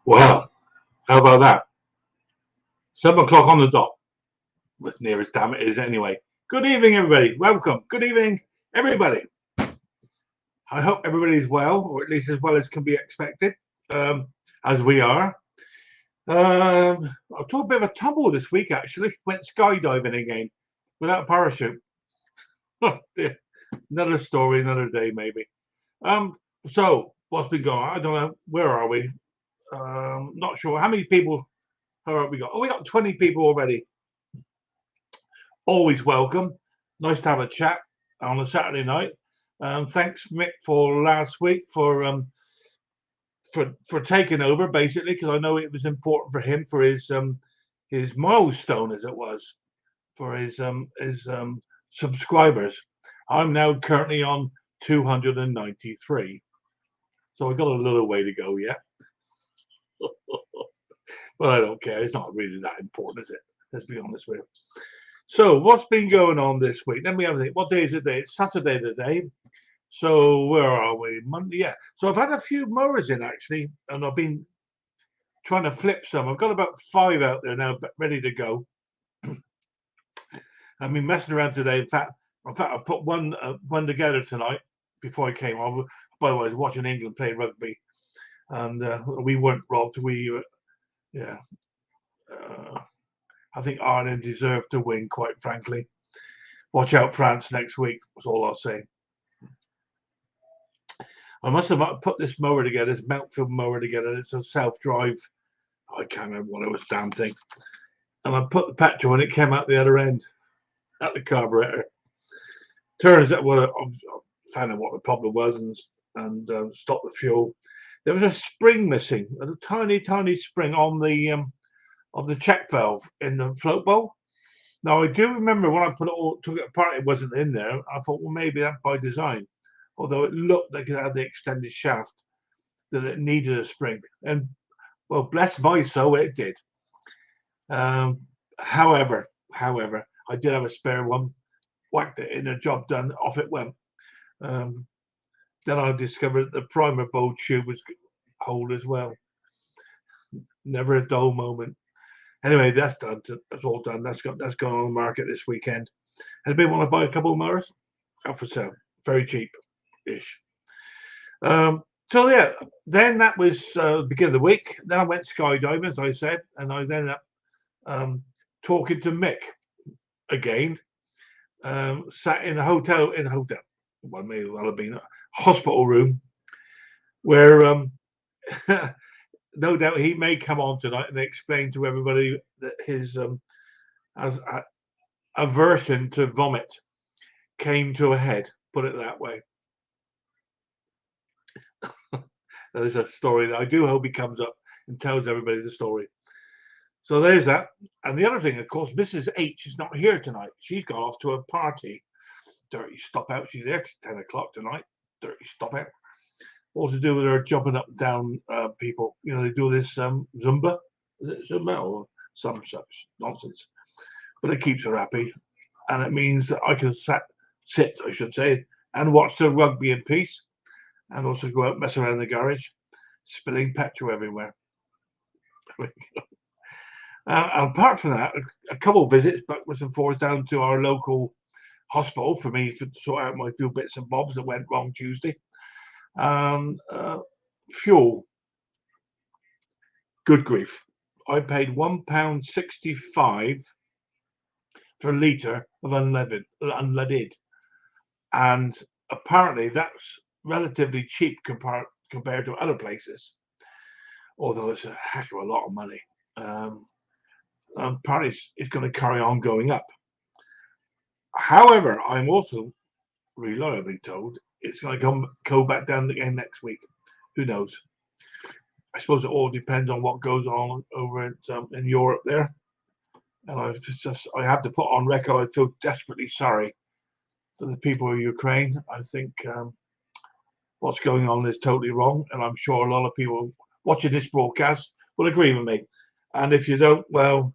Well, how about that? 7 o'clock on the dot. As near as damn it is anyway. Good evening, everybody. Welcome. Good evening, everybody. I hope everybody's well, or at least as well as can be expected, as we are. I took a bit of a tumble this week, actually. Went skydiving again without a parachute. Oh, dear. Another story, another day, maybe. So, what's been going on? I don't know. Where are we? Not sure. How many people have we got? Oh, we got 20 people already. Always welcome. Nice to have a chat on a Saturday night. Thanks, Mick, for last week for taking over, basically, because I know it was important for him for his milestone, as it was, for his subscribers. I'm now currently on 293, so I've got a little way to go yet. But I don't care. It's not really that important, is it? Let's be honest with you. So, what's been going on this week? Let me have a think. What day is it today? It's Saturday today. So, where are we? Monday, yeah. So, I've had a few mowers in actually, and I've been trying to flip some. I've got about 5 out there now, ready to go. I've been messing around today. In fact, I put one together tonight before I came on. By the way, I was watching England play rugby, and we weren't robbed. Yeah. I think Ireland deserved to win, quite frankly. Watch out, France next week. That's all I'll say. I must have put this mower together, this Mountfield mower together. It's a self-drive. I can't remember what it was, damn thing. And I put the petrol and it came out the other end, at the carburetor. Turns out, well, I found out what the problem was and stopped the fuel. There was a spring missing, a tiny, tiny spring on the check valve in the float bowl. Now, I do remember when I took it apart, it wasn't in there. I thought, well, maybe that's by design. Although it looked like it had the extended shaft, that it needed a spring. And, well, bless my soul, it did. However, I did have a spare one. Whacked it in, a job done, off it went. Then I discovered the primer bowl tube was whole as well. Never a dull moment. Anyway, that's done. That's all done. That's gone on the market this weekend. Anybody want to buy a couple of mowers? Up for sale. Very cheap-ish. So yeah, then that was beginning of the week. Then I went skydiving, as I said, and I ended up talking to Mick again. Sat in a hotel. Well, may well have been a hospital room where no doubt he may come on tonight and explain to everybody that his aversion to vomit came to a head, put it that way. There's a story that I do hope he comes up and tells everybody the story. So there's that. And the other thing, of course, Mrs. H is not here tonight. She's gone off to a party. Dirty stop out. She's there till 10 o'clock tonight. Dirty stop out. All to do with her jumping up and down people. You know, they do this Zumba. Is it Zumba or some such nonsense? But it keeps her happy. And it means that I can sit, I should say, and watch the rugby in peace. And also go out and mess around in the garage, spilling petrol everywhere. Apart from that, a couple of visits backwards and forwards down to our local hospital for me to sort out my few bits and bobs that went wrong Tuesday. Fuel. Good grief. I paid £1.65 for a litre of unleaded. And apparently that's relatively cheap compared to other places. Although it's a heck of a lot of money. Apparently it's going to carry on going up. However, I'm also reliably told it's going to go back down again next week. Who knows? I suppose it all depends on what goes on over in Europe there. And I have to put on record, I feel desperately sorry for the people of Ukraine. I think what's going on is totally wrong. And I'm sure a lot of people watching this broadcast will agree with me. And if you don't, well,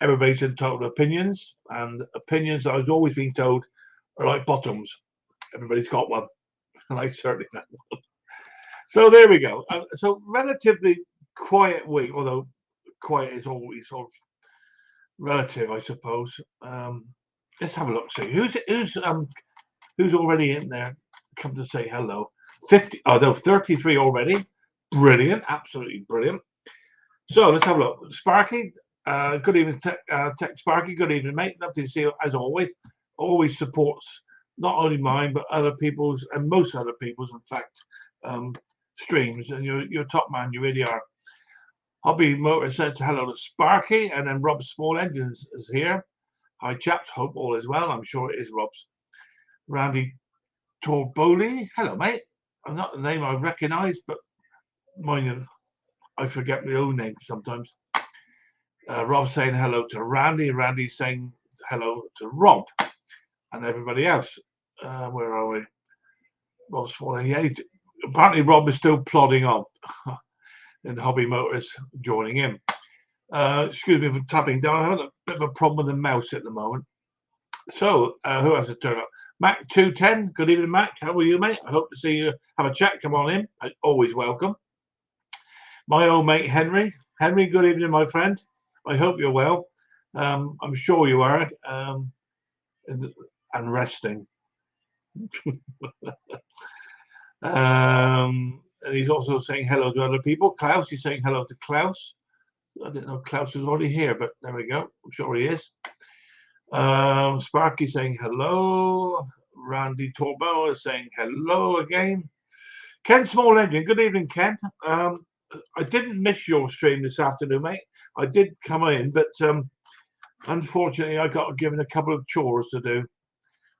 everybody's entitled to opinions. And opinions, I've always been told, are like bottoms. Everybody's got one. And I certainly have one. So there we go. So relatively quiet week, although quiet is always sort of relative, I suppose. Let's have a look. See who's already in there. Come to say hello. 50. Oh, no, 33 already. Brilliant, absolutely brilliant. So let's have a look. Sparky, good evening, Tech Sparky. Good evening, mate. Lovely to see you as always. Always supports not only mine but other people's and most other people's, in fact, streams. And you're top man. You really are. Hobby Motor says hello to Sparky, and then Rob Small Engines is here. Hi chaps, hope all is well. I'm sure it is, Rob's. Randy Torboli, hello mate. I'm not the name I recognise, but mine, I forget my own name sometimes. Rob saying hello to Randy. Randy saying hello to Rob and everybody else. Where are we? Rob's falling. Yeah, apparently Rob is still plodding on. And Hobby Motors joining in. Excuse me for tapping down. I had a bit of a problem with the mouse at the moment. So, who has to turn up? Mac 210. Good evening, Mac. How are you, mate? I hope to see you. Have a chat. Come on in. Always welcome. My old mate Henry. Henry, good evening, my friend. I hope you're well. I'm sure you are. And resting. And he's also saying hello to other people. Klaus, he's saying hello to Klaus. I didn't know Klaus was already here, but there we go. I'm sure he is. Sparky saying hello. Randy Torbo is saying hello again. Ken Small Engine, good evening, Ken. I didn't miss your stream this afternoon, mate. I did come in, but unfortunately, I got given a couple of chores to do,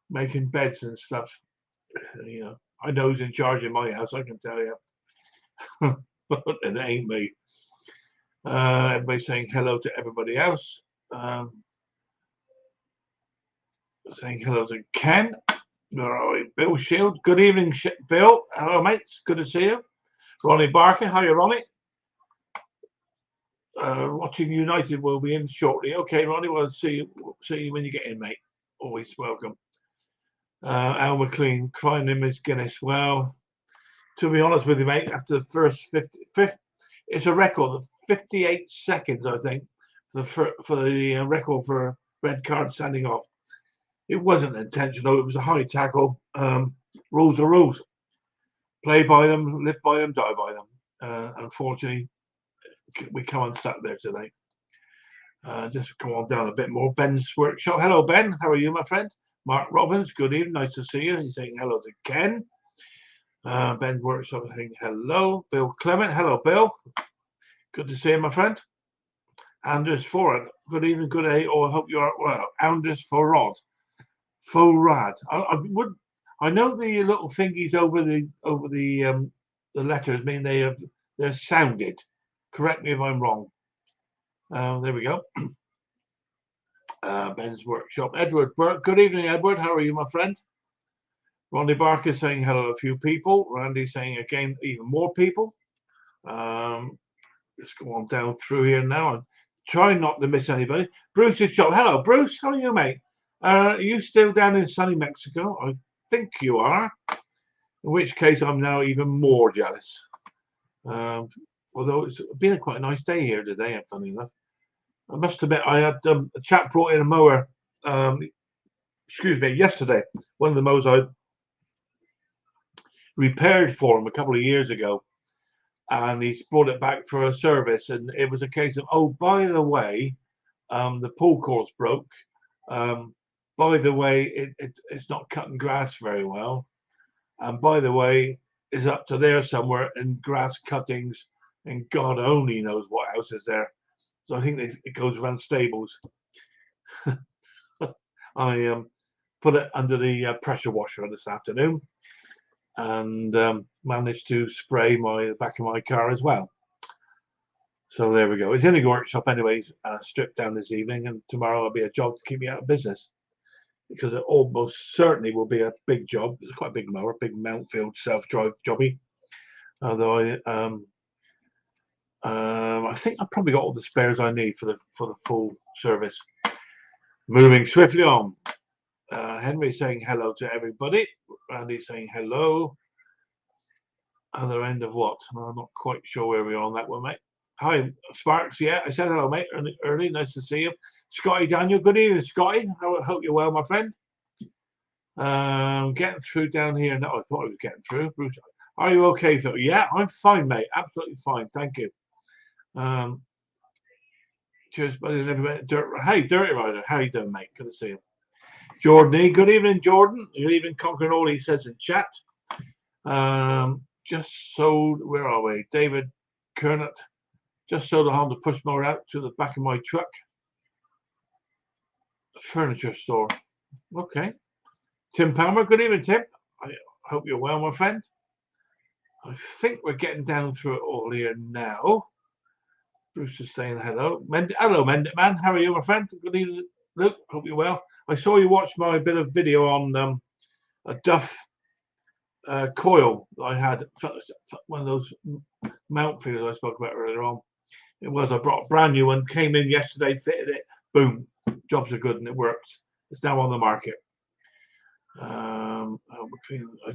making beds and stuff. You know, I know who's in charge in my house, I can tell you. And it ain't me. Everybody saying hello to everybody else. Saying hello to Ken. Where are we? Bill Shield. Good evening, Bill. Hello, mates. Good to see you. Ronnie Barker. How are you, Ronnie? Watching United will be in shortly. Okay, Ronnie. We'll see you when you get in, mate. Always welcome. Al McLean. Crying in Miss Guinness. Well, to be honest with you, mate, after the first 50, it's a record of 58 seconds, I think, for the record for red card standing off. It wasn't intentional. It was a high tackle. Rules are rules. Play by them, live by them, die by them. Unfortunately, we come unstuck there today. Just come on down a bit more. Ben's workshop. Hello, Ben. How are you, my friend? Mark Robbins. Good evening. Nice to see you. He's saying hello to Ken. Ben's workshop saying hello. Bill Clement. Hello, Bill. Good to see you, my friend. Anders Forrad. Good evening. Good day. Or I hope you are well. Anders Forrad. Forrad. I know the little thingies over the letters mean they're sounded. Correct me if I'm wrong. There we go. Ben's workshop. Edward Burke. Good evening, Edward. How are you, my friend? Ronnie Barker saying hello to a few people. Randy saying again even more people. Let's go on down through here now and try not to miss anybody. Bruce's shop. Hello, Bruce. How are you, mate? Are you still down in sunny Mexico? I think you are. In which case, I'm now even more jealous. Although it's been quite a nice day here today, funny enough. I must admit, I had a chap brought in a mower. Yesterday. One of the mowers I repaired for him a couple of years ago, and he's brought it back for a service. And it was a case of, oh, by the way, the pull cord's broke. By the way, it's not cutting grass very well. And by the way, it's up to there somewhere in grass cuttings, and God only knows what else is there. So I think it goes around stables. I put it under the pressure washer this afternoon, and managed to spray the back of my car as well. So there we go. It's in the workshop anyways, stripped down this evening, and tomorrow will be a job to keep me out of business, because it almost certainly will be a big job. It's quite a big mower, big Mountfield self-drive jobby. Although I think I've probably got all the spares I need for the full service. Moving swiftly on. Henry saying hello to everybody. Randy saying hello. Other end of what? I'm not quite sure where we are on that one, mate. Hi, Sparks. Yeah, I said hello, mate. Early. Nice to see you. Scotty Daniel. Good evening, Scotty. I hope you're well, my friend. Getting through down here. No, I thought I was getting through. Bruce, are you okay, Phil? Yeah, I'm fine, mate. Absolutely fine. Thank you. Cheers, buddy. Hey, Dirty Rider. How you doing, mate? Good to see you. Jordan E. Good evening, Jordan. Good evening, Conker. All he says in chat. Just sold. Where are we? David Kernett. Just sold a Honda push mower out to the back of my truck. Furniture store. Okay. Tim Palmer. Good evening, Tim. I hope you're well, my friend. I think we're getting down through it all here now. Bruce is saying hello. Hello, Mendit Man. How are you, my friend? Good evening, Luke. Hope you're well. I saw you watch my bit of video on a Duff coil that I had. One of those mount figures I spoke about earlier on. It was. I brought a brand new one. Came in yesterday, fitted it. Boom. Jobs are good and it works. It's now on the market.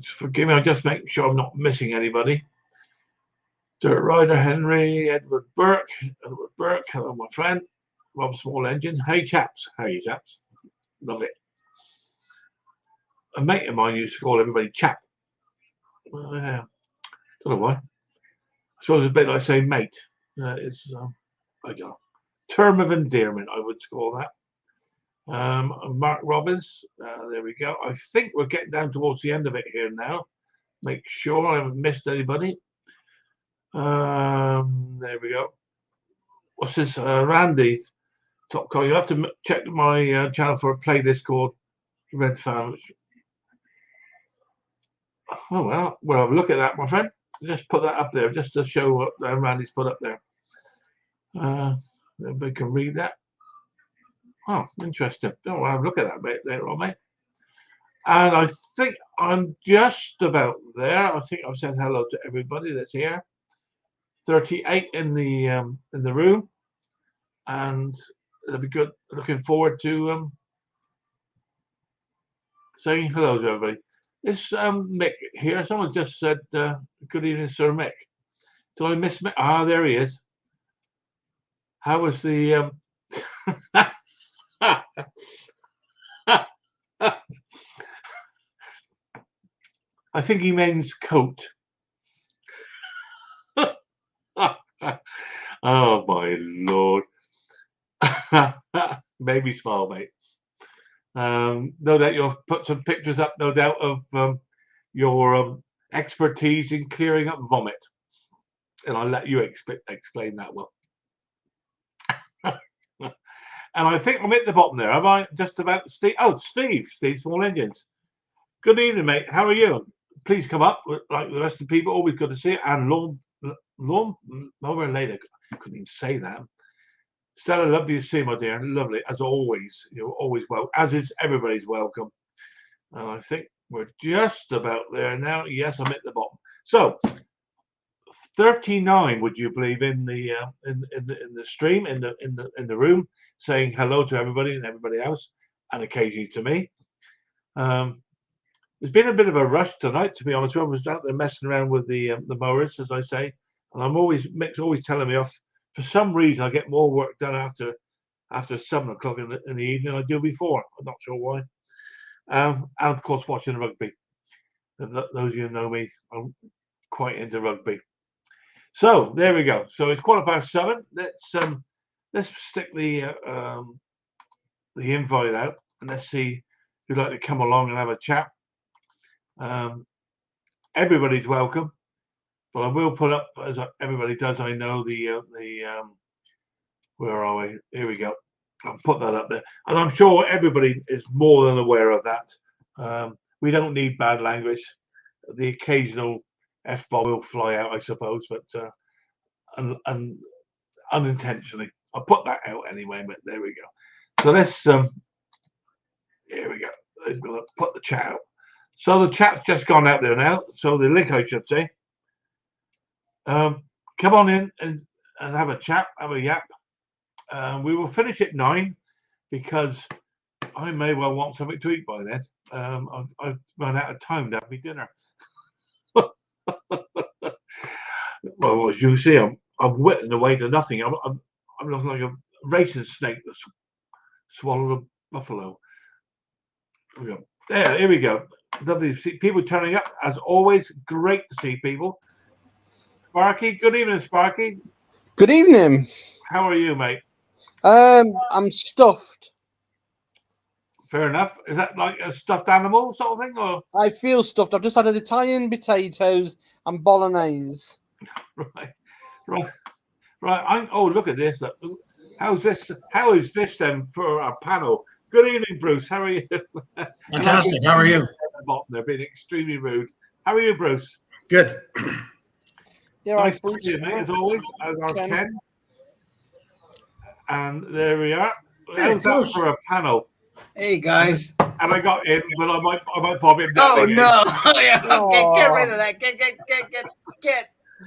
Forgive me. I'm just making sure I'm not missing anybody. Dirt Rider Henry, Edward Burke. Hello, my friend. Rob Small Engine. Hey, chaps. How are you, chaps? Love it. A mate of mine used to call everybody chap. Don't know why. I suppose it's a bit like saying mate. It's I don't know. Term of endearment, I would call that. Mark Robbins. There we go. I think we're getting down towards the end of it here now. Make sure I haven't missed anybody. There we go. What's this? Randy Top Car. You have to check my channel for a playlist called Red Fan. Oh well, we'll have a look at that, my friend. Just put that up there, just to show what Randy's put up there. Everybody can read that. Oh, interesting. Oh, I'll have a look at that bit later on, mate. And I think I'm just about there. I think I've said hello to everybody that's here. 38 in the room, and it'll be good. Looking forward to saying hello to everybody. It's Mick here. Someone just said good evening, Sir Mick. Did I miss Mick? Ah, there he is. How was the I think he means coat. Oh my lord. Maybe smile, mate. No doubt you'll put some pictures up, no doubt, of your expertise in clearing up vomit. And I'll let you explain that one. And I think I'm at the bottom there, am I? Just about Steve. Oh, Steve Small Engines. Good evening, mate. How are you? Please come up like the rest of the people. Always good to see you. And Lawn over later. Couldn't even say that. Stella, lovely to see you, my dear. Lovely as always. You're always welcome. As is everybody's welcome. And I think we're just about there now. Yes, I'm at the bottom. So 39, would you believe, in the stream, in the room, saying hello to everybody and everybody else, and occasionally to me. There's been a bit of a rush tonight, to be honest. I was out there messing around with the mowers, as I say, and Mick's always telling me off. For some reason, I get more work done after 7 o'clock in the evening than I do before. I'm not sure why. And of course, watching rugby. Those of you who know me, I'm quite into rugby. So there we go. So it's 7:15. Let's stick the invite out and let's see who'd like to come along and have a chat. Everybody's welcome, but I will put up, as everybody does, I know, the where are we? Here we go. I'll put that up there, and I'm sure everybody is more than aware of that. We don't need bad language. The occasional F-bomb will fly out, I suppose, but and unintentionally. I'll put that out anyway, but there we go. So let's here we go. I'm gonna put the chat out. So the chat's just gone out there now. So the link, I should say. Come on in and have a chat, have a yap. We will finish at 9 because I may well want something to eat by then. I've run out of time to have my dinner. Well, as you see, I've whipped away to nothing. I'm looking like a racing snake that's swallowed a buffalo. Here we go. Here we go. Lovely to see people turning up as always. Great to see people. Sparky, good evening, Sparky. Good evening. How are you, mate? I'm stuffed. Fair enough. Is that like a stuffed animal sort of thing, or? I feel stuffed. I've just had an Italian potatoes and bolognese. Right. Oh, look at this. Look. How's this? How is this then for our panel? Good evening, Bruce. How are you? Fantastic. How are you? They're being extremely rude. How are you, Bruce? Good. Yeah, nice to see you, mate, as always. As our Ken. And there we are. How's that for a panel? Hey guys. And I got in, but I might pop him down. Oh again. no! Get rid of that.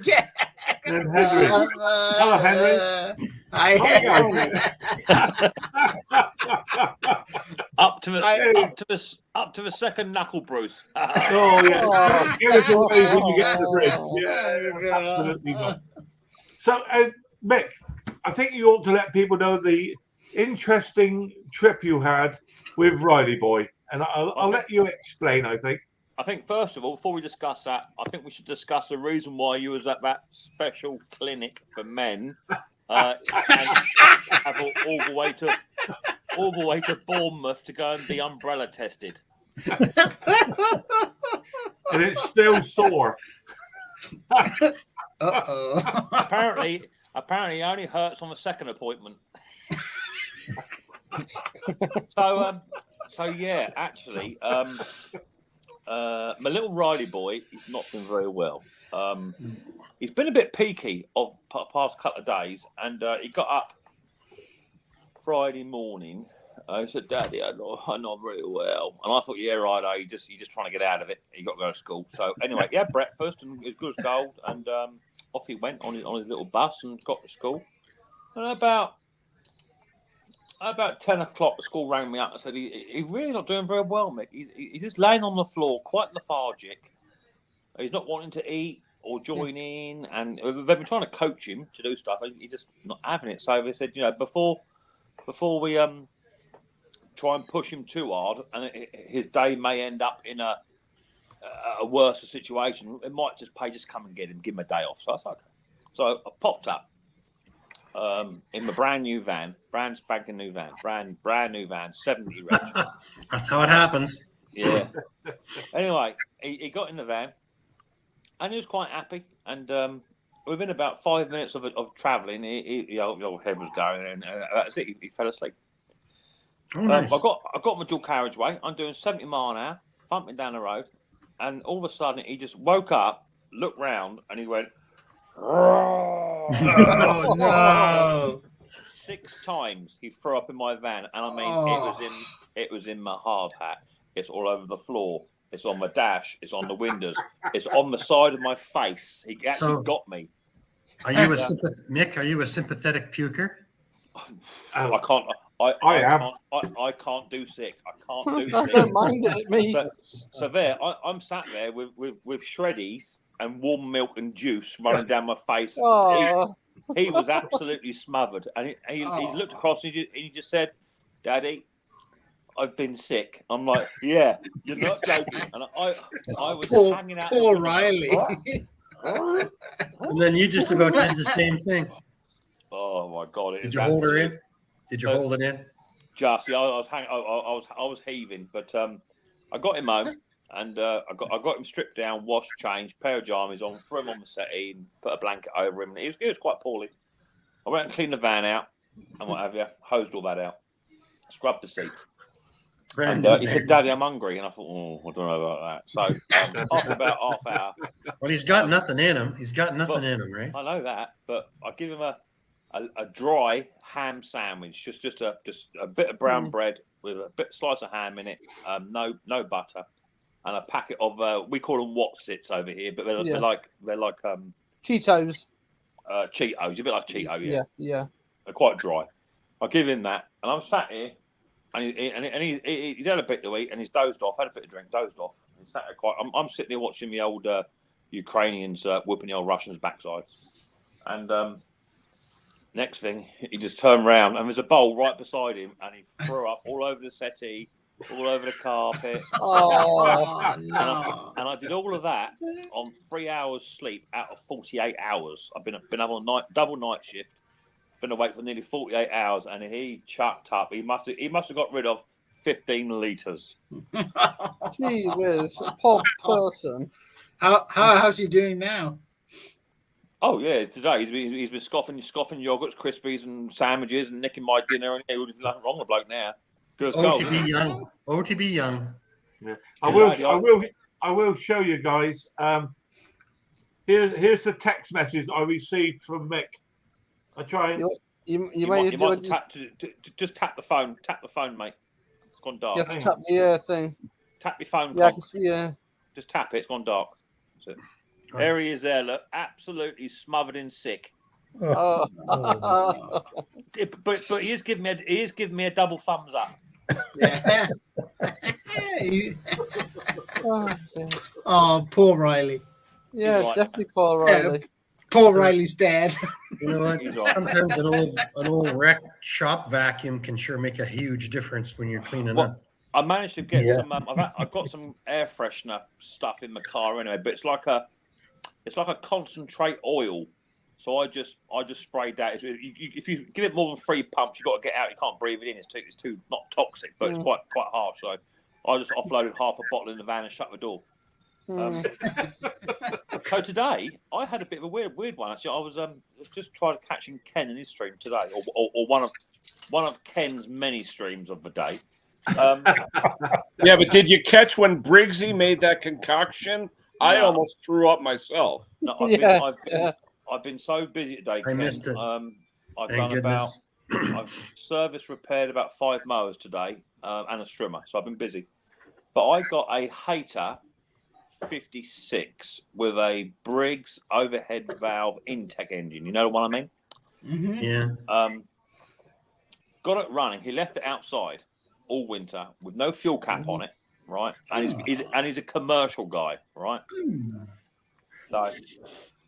Get. And Henry. Hello, Henry. Hi. Up to the second knuckle, Bruce. Oh yeah. Give us a wave when you get to the bridge. Yeah, absolutely not. So, Mick, I think you ought to let people know the interesting trip you had with Riley Boy, and I'll let you explain. I think first of all, before we discuss that, I think we should discuss the reason why you was at that special clinic for men, and travel all the way to Bournemouth to go and be umbrella tested. And it's still sore. Uh-oh. Apparently, it only hurts on the second appointment. So yeah, actually, my little Riley boy, he's not been very well. He's been a bit peaky of past couple of days, and he got up Friday morning. He said, "Daddy, I'm not very well," and I thought, "Yeah, right. You're just trying to get out of it. You got to go to school." So anyway, he had breakfast and it was good as gold, and off he went on his little bus and got to school. And about 10 o'clock, the school rang me up and said, he's really not doing very well, Mick. He's just laying on the floor, quite lethargic. He's not wanting to eat or join in. And they've been trying to coach him to do stuff. He's just not having it. So they said, before we try and push him too hard, and his day may end up in a worse situation, it might just pay just come and get him, give him a day off. So I thought, okay. So I popped up. In my brand new van, brand spanking new van, brand new van, 70 reg. That's how it happens. Yeah. Anyway, he got in the van, and he was quite happy. And within about 5 minutes of travelling, his head was going, and that's it. He fell asleep. Oh, nice. I got my dual carriageway. I'm doing 70 mile an hour, thumping down the road, and all of a sudden he just woke up, looked round, and he went. Oh no! 6 times he threw up in my van, and I mean it was in my hard hat. It's all over the floor. It's on my dash. It's on the windows. It's on the side of my face. He actually got me. Are you Mick? Are you a sympathetic puker? I can't. I can't do sick. I can't do sick. Don't mind it, me. So there, I'm sat there with shreddies and warm milk and juice running down my face. Oh. He was absolutely smothered, and he looked across and he just said, "Daddy, I've been sick." I'm like, "Yeah, you're not joking." And I was hanging out. Poor Riley. And then you just about did the same thing. Oh my God! Did you hold her in? Did you hold it in? Just, yeah, I was heaving, but I got him home. And I got him stripped down, washed, changed, pair of jammies on, threw him on the settee, and put a blanket over him. He was quite poorly. I went and cleaned the van out and what have you, hosed all that out, scrubbed the seats. And he said, "Daddy, I'm hungry." And I thought, "Oh, I don't know about that." So after about half hour. Well, he's got nothing in him. He's got nothing in him, right? I know that, but I give him a dry ham sandwich, just a bit of brown bread with a slice of ham in it, no butter. And a packet of we call them Watsits over here, but they're like Cheetos. Cheetos, a bit like Cheeto, Yeah. They're quite dry. I give him that, and I'm sat here, and he's had a bit to eat, and he's dozed off. Had a bit of drink, dozed off. He's sat there I'm sitting there watching the old Ukrainians whipping the old Russians' backsides, and Next thing, he just turned round and there's a bowl right beside him, and he threw up all over the settee, all over the carpet. Oh, no. And I did all of that on 3 hours sleep out of 48 hours. I've been up on a double night shift, been awake for nearly 48 hours, and he chucked up. He must have got rid of 15 litres. gee whiz, a poor person. How's he doing now? Oh yeah, today he's been scoffing yogurts, crispies, and sandwiches, and nicking my dinner, and there's nothing wrong with the bloke now. Good as gold, isn't OTB it? young. OTB young. Yeah. I will show you guys. Here's the text message I received from Mick. I try and You might have just tap the phone. Tap the phone, mate. It's gone dark. you have to tap the thing. Tap your phone. Yeah, I Conker. can see. Just tap it. It's gone dark. That's it. There he is. There, look, absolutely smothered in sick. Oh. But he is giving me a double thumbs up. Yeah. Oh, dear. Oh, poor Riley. Yeah, He's right. definitely Paul Riley. Poor Riley's dead. You know what? He's right. Sometimes an old wrecked shop vacuum can sure make a huge difference when you're cleaning Well, up. I managed to get some. I've got some air freshener stuff in the car anyway, but it's like a concentrate oil. So I just sprayed that. If you give it more than 3 pumps, you got to get out. You can't breathe it in. It's too not toxic, but it's quite harsh. So I just offloaded half a bottle in the van and shut the door. So today I had a bit of a weird one. Actually, I was just trying to catching Ken in his stream today, or one of Ken's many streams of the day. Yeah, but did you catch when Briggsy made that concoction? I almost threw up myself. No, I've been so busy today. I missed it. I've Thank done goodness. I've service repaired about 5 mowers today and a strimmer, so I've been busy. But I got a Hater 56 with a Briggs overhead valve Intech engine. You know the one I mean? Mm-hmm. Yeah. Got it running. He left it outside all winter with no fuel cap on it, right? And he's a commercial guy, right? So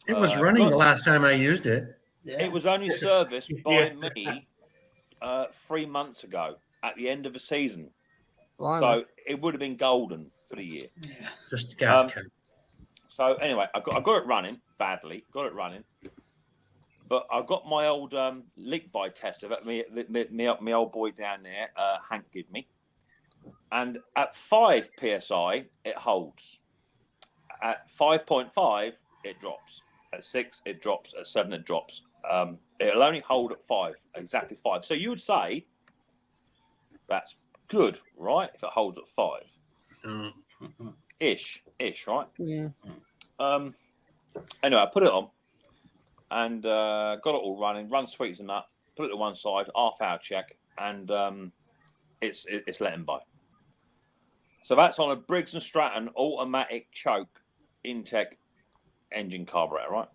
It was running the last time I used it. it was only serviced by me 3 months ago at the end of the season. Blimey. So it would have been golden for the year. Just a gas cap. So anyway, I got it running badly. Got it running, but I got my old leak by tester that me old boy down there, Hank, gave me, and at 5 psi it holds. At 5.5 it drops. At 6 it drops. At 7 it drops. It'll only hold at 5, exactly 5. So you would say that's good, right? If it holds at 5. Ish, right? Yeah. Anyway, I put it on and got it all running, run sweets and that, put it to one side, half-hour check, and it's letting by. So that's on a Briggs & Stratton automatic choke Intech engine carburetor, right?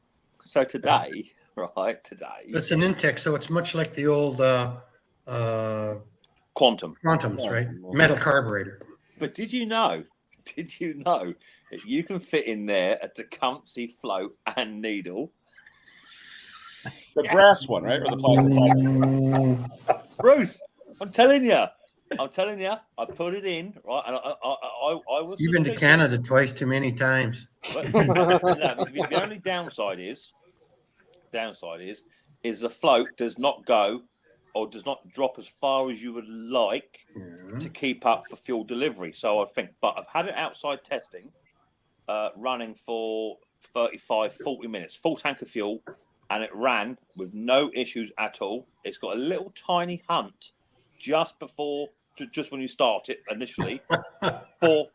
So today, It's an Intech, so it's much like the old Quantum. Quantums, right? Metal carburetor. But did you know that you can fit in there a Tecumseh float and needle? The brass one, right? Or the plastic? Bruce, I'm telling you, I put it in, right? And I was. You've been to Canada twice too many times. But, the only downside is the float does not go or does not drop as far as you would like to keep up for fuel delivery. So I think, but I've had it outside testing, running for 35, 40 minutes, full tank of fuel, and it ran with no issues at all. It's got a little tiny hunt just when you start it initially for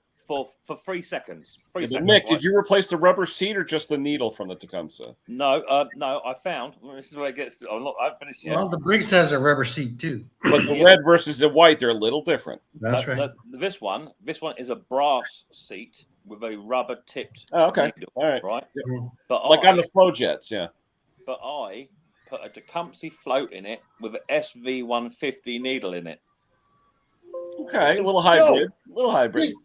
3 seconds. But Nick, did you replace the rubber seat or just the needle from the Tecumseh? No. I found. This is where it gets. I haven't finished yet. Well, the Briggs has a rubber seat too. But the red versus the white, they're a little different. That's right. This one is a brass seat with a rubber tipped. Oh, okay. Needle, All right. Right. Yeah. But Like on the flow jets, yeah. But I put a Tecumseh float in it with an SV150 needle in it. Okay, a little hybrid.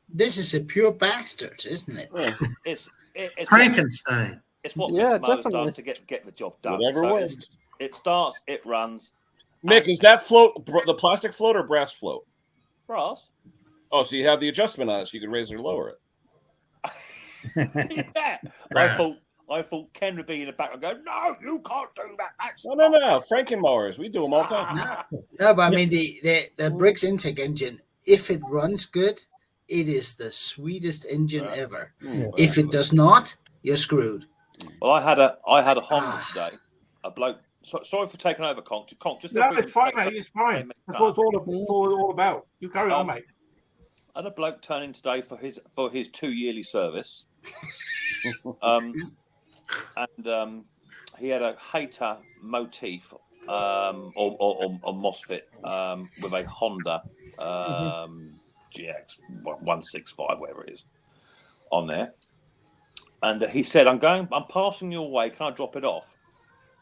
This is a pure bastard, isn't it? Yeah. It's Frankenstein. It's what Yeah, Mix Motors definitely. does to get the job done. Whatever So works. It starts, it runs. Mick, is that float the plastic float or brass float? Brass. Oh, so you have the adjustment on it, so you can raise it or lower it. Yeah. I thought Ken would be in the back and go, no, you can't do that. That's No. Frankenmowers, we do them all the time. No, but I mean the Briggs intake engine, if it runs good, it is the sweetest engine ever. If it does not, you're screwed. Well, I had a Honda today. A bloke. Sorry for taking over, Conk. Just No, it's fine, mate. It's fine. That's what it's all about. You carry on, mate. I had a bloke turn in today for his 2-yearly service. And he had a hater motif or MOSFET with a Honda GX 165, whatever it is, on there. And he said, I'm passing your way. Can I drop it off?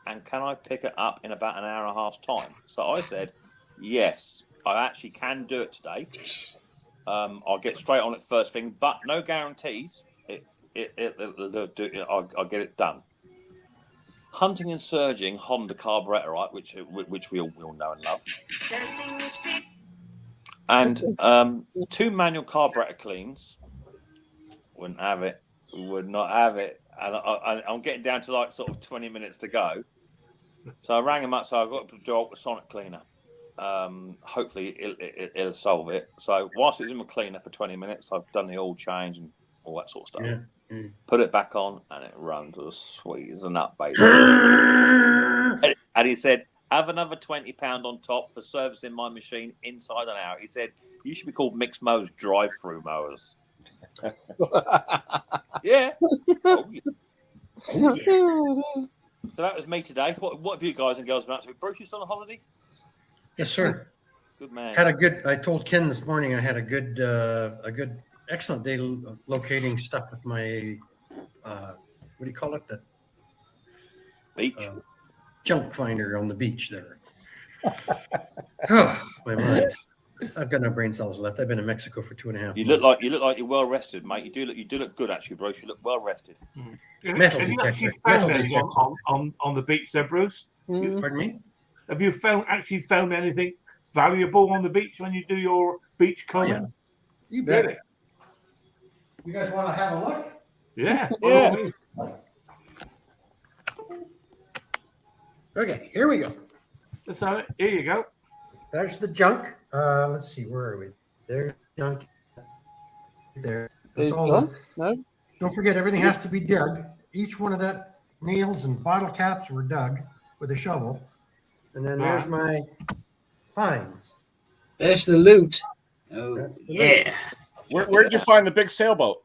And can I pick it up in about an hour and a half's time? So I said, yes, I actually can do it today. I'll get straight on it first thing, but no guarantees. I'll get it done. Hunting and surging Honda carburetor, right, which we all know and love. And 2 manual carburetor cleans. Wouldn't have it. Would not have it. And I'm getting down to like sort of 20 minutes to go. So I rang him up. So I got to do ultrasonic cleaner. Hopefully it'll solve it. So whilst it was in my cleaner for 20 minutes, I've done the oil change and all that sort of stuff. Yeah. Put it back on and it runs as sweet as a nut, baby. And he said, have another £20 on top for servicing my machine inside an hour. He said, you should be called Mixed Mowers drive-through mowers. Yeah. Oh, yeah. So that was me today. What have you guys and girls been up to? Bruce, you still on holiday? Yes, sir. Good man. I told Ken this morning I had a good, excellent day locating stuff with my, what do you call it? The beach. Junk finder on the beach there. Oh, my mind. I've got no brain cells left. I've been in Mexico for 2.5 months. You look like you're well rested, mate. You do look good, actually, Bruce. You look well rested. Metal Have you detector. actually Metal found detector. anything on the beach there, Bruce? Pardon me? Have you actually found anything valuable on the beach when you do your beach combing? Yeah. You bet. Really? You guys want to have a look? Yeah. Yeah. Okay, here we go. So here you go. There's the junk. Let's see, where are we? There's junk. There. That's all done. No. Don't forget, everything has to be dug. Each one of that nails and bottle caps were dug with a shovel. And then there's my finds. There's the loot. Oh, That's the yeah. Where'd you find the big sailboat?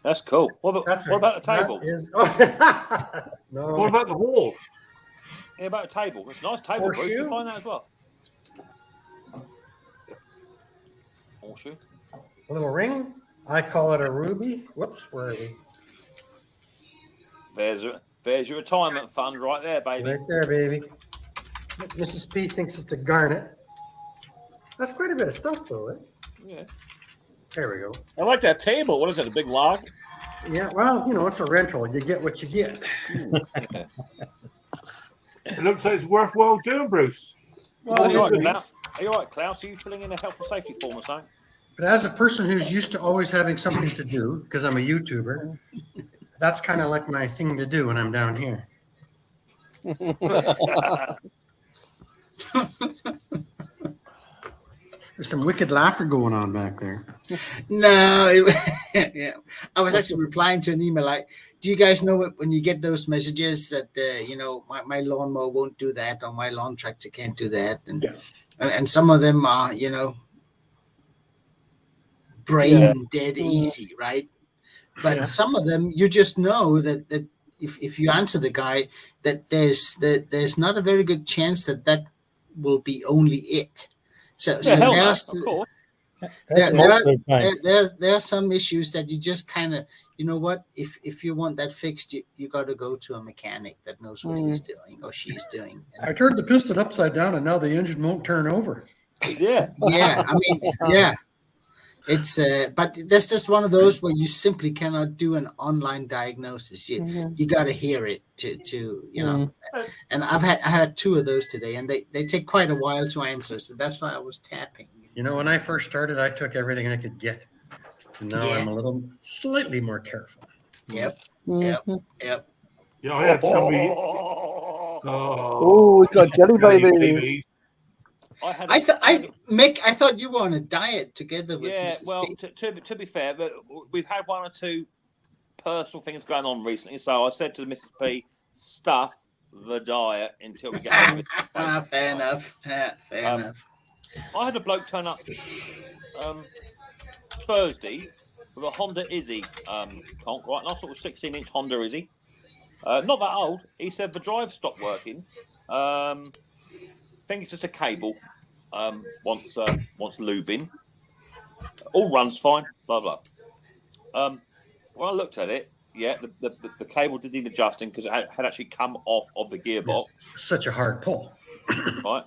That's cool. What about the table? No. What about the wall? Yeah, about a table. It's a nice table, Bruce. Horseshoe? You find that as well. Horseshoe. A little ring. I call it a ruby. Whoops, where are we? There's your retirement fund right there, baby. Right there, baby. Mrs. P thinks it's a garnet. That's quite a bit of stuff, though. Yeah. There we go. I like that table. What is it? A big log? Yeah, well, it's a rental. You get what you get. Yeah. It looks like it's worthwhile doing, Bruce. Well, Are you all right, Klaus? Are you filling in a health and safety form or something? but as a person who's used to always having something to do, because I'm a YouTuber, that's kind of like my thing to do when I'm down here. There's some wicked laughter going on back there. No, yeah. I was actually replying to an email like, do you guys know when you get those messages that, my lawnmower won't do that or my lawn tractor can't do that? And some of them are, brain dead easy, right? But some of them, you just know that if you answer the guy, that there's not a very good chance that will be only it. So there are some issues that you just kind of, if you want that fixed, you got to go to a mechanic that knows what he's doing or she's doing. I turned the piston upside down and now the engine won't turn over. Yeah. Yeah. I mean, yeah. It's but that's just one of those where you simply cannot do an online diagnosis. You got to hear it to you know. And I had 2 of those today, and they take quite a while to answer. So that's why I was tapping. You know, when I first started, I took everything I could get. And now I'm a little slightly more careful. Yep. Yeah, I had somebody. Oh, we got jelly baby. I thought you were on a diet together with Mrs. well, P. to be fair, but we've had 1 or 2 personal things going on recently. So I said to Mrs. P, stuff the diet until we get over it. Fair enough. Fair enough. I had a bloke turn up Thursday with a Honda Izzy Conk, right? Nice sort of 16-inch Honda Izzy. Not that old. He said the drive stopped working. Think it's just a cable. Wants lubing. All runs fine. Blah blah. When I looked at it, yeah, the cable did need adjusting because it had actually come off of the gearbox. Such a hard pull. Right.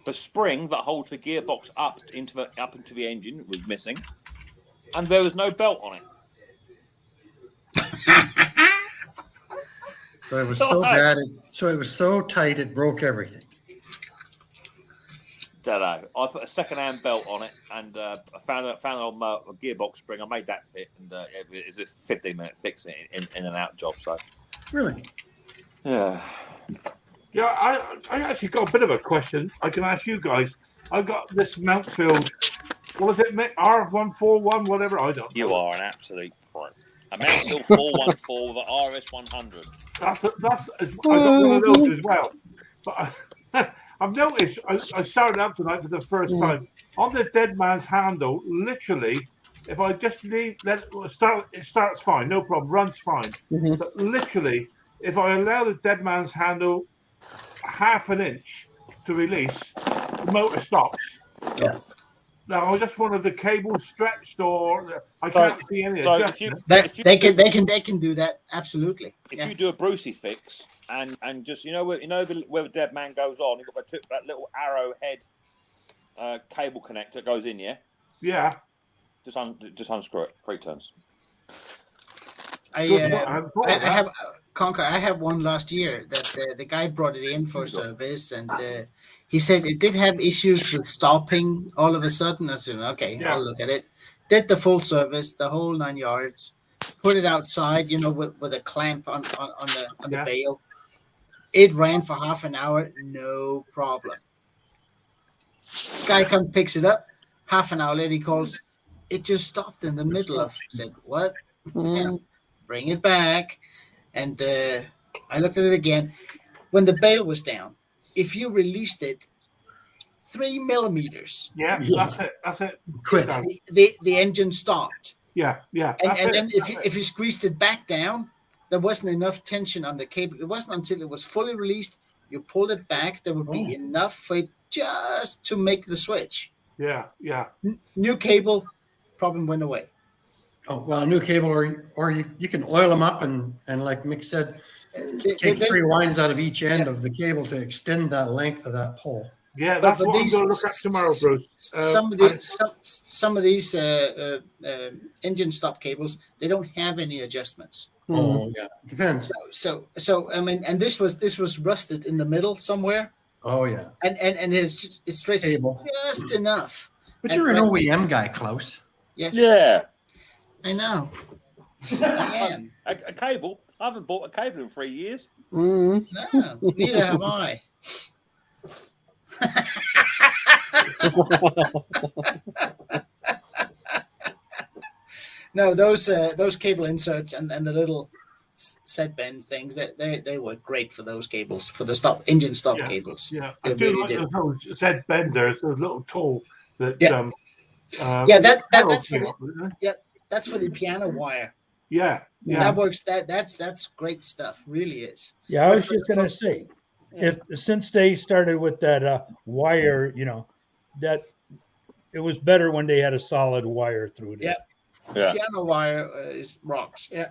The spring that holds the gearbox up into the engine was missing, and there was no belt on it. So it was so bad. So it was so tight it broke everything. Don't know. I put a second-hand belt on it, and I found it on my gearbox spring. I made that fit, and it was a 15-minute fix in and out job. So Really? yeah. Yeah, I actually got a bit of a question I can ask you guys. I got this Mountfield, what is it, Mick? R141, whatever, I don't know. You are an absolute pro. A Mountfield 414 with an RS100. That's I got one of those as well. But I've noticed, I started up tonight for the first time, on the dead man's handle, literally, if I just let it start, it starts fine, no problem, runs fine. But literally, if I allow the dead man's handle half an inch to release, the motor stops. Yeah. Now I just wanted the cable stretched, or I can't see any adjustment. They can do that absolutely. If you do a Brucey fix and just where the dead man goes on, you've got that little arrowhead cable connector goes in, yeah. Yeah. Just unscrew it. 3 turns. I have Conker. I had one last year that the guy brought it in for service, and he said it did have issues with stopping all of a sudden. I said, okay, I'll look at it. Did the full service, the whole 9 yards. Put it outside, with a clamp on the bail. It ran for half an hour, no problem. Guy comes, picks it up. Half an hour later, he calls. It just stopped in the middle of. Said, what? Bring it back. And I looked at it again. When the bail was down, if you released it 3 millimeters. Yeah, that's it. Quit. The engine stopped. Yeah. And then if you squeezed it back down, there wasn't enough tension on the cable. It wasn't until it was fully released, you pulled it back, there would be enough for it just to make the switch. Yeah. New cable, problem went away. Oh, well, a new cable, or you can oil them up and like Mick said, take 3 winds out of each end of the cable to extend that length of that pole. Yeah, that's what I'm going to look at tomorrow, Bruce. Some of these engine stop cables, they don't have any adjustments. Oh yeah, depends. So I mean, and this was rusted in the middle somewhere. Oh yeah, and it's stretched just enough. But you're an OEM guy, Klaus. Yes. Yeah. I know. I am. A cable? I haven't bought a cable in 3 years. No, neither have I. No, those cable inserts and the little set bends things, they were great for those cables, for the engine stop cables. Yeah, I do like those set benders, those little tool that. That's for the piano wire. Yeah. That works. That's great stuff. Really is. Yeah, I was just gonna say, since they started with that wire, that it was better when they had a solid wire through there. Yeah. Piano wire is rocks. Yeah.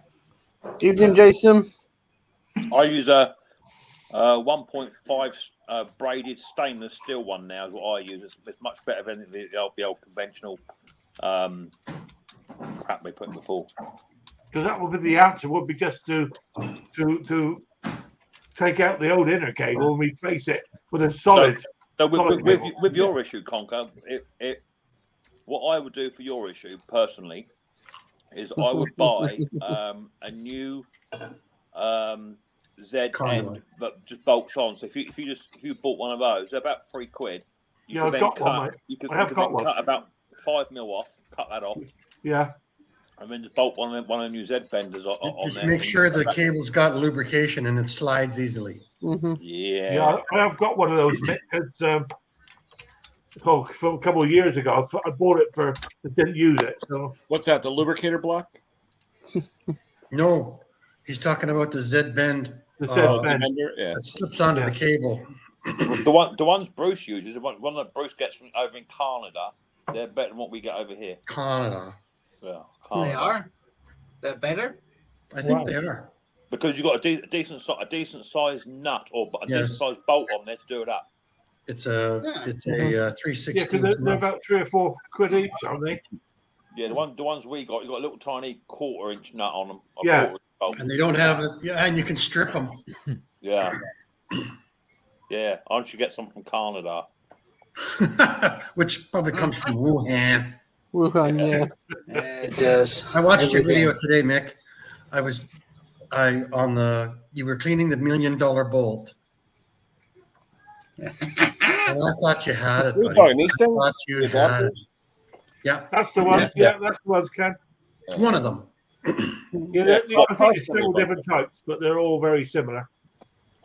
Evening, Jason. I use a 1.5 braided stainless steel one now. Is what I use. It's much better than the old conventional crap they put in the fall. Because that would be the answer. Would be just to take out the old inner cable and replace it with a solid. So solid with cable. your issue, Conker, what I would do for your issue personally is I would buy a new Z end that just bolts on. So if you bought one of those, they're about £3. You Yeah, I've got one, mate. You could, I have got one. cut about 5 mil off, cut that off, Yeah. and then just bolt one of the new Z benders on Just there. make sure the cable's got lubrication and it slides easily. Yeah. I have got one of those because from a couple of years ago, I bought it I didn't use it. So What's that? The lubricator block? No, he's talking about the Z bend the Z bend. Bender? Yeah. that slips onto the cable. The ones Bruce uses, the one that Bruce gets from over in Canada, they're better than what we get over here. Canada. Yeah, They Canada. are. They're better. I think they are. Because you've got a decent sized nut or a decent sized bolt on there to do it up. It's a 3/16. Yeah, because they're about £3 or £4 each, aren't they? Yeah, the ones we got, you got a little tiny 1/4 inch nut on them. Yeah. Bolt. And they don't have it. Yeah, and you can strip them. Yeah. Yeah, I should get some from Canada. Which probably comes from Wuhan. Wuhan, yeah. It does. I watched your Everything. video today, Mick. You were cleaning the $1 million bolt. And I thought you had it, You're buddy. talking these I things? thought you The had it. adapters? Yeah, That's the one. Yeah, that's the ones, Ken. it's one of them. Yeah, it's not I think it's custom, several but- different types, but they're all very similar.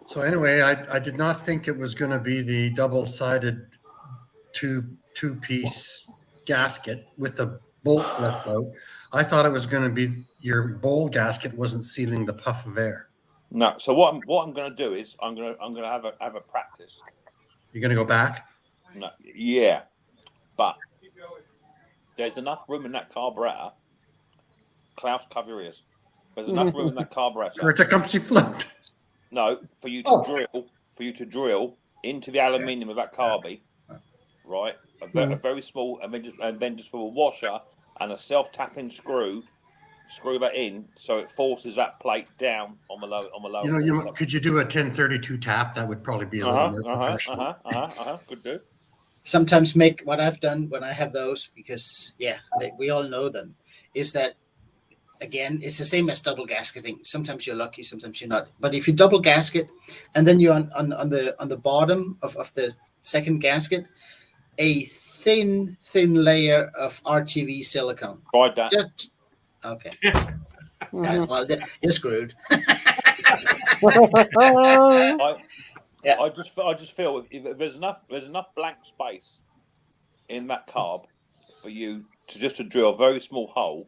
So anyway, I did not think it was going to be the double-sided two-piece gasket with the bolt left out. I thought it was going to be your bowl gasket wasn't sealing the puff of air. No, so what I'm going to do is I'm going to have a practice. You're going to go back? No, yeah, but there's enough room in that carburetor. Klaus, cover your ears. There's enough room in that carburetor. For it to come see float. No, for you to drill into the aluminium of that carby, right? A very small, and then just for a washer and a self-tapping screw that in, so it forces that plate down on the lower. Could you do a 1032 tap? That would probably be a little more professional. Good do. Sometimes make what I've done when I have those, because we all know them, is that again, it's the same as double gasketing. Sometimes you're lucky, sometimes you're not. But if you double gasket, and then you're on the bottom of the second gasket, a thin layer of RTV silicone. Tried that. Just okay. Right, well, you're screwed. I just feel if there's enough blank space in that carb for you to drill a very small hole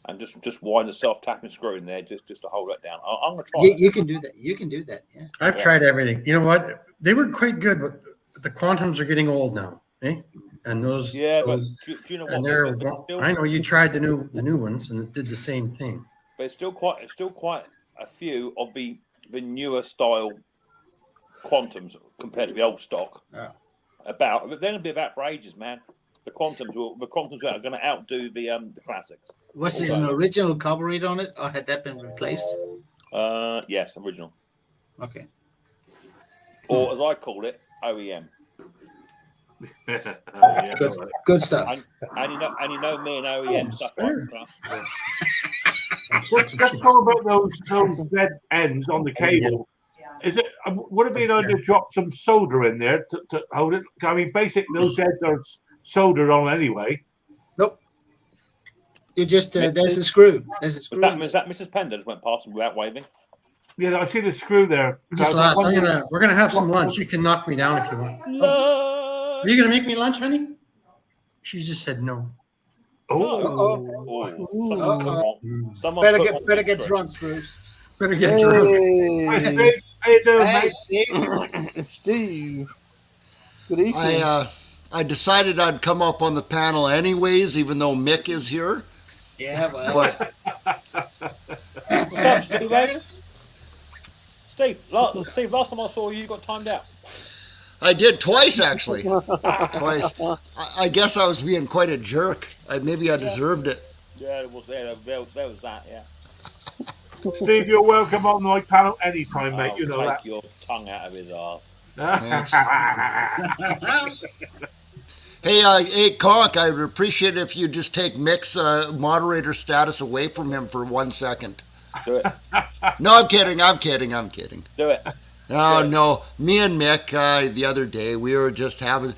and just wind the self-tapping screw in there just to hold that down. I'm going to try. You can do that. You can do that. Yeah. I've tried everything. You know what? They were quite good, but the quantums are getting old now, eh? And those, but do you know what? I know you tried the new ones, and it did the same thing. But it's still quite a few of the newer style quantums compared to the old stock. Yeah. They're going to be about for ages, man. The quantums are going to outdo the classics. Was it an original carburetor on it, or had that been replaced? Yes, original. Okay. Or as I call it, OEM. Good stuff. And you know me and OEM stuff. Right? Let's talk about those Z ends on the cable. Is it? Would it be an idea to drop some solder in there to hold it? I mean, basically those ends are soldered on anyway. Nope. You just there's a screw. There's a screw. Is that Mrs. Pender just went past him without waving? Yeah, I see the screw there. We're gonna have some lunch. You can knock me down if you want. Are you gonna make me lunch, honey? She just said no. Someone Better get drunk, Bruce. Better get drunk. Hi, Steve. How you doing, Hey, mate? Steve. Steve. Good evening. I decided I'd come up on the panel anyways, even though Mick is here. Yeah, well. But What's up, Steve? Steve, last time I saw you, you got timed out. I did twice, actually. Twice. I guess I was being quite a jerk. Maybe I deserved it. Yeah, there was that. Yeah. Steve, you're welcome on my panel anytime, mate. I'll You know take that. your tongue out of his ass. Thanks. Hey, Conk, I would appreciate it if you just take Mick's moderator status away from him for 1 second. Do it. No, I'm kidding. Do it. No. Me and Mick the other day, we were just having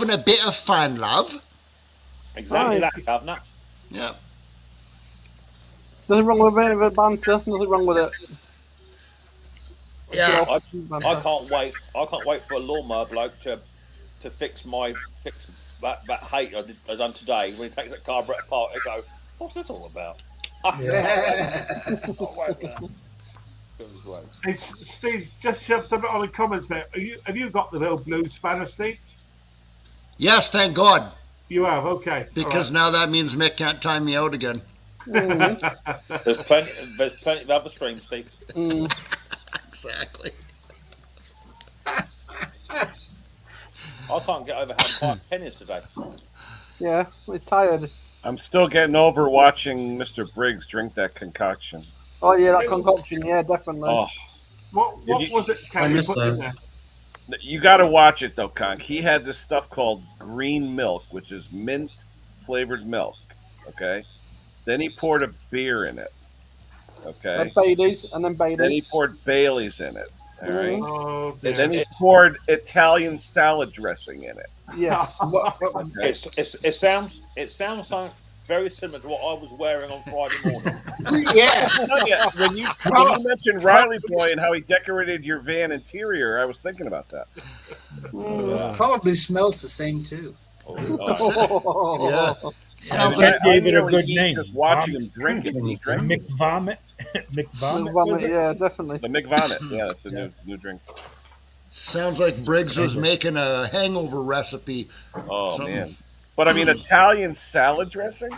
a bit of fun, love. Exactly that, Governor. Yeah. Nothing wrong with a bit of a banter. Nothing wrong with it. Yeah. I can't wait. I can't wait for a lawnmower bloke to fix that hate I done today. When he takes that carburetor apart, I go, "What's this all about?" Hey, Steve, just shove something on the comments, mate. Have you got the little blue spanner, Steve? Yes, thank God. You have, okay. Because now that means Mick can't time me out again. There's plenty of other streams, Steve. Exactly. I can't get over how quiet Ken is today. Yeah, we're tired. I'm still getting over watching Mr. Briggs drink that concoction. Oh yeah, that concoction. Yeah, definitely. Oh, What was it, Ken? I you missed put in that. there? you got to watch it though, Conk. He had this stuff called green milk, which is mint flavored milk. Okay. Then he poured a beer in it. Okay. And Baileys, and then Then he Baileys. poured Bailey's in it. All right. Oh, And dear. then he poured Italian salad dressing in it. Yes. Okay. It sounds something very similar to what I was wearing on Friday morning. Yeah. When you mentioned Riley Boy and how he decorated your van interior, I was thinking about that. Probably smells the same too. Yeah. Sounds I like gave it a nearly good heat name. Just watching him drink it. He's drinking Mick Vomit. Mick Vomit. Vomit, yeah, definitely. the McVomit. Yeah, that's a new drink. Sounds like Briggs was making a hangover recipe. Oh Something. man! But I mean, Italian salad dressing.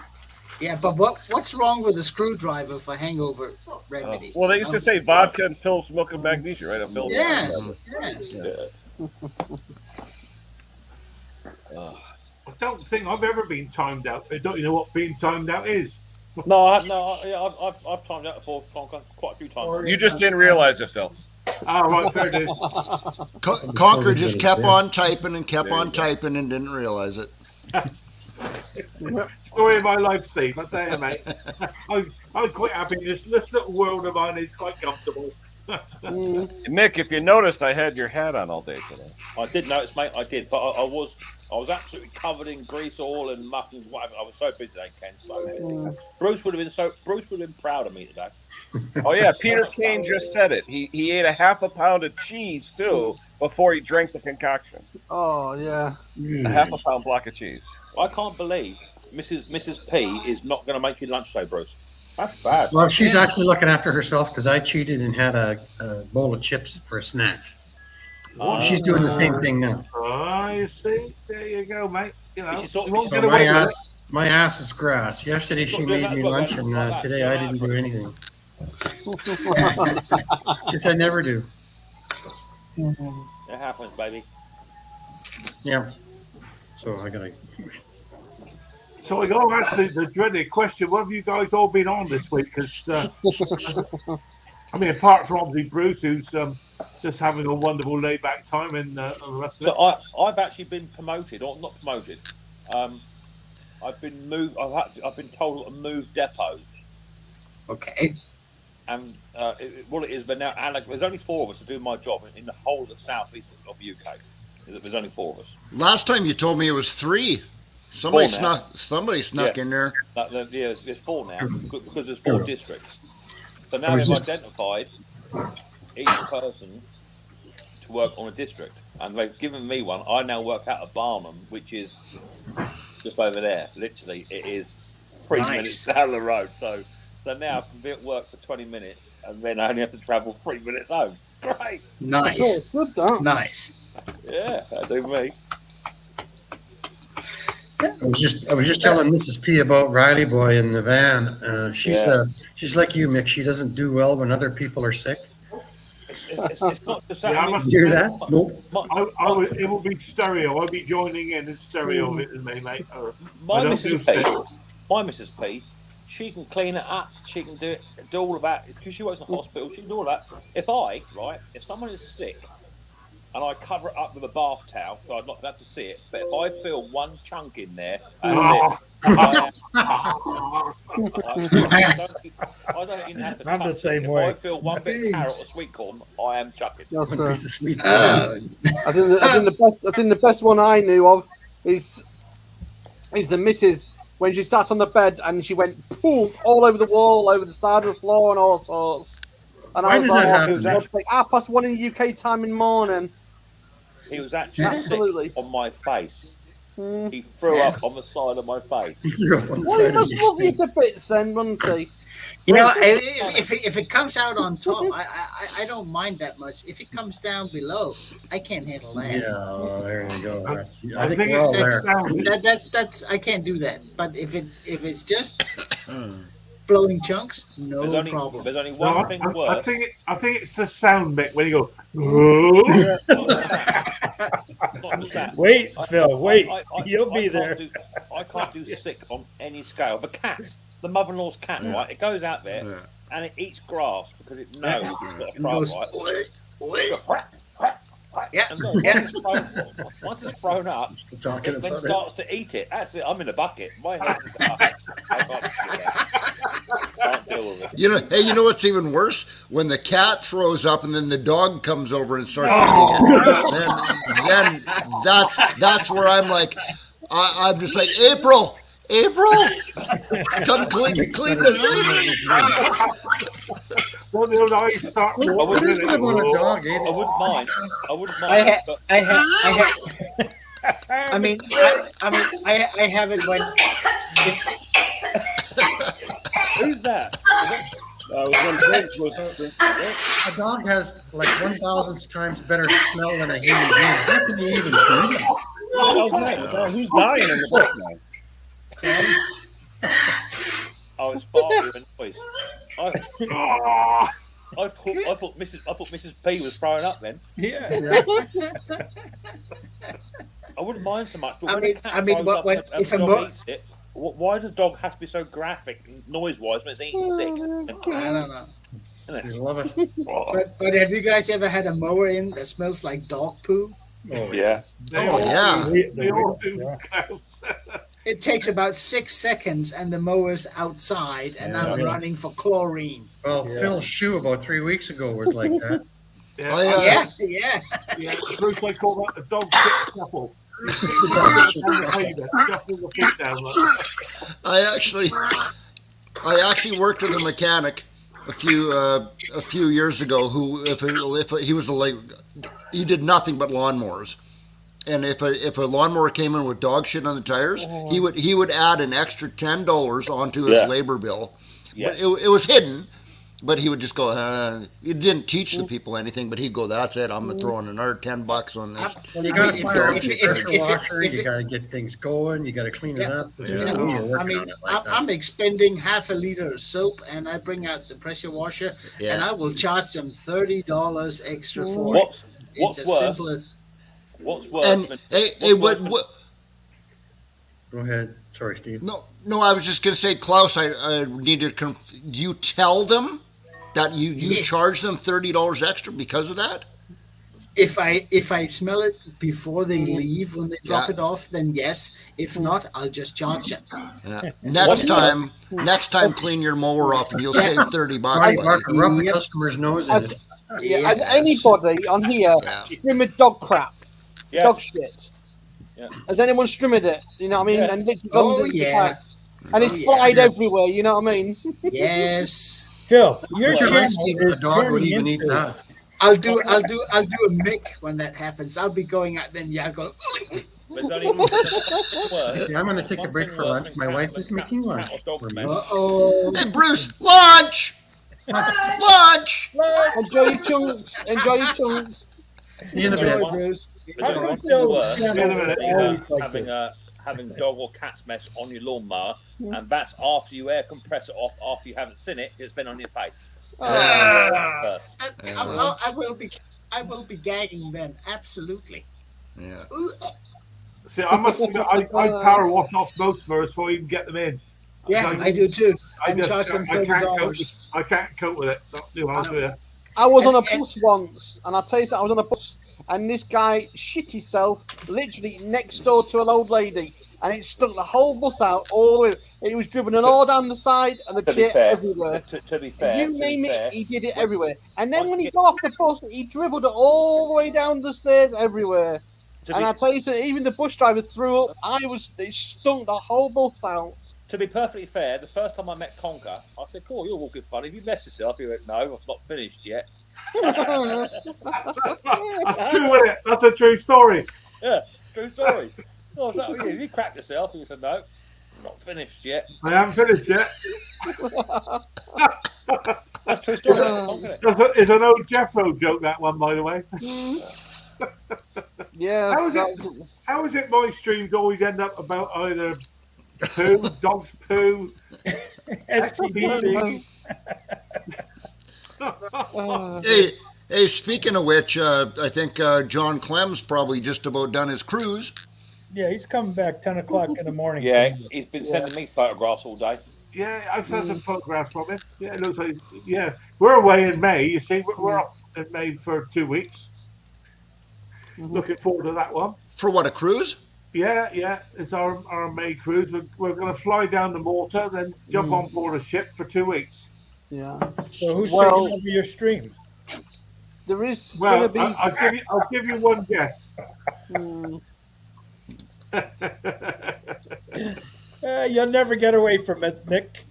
Yeah, but what's wrong with a screwdriver for hangover remedy? Well, they used to say vodka and Phillips milk and magnesia, right? A Phillips Yeah. milk. I don't think I've ever been timed out. I don't you know what being timed out is? No, I've timed out before quite a few times. You just didn't realize it, Phil. Oh, right, fair dues. Conker just kept on typing and kept on typing and didn't realize it. Story of my life, Steve. I tell you, mate. I'm quite happy. This little world of mine is quite comfortable. Nick, if you noticed, I had your hat on all day today. I did notice, mate. I did, but I was absolutely covered in grease, oil, and muck and whatever. I was so busy today, Ken. So busy. Bruce would have been proud of me today. Oh yeah, Peter Kane just said it. He ate a half a pound of cheese too before he drank the concoction. Oh yeah. A half a pound block of cheese. I can't believe Mrs. P is not going to make you lunch today, Bruce. That's bad. Well, she's actually looking after herself because I cheated and had a bowl of chips for a snack. She's doing the same thing now. Oh, you see? There you go, mate. You know, She sort of- won't so get away with it. My ass is grass. Yesterday she made me lunch, and today I didn't do anything. Because I never do. It happens, baby. Yeah. So I gotta. So we got to ask the dreaded question: what have you guys all been on this week? Because I mean, apart from obviously Bruce, who's just having a wonderful laid-back time, and the rest of So it. I've actually been promoted, or not promoted. I've been moved. I've been told to move depots. Okay. And what it is, but now there's only 4 of us to do my job in the whole of the southeast of the UK. There's only 4 of us. Last time you told me it was 3. Somebody 4 now. snuck Yeah. in there. Yeah, there's 4 now because there's 4 districts. So now was they've just- identified each person to work on a district, and they've given me one. I now work out of Barnum, which is just over there. Literally, it is 3 Nice. minutes down the road. So now I can be at work for 20 minutes, and then I only have to travel 3 minutes home. It's great. Nice. It's good, that. Nice. Yeah, that'll do me. I was just telling Mrs. P about Riley Boy in the van. She's like you, Mick. She doesn't do well when other people are sick. it's not just that. Yeah, I I mean, must- Hear that? Nope. It will be stereo. I'll be joining in stereo with me, mate. My I don't Mrs. do P, stick. my Mrs. P, she can clean it up. She can do all of that because she works in a hospital. She can do all that. If someone is sick, and I cover it up with a bath towel, so I'd not have to see it. But if I feel one chunk in there, that's it. I don't even have to I'm the touch same it. way. If I feel one bit of carrot or sweet corn, I am chucking. Yes, One sir. piece of sweet. I think the best one I knew of is the missus when she sat on the bed and she went boom all over the wall, over the side of the floor, and all sorts. And Why I was does that like, happen? it's like 1:30 in UK time in the morning. He was actually Absolutely. sick on my face. He threw up on the side of my face. He threw up on the Well, he side of must your love you face. to bits then, wouldn't he? You know, if it comes out on top, I don't mind that much. If it comes down below, I can't handle that. Yeah, well, there you go. That's, I I think think we're all it's there. sound. That's I can't do that. But if it's just blowing chunks, no problem. There's only No, one thing I worse. think it's the sound bit when you go. Not just that. Wait, Phil, wait. I You'll be can't there. I can't do sick on any scale. The cat, the mother-in-law's cat, right? It goes out there and it eats grass because it knows it's got a And throat, goes, right? Yeah, And then once it's thrown up, Still talking it then about it. starts to eat it. That's it. I'm in a bucket. My head is up. I can't deal with it. You know what's even worse? When the cat throws up and then the dog comes over and starts eating it. Then that's where I'm like, I'm just like, April, come clean the Well, the old eyes start What watering is it about a dog? Eh? I wouldn't mind. I mean, I have it when. Who's that? A dog has like 1,000 times better smell than a human being. How can you even do that? Who's dying in the book now? Oh, it's partly a noise. I thought Mrs. P was throwing up then. Yeah. I wouldn't mind so much, but I when mean- a cat I mean, throws what- up when- and if the a dog mo- eats it, why does a dog have to be so graphic noise-wise when it's eating sick? I don't know. You love it. But have you guys ever had a mower in that smells like dog poo? Oh, Yeah. They Oh, all yeah. do. They all do. Yeah. Klaus. It takes about 6 seconds, and the mower's outside, and Yeah. I'm running for chlorine. Well, Phil's shoe about 3 weeks ago was like that. Yeah, Oh, yeah. Yeah. yeah. Bruce, I call that the dog shit shuffle. You stick the dog on the pavement, shuffle the feet down. I actually worked with a mechanic a few years ago who if he was he did nothing but lawnmowers. And if a lawnmower came in with dog shit on the tires, he would add an extra $10 onto his labor bill. Yeah. But it was hidden, but he would just go. He didn't teach the people anything, but he'd go, "That's it. I'm gonna throw in another $10 on this." Well, you got to if- fire up if- your if- pressure if- washer. if- You got to get things going. You got to clean it Yeah. up. Yeah. You're working I mean, on it like that. I'm expending half a liter of soap, and I bring out the pressure washer, Yeah. and I will charge them $30 extra for What's it. It's as worse? simple as What's worse? And than- hey, what's what? worse Go ahead. Sorry, Steve. No, I was just gonna say, Klaus. I need to. You tell them that you Yeah. charge them $30 extra because of that. if I smell it before they leave when they drop Yeah. it off, then yes. If not, I'll just charge them. Yeah. Next time, clean your mower off, and you'll save $30. Marty buddy. Barker, rub the Yep. customer's nose As, in. as anybody on here Yeah. strimmed dog crap, Yeah. dog shit. Yeah. Has anyone strimmed it? You know what I mean? Yeah. And literally Oh, gone into the yeah. pack. And it's Oh, yeah. flied everywhere. You know what I mean? Yes. Phil, your What's your channel last name? A is dog would turning even eat into- that. I'll do a Mick when that happens. I'll be going out then. Yeah, I'll go. There's only one thing worse. Okay, I'm going to take a One break thing for worse lunch. than My cat- wife is than making cat lunch or dog for me. mess. Oh. Hey, Bruce, lunch. Lunch. Enjoy your chunks. Enjoy your chunks. See you in a Enjoy bit. it. Bruce. There's only one thing Phil's worse channel Wait a minute. is always like having this. having dog or cat's mess on your lawnmower, and that's after you air compress it off after you haven't seen it. It's been on your face. First. I will be gagging then. Absolutely. Yeah. See, I must admit, I power wash off most birds before I even get them in. Yeah, I do too. I And charge them $30. I can't cope with it. Not do I do it. I was on a bus once, and I'll tell you something, I was on a bus, and this guy shit himself literally next door to an old lady, and it stuck the whole bus out all the way. It was dribbling all down the side and the chair everywhere. To be fair, You name it, he did it everywhere. And then when he got off the bus, he dribbled it all the way down the stairs everywhere. And I'll tell you something, even the bus driver threw up. It stunk the whole bus out. To be perfectly fair, the first time I met Conker, I said, "Cool, you're walking funny. Have you messed yourself?" He went, "No, I've not finished yet." That's true, isn't it? That's a true story. Yeah, true story. Oh, what's that with you? You cracked yourself. He said, "No, I'm not finished yet." I haven't finished yet. That's true story. Conker. It's an old Jeffro joke, that one, by the way. Yeah. How is it my streams always end up about either poo, dog's poo, STD? Hey, speaking of which, I think John Clem's probably just about done his cruise. Yeah, he's coming back 10 o'clock in the morning. Yeah, he's been sending me photographs all day. Yeah, I've seen some photographs from him. Yeah, it looks like, yeah. We're away in May, you see. We're off in May for 2 weeks. Looking forward to that one. For what, a cruise? Yeah. It's our May cruise. We're going to fly down to Malta, then jump on board a ship for 2 weeks. Yeah. So who's taking over your stream? There is Well, going to be... I'll give you one guess. You'll never get away from it, Nick.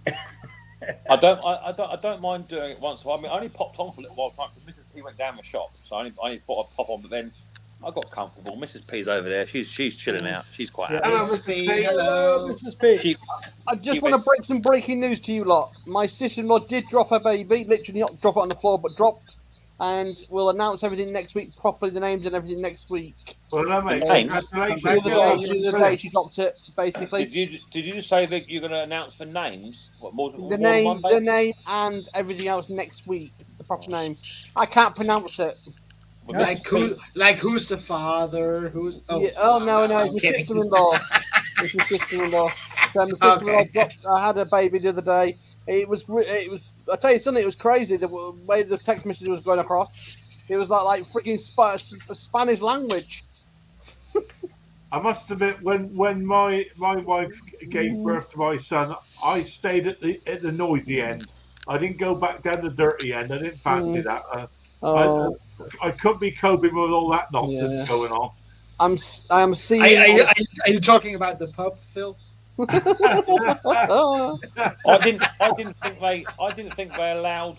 I don't mind doing it once. I mean, I only popped on for a little while because Mrs. P went down the shop, so I only thought I'd pop on. But then I got comfortable. Mrs. P's over there. She's chilling out. She's quite happy. Hello, Mrs. P. Hello, Mrs. P. I just want to break some breaking news to you lot. My sister-in-law did drop her baby. Literally not drop it on the floor, but dropped. And we'll announce everything next week properly, the names and everything next week. Well, no, mate. Congratulations. The other day she dropped it, basically. Did you say that you're going to announce the names? What, the name and everything else next week. The proper name. I can't pronounce it. Who's the father? Who's no, it's my sister-in-law. It's my sister-in-law. So my sister-in-law had a baby the other day. It was. I tell you something. It was crazy the way the text message was going across. It was like freaking Spanish language. I must admit, when my wife gave birth to my son, I stayed at the noisy end. I didn't go back down the dirty end. I didn't fancy that. I couldn't be coping with all that nonsense going on. I am seeing. Are you talking about the pub, Phil? I didn't think they allowed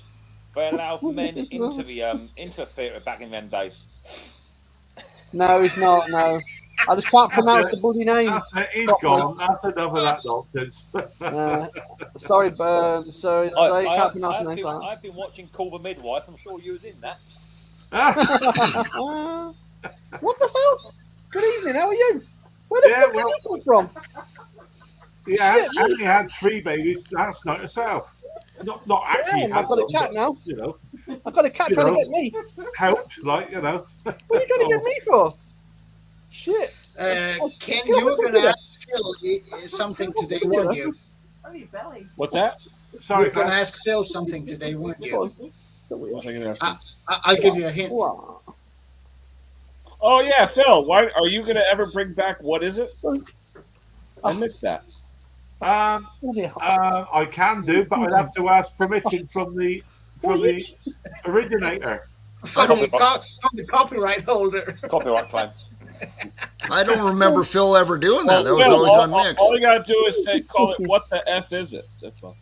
men into the theatre back in them days. No, it's not. No, I just can't pronounce the bloody name. He's gone. That's enough of that nonsense. Sorry, Sorry, I can't pronounce the name. I've been watching Call the Midwife. I'm sure you was in that. What the hell? Good evening. How are you? Where the fuck did you come from? Yeah, I only had 3 babies last night herself. Not actually. Damn, I've got a cat now. You know, I've got a cat trying to get me. Helped, like, you know. What are you trying to get me for? Shit. Ken, you were going to ask Phil something today, weren't you? What's that? Sorry, you were going to ask Phil something today, weren't you? What was I going to ask him? I'll give you a hint. Oh yeah, Phil. Why are you going to ever bring back? What is it? I missed that. I can do, but I'd have to ask permission from the originator. From the copyright holder. Copyright claim. I don't remember Phil ever doing that. That was Phil, always on Nick's. All you got to do is call it "What the F is it?" That's all.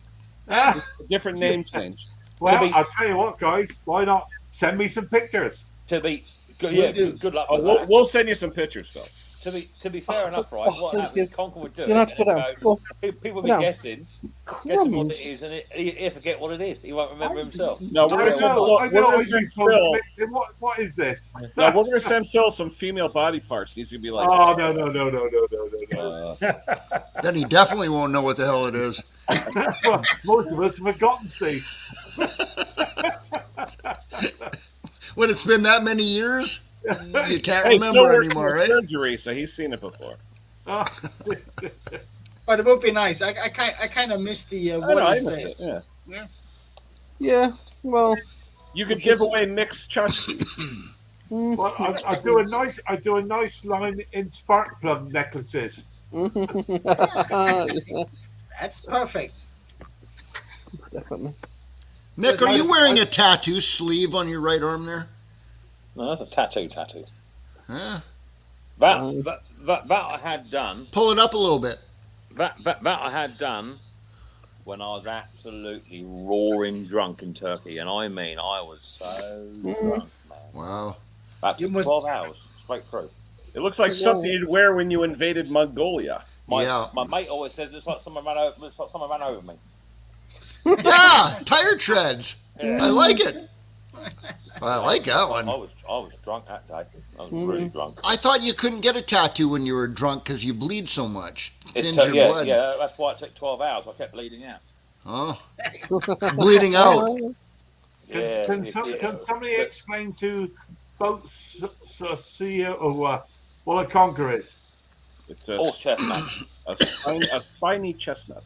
A different name change. Well, I'll tell you what, guys. Why not send me some pictures? Good luck. Oh, we'll send you some pictures, Phil. To be fair enough, right? What happens? Conker would do it. People will be guessing what it is, and he'll forget what it is. He won't remember himself. No, we're going to send Phil. What is this? No, we're going to send Phil some female body parts. He's going to be like, oh no. Then he definitely won't know what the hell it is. Well, most of us have forgotten, Steve. When it's been that many years, you can't Hey, still remember working anymore, with right? surgery, so he's seen it before. But it would be nice. I kind of miss the I what know, I is missed this? it. Yeah. Yeah, well, You could give away mixed tchotchkes. Well, I do a nice line in spark plug necklaces. That's perfect. Definitely. Nick, are you wearing a tattoo sleeve on your right arm there? No, that's a tattoo. Huh? That I had done. Pull it up a little bit. That I had done when I was absolutely roaring drunk in Turkey, and I mean I was so drunk, man. Wow. That took 12 hours straight through. It looks like something you'd wear when you invaded Mongolia. My mate always says it's like someone ran over me. Yeah, tire treads. Yeah. I like it. I like that one. I was drunk that day. I was really drunk. I thought you couldn't get a tattoo when you were drunk because you bleed so much. Thins your blood. Yeah, that's why it took 12 hours. I kept bleeding out. Oh, bleeding out. Yeah. Can somebody explain to both CEO or what a conker is? It's Horse chestnut. a spiny chestnut.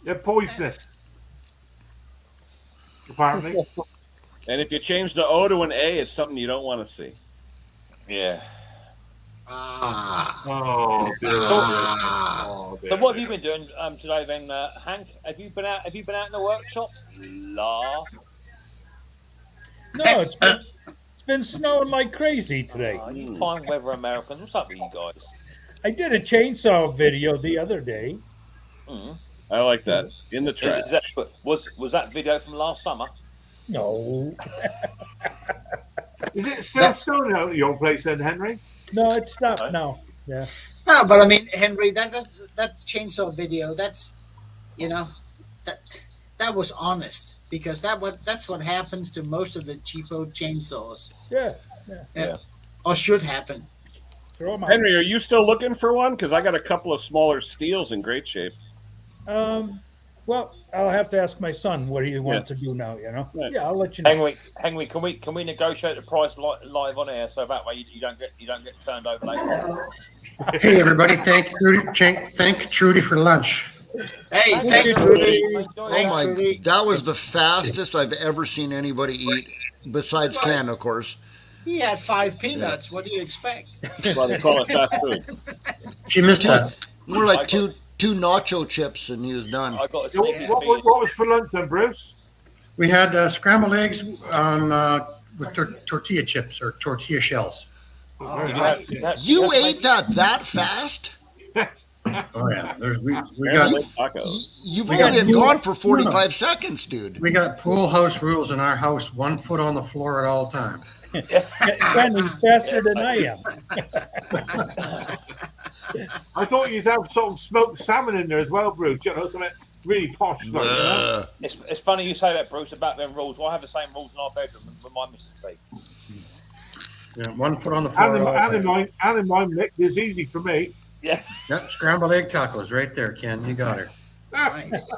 They're poisonous, apparently. And if you change the O to an A, it's something you don't want to see. Yeah. Oh, dear. So what have you been doing today then, Hank? Have you been out in the workshop? La. No, it's been snowing like crazy today. Oh, you fine weather Americans. What's up with you guys? I did a chainsaw video the other day. I like that. In the trash. Was that video from last summer? No. Is it still snowing out at your place then, Henry? No, it stopped now. Yeah. No, but I mean, Henry, that chainsaw video, that's, that was honest, because that's what happens to most of the cheapo chainsaws. Yeah. Or should happen. Henry, are you still looking for one? Because I got a couple of smaller steels in great shape. Well, I'll have to ask my son what he wants to do now. Yeah, I'll let you know. Henry, can we negotiate the price live on air so that way you don't get turned over later? Hey, everybody! Thank Trudy for lunch. Hey, thanks, Trudy. Oh that was the fastest I've ever seen anybody eat, besides Ken, of course. He had 5 peanuts. What do you expect? That's why they call it fast food. She missed that. More like two nacho chips, and he was done. I got What was for lunch then, Bruce? We had scrambled eggs on with tortilla chips or tortilla shells. You ate that fast? Oh yeah, we got. You've only been gone for 45 seconds, dude. We got pool house rules in our house: 1 foot on the floor at all times. Ken, he's faster than I am. I thought you'd have some smoked salmon in there as well, Bruce. Something really posh. It's funny you say that, Bruce, about them rules. Well, I have the same rules in our bedroom with my Mrs. B. Yeah, 1 foot on the floor. And in mine, Nick, it's easy for me. Yeah. Yep, scrambled egg tacos right there, Ken. You got her. Nice.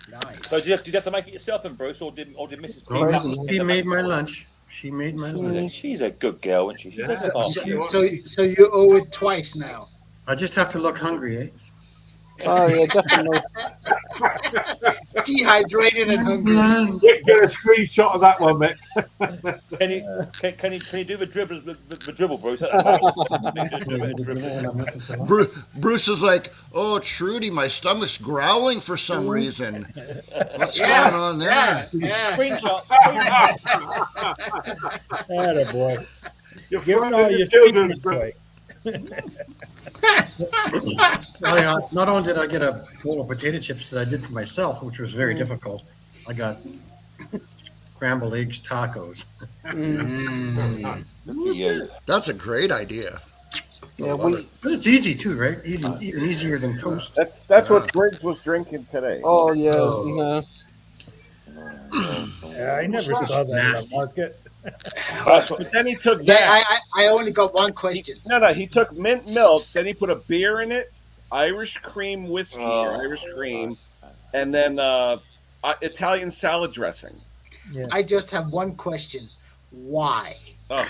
Nice. So did you have to make it yourself, and Bruce, or did Mrs. B? She made my lunch. She made my lunch. She's a good girl, isn't she? So you owe it twice now. I just have to look hungry, eh? Oh yeah, definitely. Dehydrated and hungry. Get a screenshot of that one, Mick. Can you do the dribbles with the dribble, Bruce? Bruce is like, "Oh, Trudy, my stomach's growling for some reason. What's going on there?" Yeah. Screenshot. Attaboy. You're Give it all frightening your children, secrets away. Not only did I get a bowl of potato chips that I did for myself, which was very difficult, I got scrambled eggs tacos. That's a great idea. Yeah, But it's easy too, right? Even easier than toast. That's what Briggs was drinking today. Oh yeah. Yeah, I never saw that in the market. But then he took that. I only got one question. No, he took mint milk, then he put a beer in it, Irish cream whiskey or Irish cream, and then Italian salad dressing. Yeah. I just have one question. Why? Oh.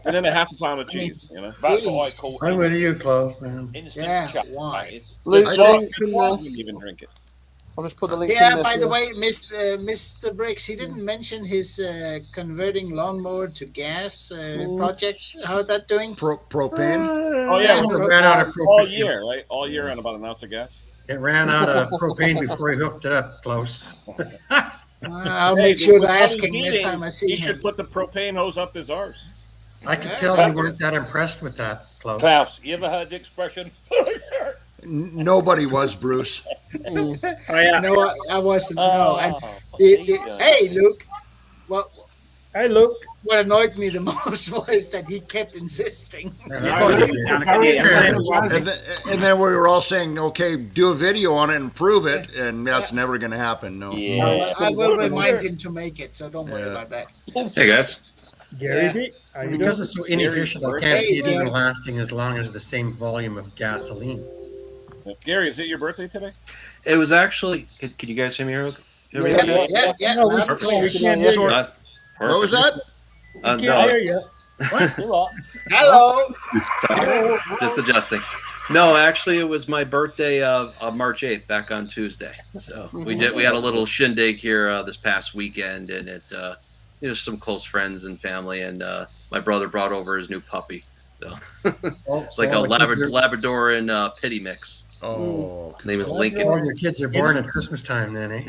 And then a half a pound of cheese, you know. That's what I call I'm with you, Close, man. instant Yeah, chat. why? It's Luke, I the think- link's in there. You didn't even drink it. I'll just put the link in Yeah, there. by for the you. way, Mr. Briggs, he didn't mention his converting lawnmower to gas project. How's that doing? Propane. Oh yeah, Yeah, It ran out of all propane. year, right? All year on about an ounce of gas. It ran out of propane before he hooked it up, Close. I'll Hey, make sure with to all ask he's him next eating, time I see he him. should put the propane hose up his arse. I could Yeah. tell you weren't that impressed with that, Close. Klaus, you ever heard the expression? Nobody was, Bruce. Mm. Oh, yeah. No, I wasn't. No. And Oh, hey, Luke, what Hey, Luke. annoyed me the most was that he kept insisting. And then we were all saying, okay, do a video on it and prove it, and that's never going to happen. No. Yeah. I will remind him to make it, so don't worry Yeah. about that. Hey guys. Gary Yeah. B. How you Because doing? it's so inefficient, I Gary's can't see it birthday. even lasting as long as the same volume of gasoline. Gary, is it your birthday today? It was actually. Can you guys hear me? Hear me Yeah, okay? yeah. No, we loud and can't- clear. we can't hear you. Not- What was that? We can't no, hear you. You what? Hello. sorry. Just adjusting. No, actually, it was my birthday of March 8th, back on Tuesday. So we had a little shindig here this past weekend, and it just some close friends and family, and my brother brought over his new puppy. So it's like a Labrador and pity mix. Oh, His name is All Lincoln. your kids are born at Christmas time, then, eh?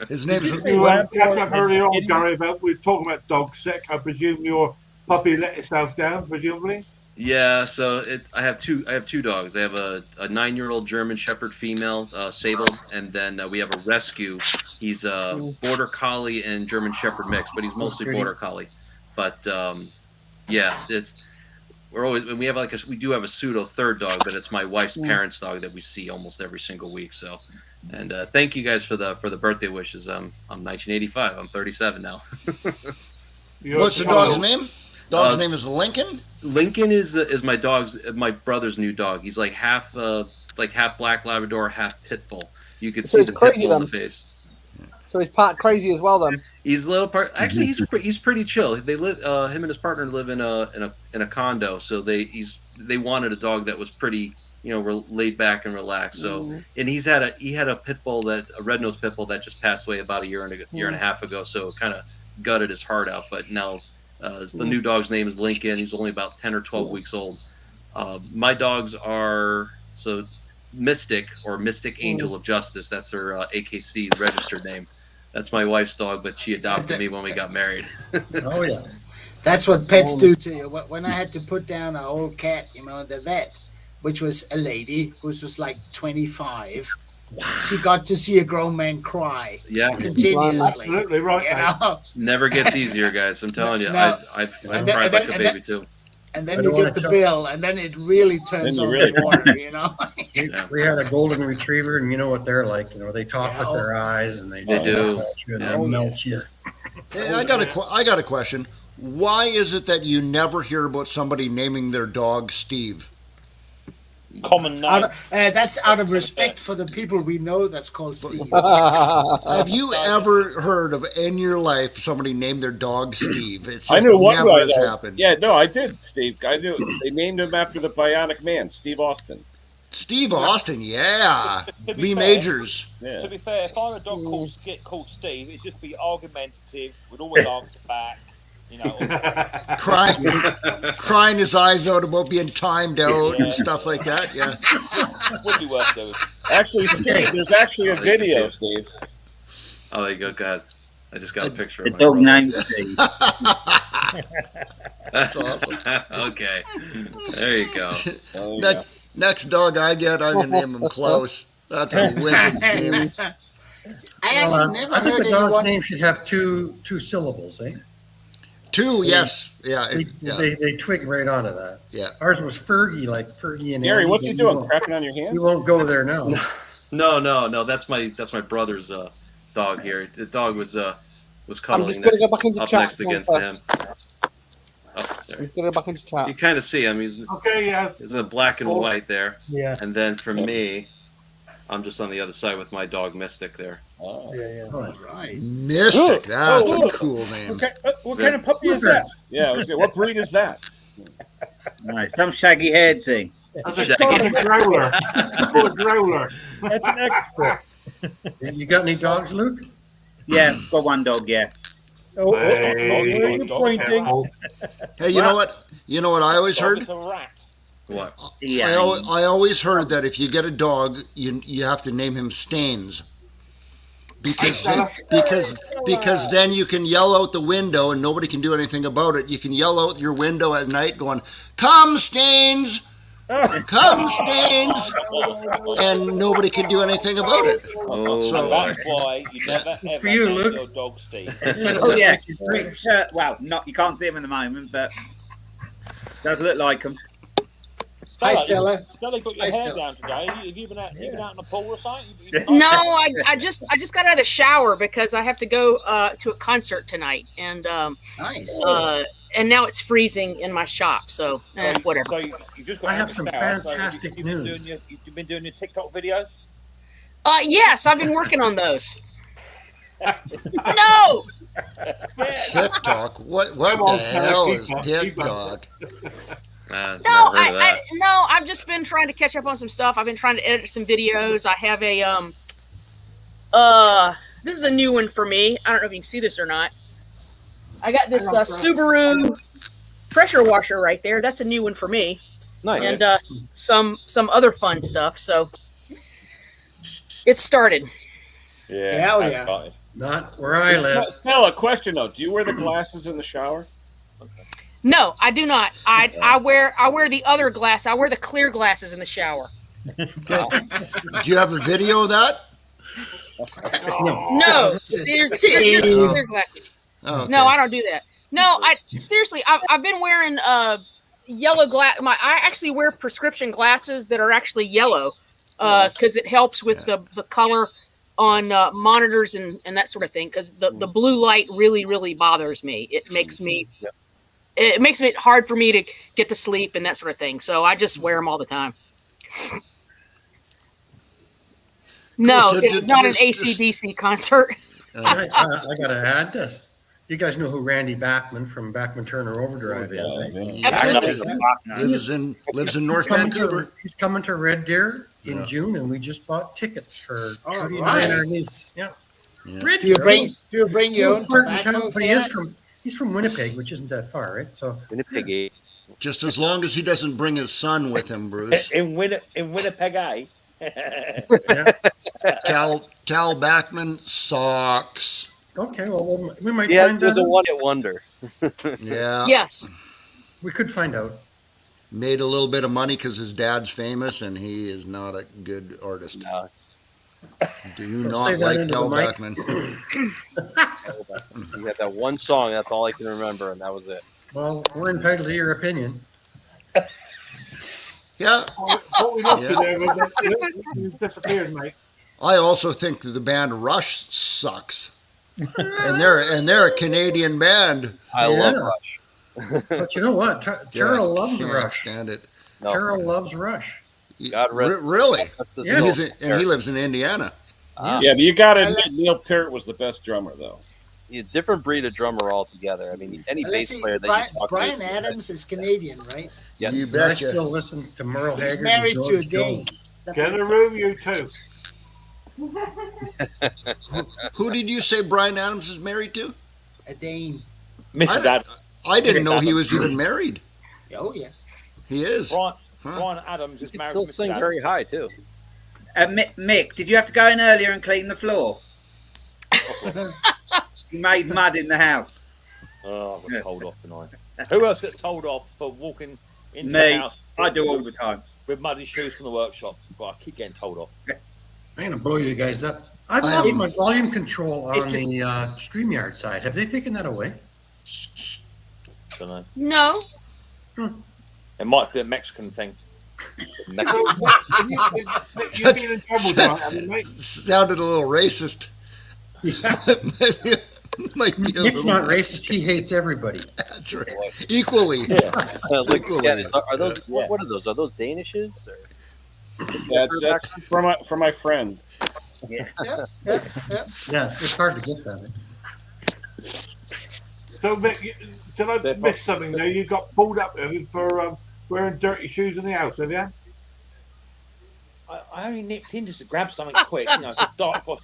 his name's You catch up earlier on, Gary, about we were talking about dog sick. I presume your puppy let itself down, presumably. Yeah, so I have two dogs. I have a 9-year-old German Shepherd female, Sable, and then we have a rescue. He's a Border Collie and German Shepherd mix, but he's mostly Border Collie. But yeah, we do have a pseudo third dog, but it's my wife's parents' dog that we see almost every single week. So, and thank you guys for the birthday wishes. I'm 1985. I'm 37 now. What's the dog's name? Dog's name is Lincoln. Lincoln is my brother's new dog. He's like half black Labrador, half pit bull. You could So see it's the pit crazy bull in the then. face. So he's part crazy as well, then. He's a little part. Actually, he's pretty chill. They live. Him and his partner live in a condo. So they wanted a dog that was pretty, laid back and relaxed. So and he had a pit bull a red-nosed pit bull that just passed away about a year and a half ago. So it kind of gutted his heart out. But now the new dog's name is Lincoln. He's only about 10 or 12 weeks old. My dogs are Mystic or Mystic Angel of Justice. That's her AKC registered name. That's my wife's dog, but she adopted me when we got married. Oh, yeah. That's what pets do to you. When I had to put down an old cat, the vet, which was a lady who was like 25, she got to see a grown man cry Yeah, continuously. Absolutely right. never gets easier, guys. I'm telling you, No. I've And cried then- like a baby too. And I then don't you wanna get the tell- bill, and then it really turns Then on you really- the water, We had a golden retriever, and you know what they're like. They talk with their eyes, and they do. melt you, and Yeah. they melt you. Hey, I got a question. Why is it that you never hear about somebody naming their dog Steve? Common name. That's out of respect for the people we know. That's called Steve. Have you ever heard of in your life somebody named their dog Steve? It's I just knew one never guy. has though. happened. Yeah, no, I did, Steve. I knew they named him after the Bionic Man, Steve Austin. Steve Austin, yeah. To be Lee fair- Majors. Yeah. To be fair, if I had a dog called Steve, it'd just be argumentative, would always answer back. Crying his eyes out about being timed out and stuff like that. Yeah. Would be worth doing. Actually, Steve, there's actually a video, Steve. Oh, there you go. God, I just got a picture. The of my dog brother. named Steve. That's awesome. Okay, there you go. Oh, yeah. Next dog I get, I'm gonna name him Klaus. That's a wicked name. I actually never I think heard the dog's anyone. name should have two syllables, eh? Two, yes, yeah, yeah. They twig right onto that. Yeah. Ours was Fergie, like Fergie and Gary, Andy, what's but he we doing? won't- Crapping on your hand? We won't go there now. No. That's my brother's dog here. The dog was I'm cuddling just going to go back into up chat. next against him. Oh, sorry. He's going to go back into chat. You kind of see him. He's Okay, yeah. in black and white there. Yeah. And then for me, I'm just on the other side with my dog Mystic there. Oh. Yeah. All right. Mystic. That's Oh, a cool name. What kind of puppy is that? Yeah, I was gonna, what breed is that? Nice. Some shaggy haired thing. That's a growler. Called a growler. That's an expert. You got any dogs, Luke? Yeah, got one dog. Yeah. Oh, Hey. where are you pointing? Hey, you know what? You know what I always Dog heard? is a rat. What? Yeah. I always heard that if you get a dog, you have to name him Stains. Because then you can yell out the window and nobody can do anything about it. You can yell out your window at night going, "Come, Stains! Come, Stains!" And nobody can do anything about it. Oh, So- That's why you never It's ever for you, name Luke. your dog Steve. Oh yeah. Great. Well, not you can't see him in the moment, but does look like him. Hi, Stella. Stella, got your Hi, hair Stella. down today. Have you been out in the pool or something? No, I just got out of the shower because I have to go to a concert tonight, and Nice. and now it's freezing in my shop. So whatever. So you just got I out have of some the shower, so fantastic you've been news. you've been doing your TikTok videos. Yes, I've been working on those. No, TikTok? What Come the on, hell keep is up, keep TikTok? no, I've just been trying to catch up on some stuff. I've been trying to edit some videos. I have a this is a new one for me. I don't know if you can see this or not. I got this Subaru pressure washer right there. That's a new one for me. Nice. And some other fun stuff. So it's started. Yeah. Hell yeah. Got it. Not where I live. Stella, question though: do you wear the glasses in the shower? No, I do not. I wear the other glass. I wear the clear glasses in the shower. Do you have a video of that? No, seriously, clear glasses. Oh, okay. No, I don't do that. No, seriously, I've been wearing yellow glass. I actually wear prescription glasses that are actually yellow because it helps with the color on monitors and that sort of thing. Because the blue light really bothers me. It makes me it hard for me to get to sleep and that sort of thing. So I just wear them all the time. No, So it's not an AC/DC concert. I got to add this. You guys know who Randy Backman from Backman Turner Overdrive is, eh? Absolutely. Lives in North Vancouver. He's coming to Red Deer in June, and we just bought tickets for Trudy right. and our niece. Yeah. Red Do you Deer. bring your own tobacco? But he's from Winnipeg, which isn't that far, right? So Winnipeg. Just as long as he doesn't bring his son with him, Bruce. In Winnipeg, eh? yeah. Cal Backman socks. Okay, well, we might Yeah, find there's out. a one-hit wonder. Yeah. Yes. We could find out. Made a little bit of money because his dad's famous and he is not a good artist. No. Do you Say not that like into Cal the mic. Backman? He had that one song. That's all I can remember, and that was it. Well, we're entitled to your opinion. Yeah. What we looked at there was that you disappeared, mate. I also think that the band Rush sucks. and they're a Canadian band. I love Rush. But you know what? Terrell loves Can't Rush. stand it. No. Terrell loves Rush. God rest. Really? That's the Yeah. soul. And he lives in Indiana. Ah. Yeah, but you got to admit Neil Peart was the best drummer, though. A different breed of drummer altogether. I mean, any Let's bass see, player that you talk Brian to. Adams is Canadian, right? Yes. You And I betcha. still listen to Merle He's Haggard. married and to a George Dane. Jones. Get in a room, you two. Who did you say Brian Adams is married to? A Dane. Mrs. Adams. I didn't know he was even married. Oh yeah. He is. Brian Adams is You can married still to Mrs. sing Adams. very high too. Mick, did you have to go in earlier and clean the floor? You made mud in the house. Oh, I got told off tonight. Who else got told off for walking into Me. the house? I do all the time. With muddy shoes from the workshop. But I keep getting told off. I'm going to blow you guys up. I've I lost am- my volume control It's on just- the StreamYard side. Have they taken that away? Don't know. No. It might be a Mexican thing. You've been in trouble, John, haven't you, mate? Sounded a little racist. Might be a Nick's little not racist. He hates everybody. That's right. Equally. Look Equally. at it. Are those what are those? Are those Danishes? Or? Yeah, that's for my friend. Yeah. Yeah, it's hard to get that. So, Mick, did I miss something there? You got pulled up for wearing dirty shoes in the house, have you? I only nipped in just to grab something quick, just dart across.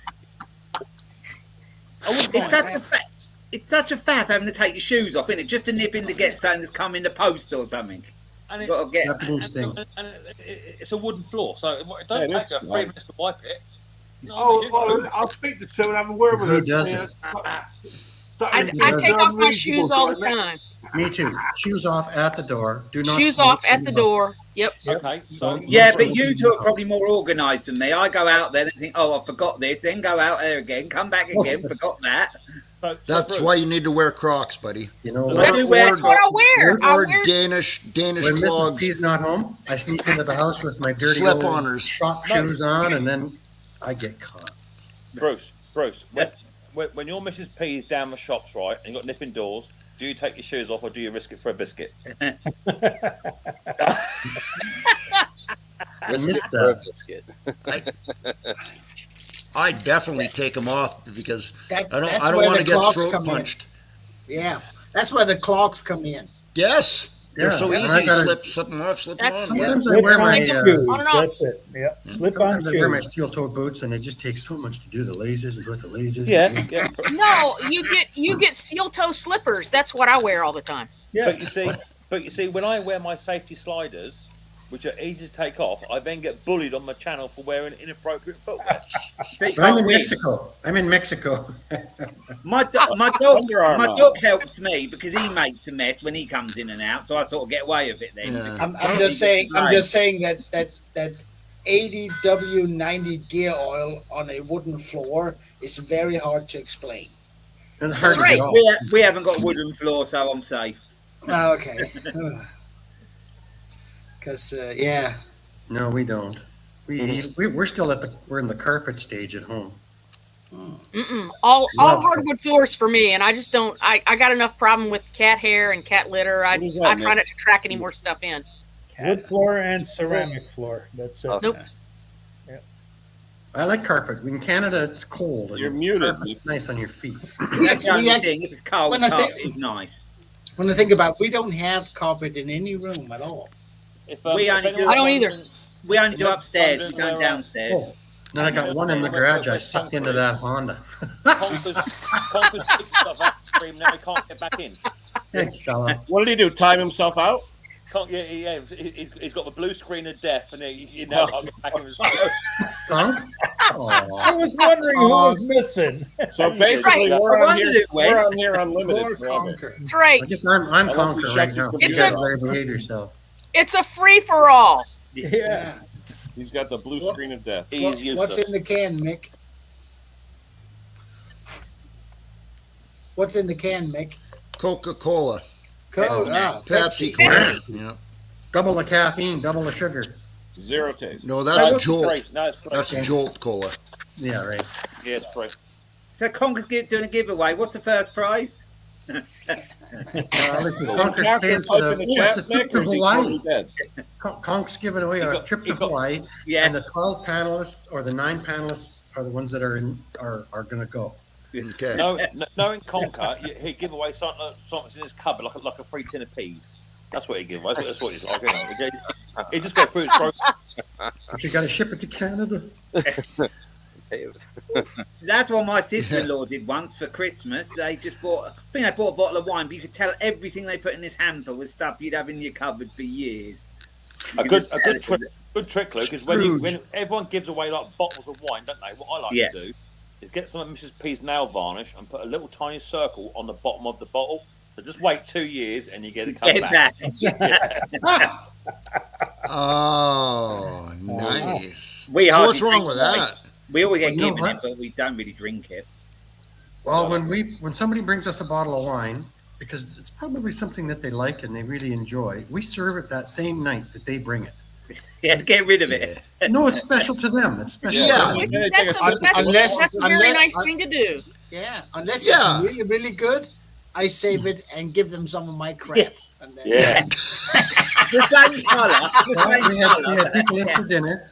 It's such a faff having to take your shoes off, isn't it? Just to nip in to get something that's come in the post or something. And it's a wooden floor, so it don't take 3 minutes to wipe it. I'll speak to Sue and have a word with her. Who doesn't? I take off my shoes all the time. Me too. Shoes off at the door. Do not shoes off at the door. Yep. Okay. So but you two are probably more organised than me. I go out there and think, oh, I forgot this, then go out there again, come back again, forgot that. That's why you need to wear Crocs, buddy. You know, that's what I wear. Or Danish when clogs. Mrs. P's not home, I sneak into the house with my dirty slip-oners, shop shoes on, and then I get caught. Bruce, when your Mrs. P is down the shops, right, and you've got nipping doors, do you take your shoes off or do you risk it for a biscuit? Risk it for a biscuit. I definitely take them off because I don't want to get throat punched. Yeah, that's where the clogs come in. Yes, they're so easy. Slip them off, slip them on. Sometimes I wear my That's it. Yeah, slip on shoes. I wear my steel-toed boots, and it just takes so much to do the lasers and put the lasers. Yeah. No, you get steel-toe slippers. That's what I wear all the time. Yeah. But you see, when I wear my safety sliders, which are easy to take off, I then get bullied on my channel for wearing inappropriate footwear. But I'm in Mexico. My dog helps me because he makes a mess when he comes in and out, so I sort of get away with it then. Yeah. I'm just saying that 80 W90 gear oil on a wooden floor is very hard to explain. That's right. We haven't got a wooden floor, so I'm safe. Oh, okay. Because no, we don't. We're still we're in the carpet stage at home. All hardwood floors for me, and I just don't. I got enough problem with cat hair and cat litter. I try not to track any more stuff in. Wood floor and ceramic floor. That's it. Nope. Yeah. I like carpet. In Canada, it's cold. You're muted. It's nice on your feet. That's the only thing. If it's cold, carpet is nice. When I think about, we don't have carpet in any room at all. I don't either. We only do upstairs. We don't downstairs. Oh, then I got one in the garage. I sucked into that Honda. Conker's now he can't get back in. Thanks, Stella. What did he do? Time himself out? Yeah. He's got the blue screen of death, and he now can't get back in his Conk? I was wondering who was missing. So basically, we're on here unlimited forever. That's right. I guess I'm Conker right now. You guys better behave yourself. It's a free-for-all. Yeah. He's got the blue screen of death. What's in the can, Mick? What's in the can, Mick? Coca-Cola. Pepsi. Yeah. Double the caffeine, double the sugar. Zero taste. No, that's Jolt. No, it's free. That's a Jolt Cola. Yeah, right. Yeah, it's free. So Conker's doing a giveaway. What's the first prize? Conker's paying for the trip to Hawaii. Conk's giving away a trip to Hawaii, and the 12 panelists or the 9 panelists are the ones that are going to go. Okay. Knowing Conker, he'd give away something in his cupboard, like a free tin of peas. That's what he'd give away. That's what he's like. He'd just go through his groceries. But you got to ship it to Canada. That's what my sister-in-law did once for Christmas. They just bought a bottle of wine, but you could tell everything they put in this hamper was stuff you'd have in your cupboard for years. A good trick, Luke, is when everyone gives away like bottles of wine, don't they? What I like to do is get some of Mrs. P's nail varnish and put a little tiny circle on the bottom of the bottle. So just wait 2 years and you get it come back. Oh, nice. So what's wrong with that? We always get given it, but we don't really drink it. Well, when somebody brings us a bottle of wine, because it's probably something that they like and they really enjoy, we serve it that same night that they bring it. Yeah, get rid of it. No, it's special to them. It's special. Yeah, that's a very nice thing to do. Yeah, unless it's really, really good, I save it and give them some of my crap. The same colour. We had people in for dinner.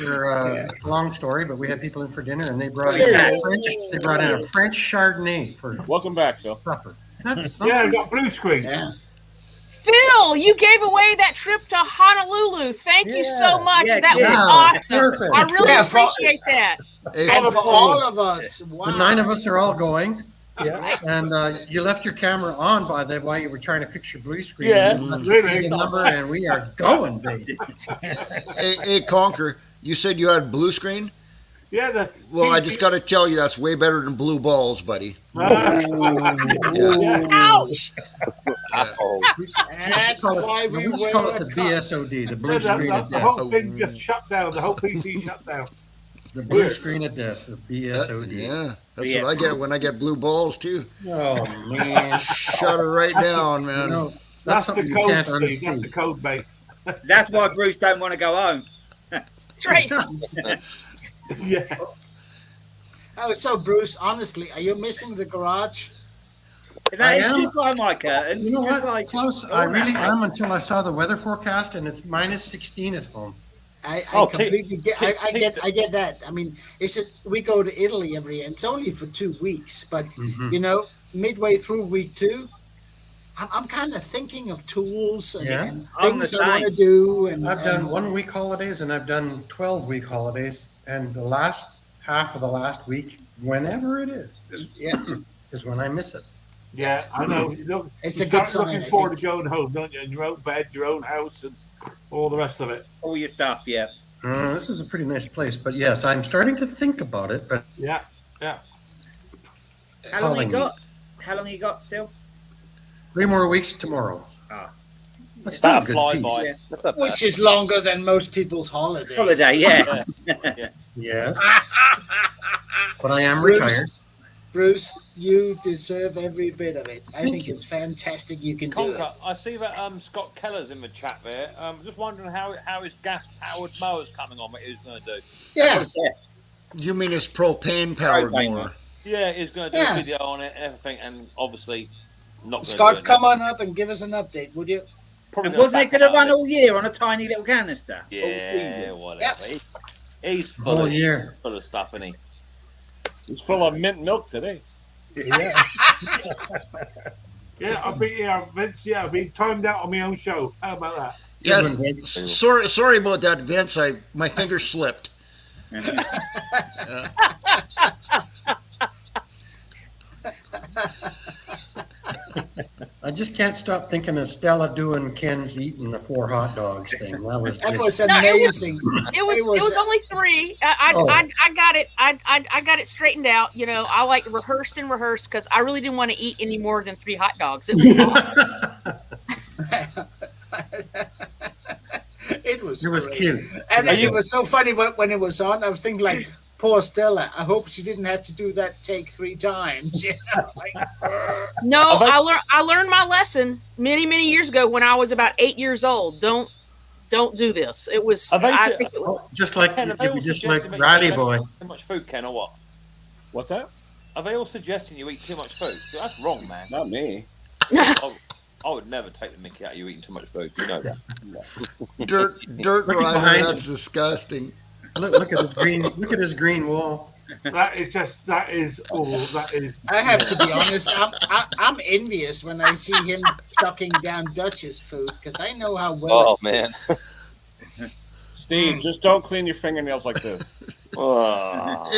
It's a long story, but we had people in for dinner, and they brought in a French Chardonnay for welcome back, Phil. supper. That's I got blue screen. Yeah. Phil, you gave away that trip to Honolulu. Thank you so much. That was awesome. Perfect. I really appreciate that. And for all of us, wow. The 9 of us are all going. Yeah. And you left your camera on while you were trying to fix your blue screen. Yeah. Really. Number, and we are going, baby. Hey, Conker, you said you had blue screen? Yeah. Well, I just got to tell you, that's way better than blue balls, buddy. Ouch! That's why we just call it the BSOD, the blue screen of The death. whole thing just shut down. The whole PC shut down. The blue screen of death, the BSOD. Yeah, that's what I get when I get blue balls, too. Oh, man. Shut it right down, man. You know, That's something the you code, can't Steve. unsee. That's the code, mate. That's why Bruce don't want to go home. That's right. Yeah. Oh, so Bruce, honestly, are you missing the garage? I It's am. just like my curtains. You know just what? like Close. I really am until I saw the weather forecast, and it's minus 16 at home. I completely get. I get that. I mean, it's just we go to Italy every year. It's only for 2 weeks, but Mhm. you know, midway through week 2, I'm kind of thinking of tools and, Yeah. and I'm the things I want to same. do. And I've done 1 week holidays, and I've done 12-week holidays, and the last half of the last week, whenever it is when I miss it. Yeah, I know. Look, It's you a good start sign, looking I forward think. to going home, don't you? In your own bed, your own house, and all the rest of it. all your stuff. Yeah. This is a pretty nice place, but yes, I'm starting to think about it. But Yeah. How long you Calling me. got? How long you got still? 3 more weeks tomorrow. Ah. That's still a That'll good fly piece. by. Yeah. That's not bad. which is longer than most people's holidays. Holiday. Yeah. Yes, but I am Bruce, retired. Bruce, you deserve every bit of it. I think it's fantastic. You can do it. Conker, I see that Scott Keller's in the chat there. Just wondering how his gas-powered mower's coming on. What he's going to do? Yeah. You mean it's propane-powered Propane. more? Yeah, he's going to do Yeah. a video on it and everything, and obviously not going to do Scott, it come now. on up and give us an update, would you? Probably And gonna wasn't it back going to out run of all year on a tiny little canister? it. All Yeah, season. whatever. He's Whole full of, year. full of stuff, isn't he? He's full of mint milk today. Yeah, I've been Vince. Yeah, I've been timed out on my own show. How about that? Yes. Good one, Vince. Sorry about that, Vince. My finger slipped. I just can't stop thinking of Stella doing Ken's eating the 4 hot dogs thing. That was That just was No, amazing. It was only 3. I got it. I got it straightened out. You know, I like rehearsed because I really didn't want to eat any more than 3 hot dogs. It was awesome. It was cute. And it was so funny when it was on. I was thinking, like, poor Stella. I hope she didn't have to do that take 3 times. You know, like, No, I learned my lesson many years ago when I was about 8 years old. Don't do this. It was. I think it was. Just like Ken, are they all you just like suggesting that you Riley eat boy. Too much food, Ken, or what? What's that? Are they all suggesting you eat too much food? That's wrong, man. Not me. I would never take the mickey out of you eating too much food. You know that. Dirt Look Riley, behind that's disgusting. Look at his green. Look at his green wall. That is. I have to be honest. I'm envious when I see him chucking down Dutch's food because I know how well. Oh man, Steve, just don't clean your fingernails like this. Oh!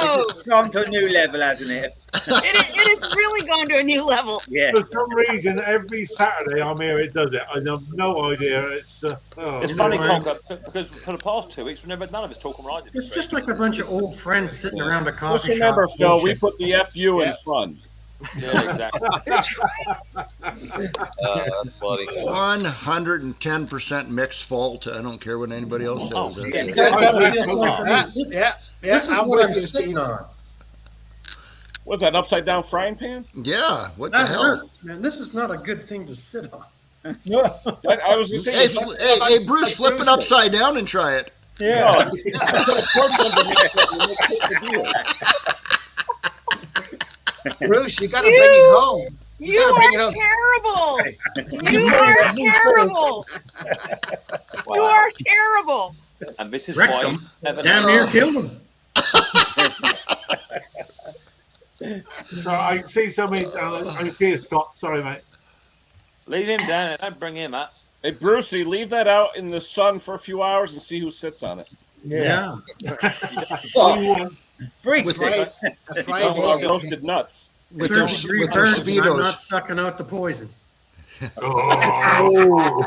It's gone to a new level, hasn't it? It has really gone to a new level. Yeah. For some reason, every Saturday I'm here. It does it. I have no idea. It's funny, Conker, because for the past 2 weeks, none of us talking right. It's just like a bunch of old friends sitting around a coffee Just remember, shop. Phil, we bullshit. put the FU in front. Yeah, exactly. That's funny. 110% mixed fault. I don't care what anybody else says. Oh, That's yeah. it. Yeah. This is I'm what with I'm you, sitting Steve. on. What's that, upside down frying pan? Yeah, what the That hell? hurts, man. This is not a good thing to sit on. I was going to say, Hey, Bruce, flip it upside down and try it. Yeah. Bruce, you got to bring it home. You gotta bring it are home. terrible. You are terrible. my You house. are terrible. And this is Wrecked why him. never Damn near killed him. So I see something. I see Scott. Sorry, mate. leave him down and don't bring him up. Hey, Brucey, leave that out in the sun for a few hours and see who sits on it. Yeah. Brick With it. A fried Talk about egg. roasted nuts. with their Three with their birds, and I'm speedos. not sucking out the poison. Oh.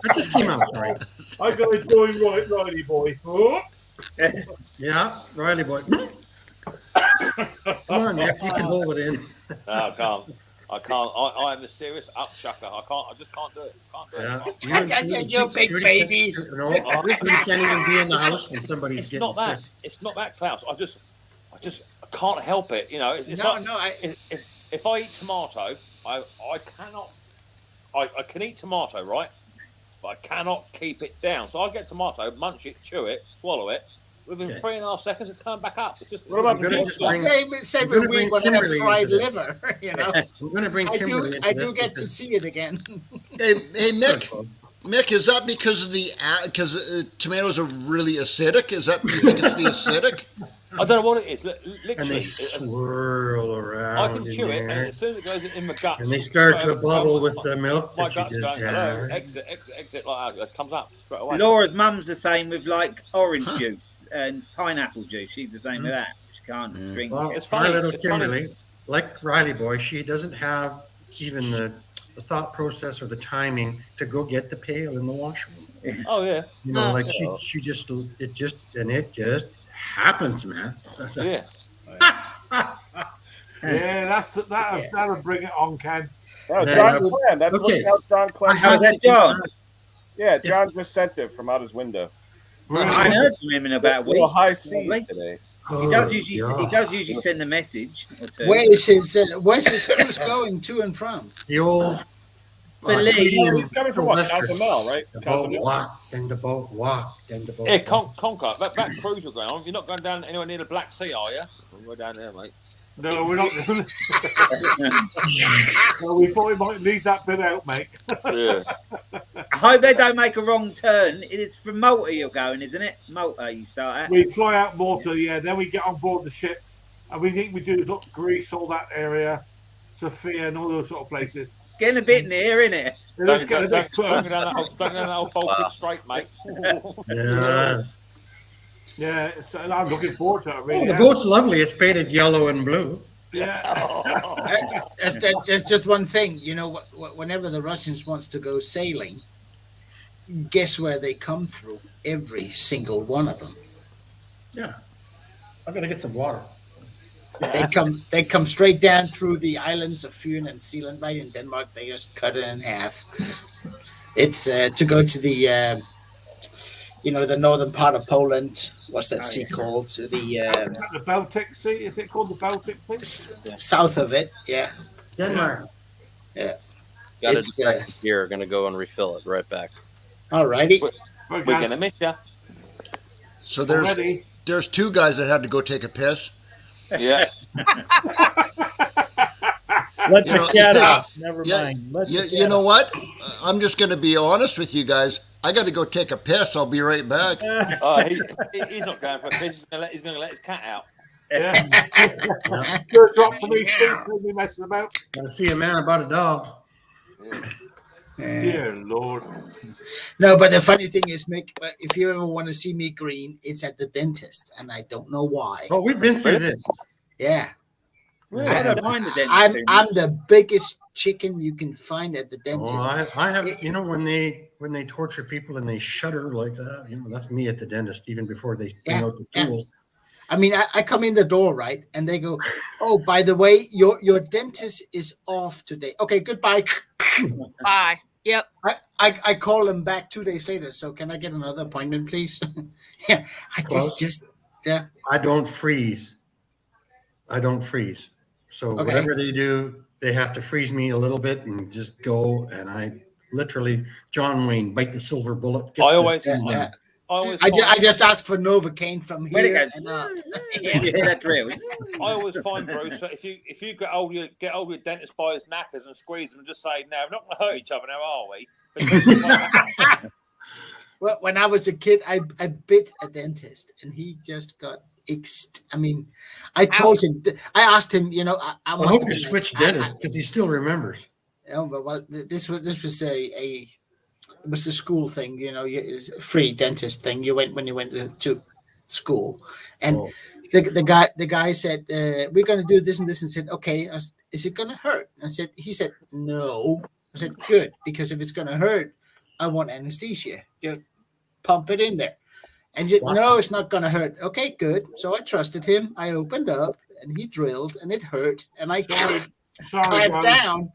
That just came out, sorry. I got it going right, Riley boy. Oh. Yeah, Riley boy. Come on, Nick, you can hold it in. No, I can't. I can't. I am a serious upchucker. I just can't do it. Can't do it. Yeah. You big baby. No, you can't even be in the house when somebody's It's getting not that. sick. It's not that, Klaus. I can't help it. You know. It's No, like, no, if I eat tomato, I cannot. I can eat tomato, right? But I cannot keep it down. So I get tomato, munch it, chew it, swallow it. Within 3.5 seconds, it's coming back up. It's just. What about same with me when I have fried liver. You know, I'm going to bring I Kimberly do. I into do this get to because- see it again. Hey, Mick, is that because of because tomatoes are really acidic? Is that you think it's the acidic? I don't know what it is. Literally, And they swirl around. I can in chew it, and there. as soon as it goes in my guts, And they start straight to away, bubble with the milk my that you guts just going, hello, had. exit, like that. It comes up straight away. Laura's mum's the same with like orange juice and pineapple juice. She's the same with that. She can't drink. Well, It's my funny. little It's funny. Kimberly, like Riley boy, she doesn't have even the thought process or the timing to go get the pail in the washroom. Oh yeah. You know, like Yeah. she just it just happens, man. Yeah. Yeah, that'll bring it on, Ken. Oh, Then, John Clan. That's okay. looking out John Clan. How's that, John? Yeah, John just sent it from out his window. I heard from him in about a Little week. high C today. He does usually send a message or two. Where's his cruise going to and from? The old Believe. He's coming from what? Sylvester. Cozumel, right? The boat Cozumel. walked and the boat walked and the boat Yeah, walked. Conker, that cruise you're going on, you're not going down anywhere near the Black Sea, are you? We're down there, mate. No, we're not. Well, we thought we might leave that bit out, mate. Yeah. I hope they don't make a wrong turn. It is from Malta you're going, isn't it? Malta you start at. We fly out Malta, yeah. Then we get on board the ship, and we think we do look Greece, all that area, Sofia, and all those sort of places. Getting a bit near, isn't it? Let's get a bit Don't close. go down that old Baltic Strait, mate. Yeah. Yeah, I'm looking forward to it. Really. Oh, the boat's lovely. It's painted yellow and blue. Yeah. There's just one thing, you know. Whenever the Russians wants to go sailing, guess where they come through? Every single one of them. Yeah. I'm gonna get some water. They come straight down through the islands of Fyn and Sealand, right in Denmark. They just cut it in half. It's to go to the the northern part of Poland. What's that sea called? The Baltic Sea, is it called the Baltic Sea? South of it, yeah. Denmark. Yeah. Got It's, it here. Gonna go and refill it right back. All righty. We're gonna miss you. So there's two guys that had to go take a piss. Yeah. Let You the know, cat yeah, out. Never yeah, mind. Let the You cat know out. what? I'm just going to be honest with you guys. I got to go take a piss. I'll be right back. He's not going for a piss. He's going to let his cat out. Yeah. Good drop for me, Steve. Don't be messing about. Gotta see a man about a dog. Dear Lord. No, but the funny thing is, Mick, if you ever want to see me green, it's at the dentist, and I don't know why. Oh, we've been through this. Yeah. Really? I don't mind the dentist I'm too I'm much. the biggest chicken you can find at the dentist. Oh, I have. You know, when they torture people and they shudder like that, you know, that's me at the dentist. Even before they bring out the tools. I mean, I come in the door, right? And they go, oh, by the way, your dentist is off today. Okay, goodbye. Bye. Yep. I call them back 2 days later. So can I get another appointment, please? Yeah. Yeah. I don't freeze. So Okay. whatever they do, they have to freeze me a little bit and just go. And I literally, John Wayne, bite the silver bullet. Get I this always, thing done. I just ask for Novocaine from Where'd it here. go? You hear that drill? I always find, Bruce, that if you get hold of your dentist by his knackers and squeeze them and just say, "No, we're not going to hurt each other now, are we?" Well, when I was a kid, I bit a dentist, and he just got. I told him. I asked him. You know, I hope you switched dentists because he still remembers. Oh, well, this was it was a school thing. You know, free dentist thing. You went when you went to school, and the guy said, "We're going to do this and this," and said, "Okay, is it going to hurt?" And he said, "No." I said, "Good, because if it's going to hurt, I want anesthesia. Just pump it in there." And he said, "No, it's not going to hurt." Okay, good. So I trusted him. I opened up, and he drilled, and it hurt, and I climbed down.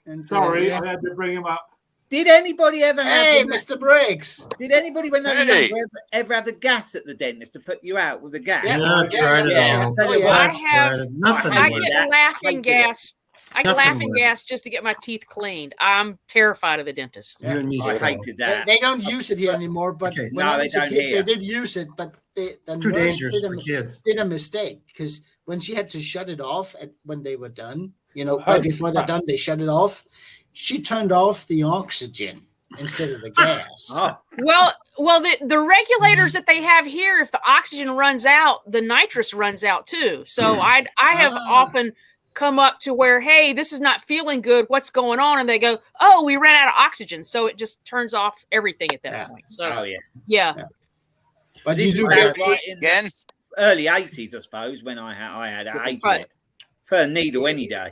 And, I had to bring him up. Did anybody ever have? Hey, Mr. Briggs. Did anybody, when they were younger, ever have the gas at the dentist to put you out with the gas? Yeah, I tried it all. I'll tell you what, I get laughing gas. I get laughing gas just to get my teeth cleaned. I'm terrified of the dentist. You and me, I hated that. They don't use it here anymore, but when I was a kid, they did use it, but the Too nurse dangerous for kids. did a mistake because when she had to shut it off when they were done, you know, right before they're done, they shut it off. She turned off the oxygen instead of the gas. Well, the regulators that they have here, if the oxygen runs out, the nitrous runs out too. So I have often come up to where, hey, this is not feeling good. What's going on? And they go, oh, we ran out of oxygen. So it just turns off everything at that point. So, yeah. But this was right in early 80s, I suppose, when I had it. I hated it. For a needle any day.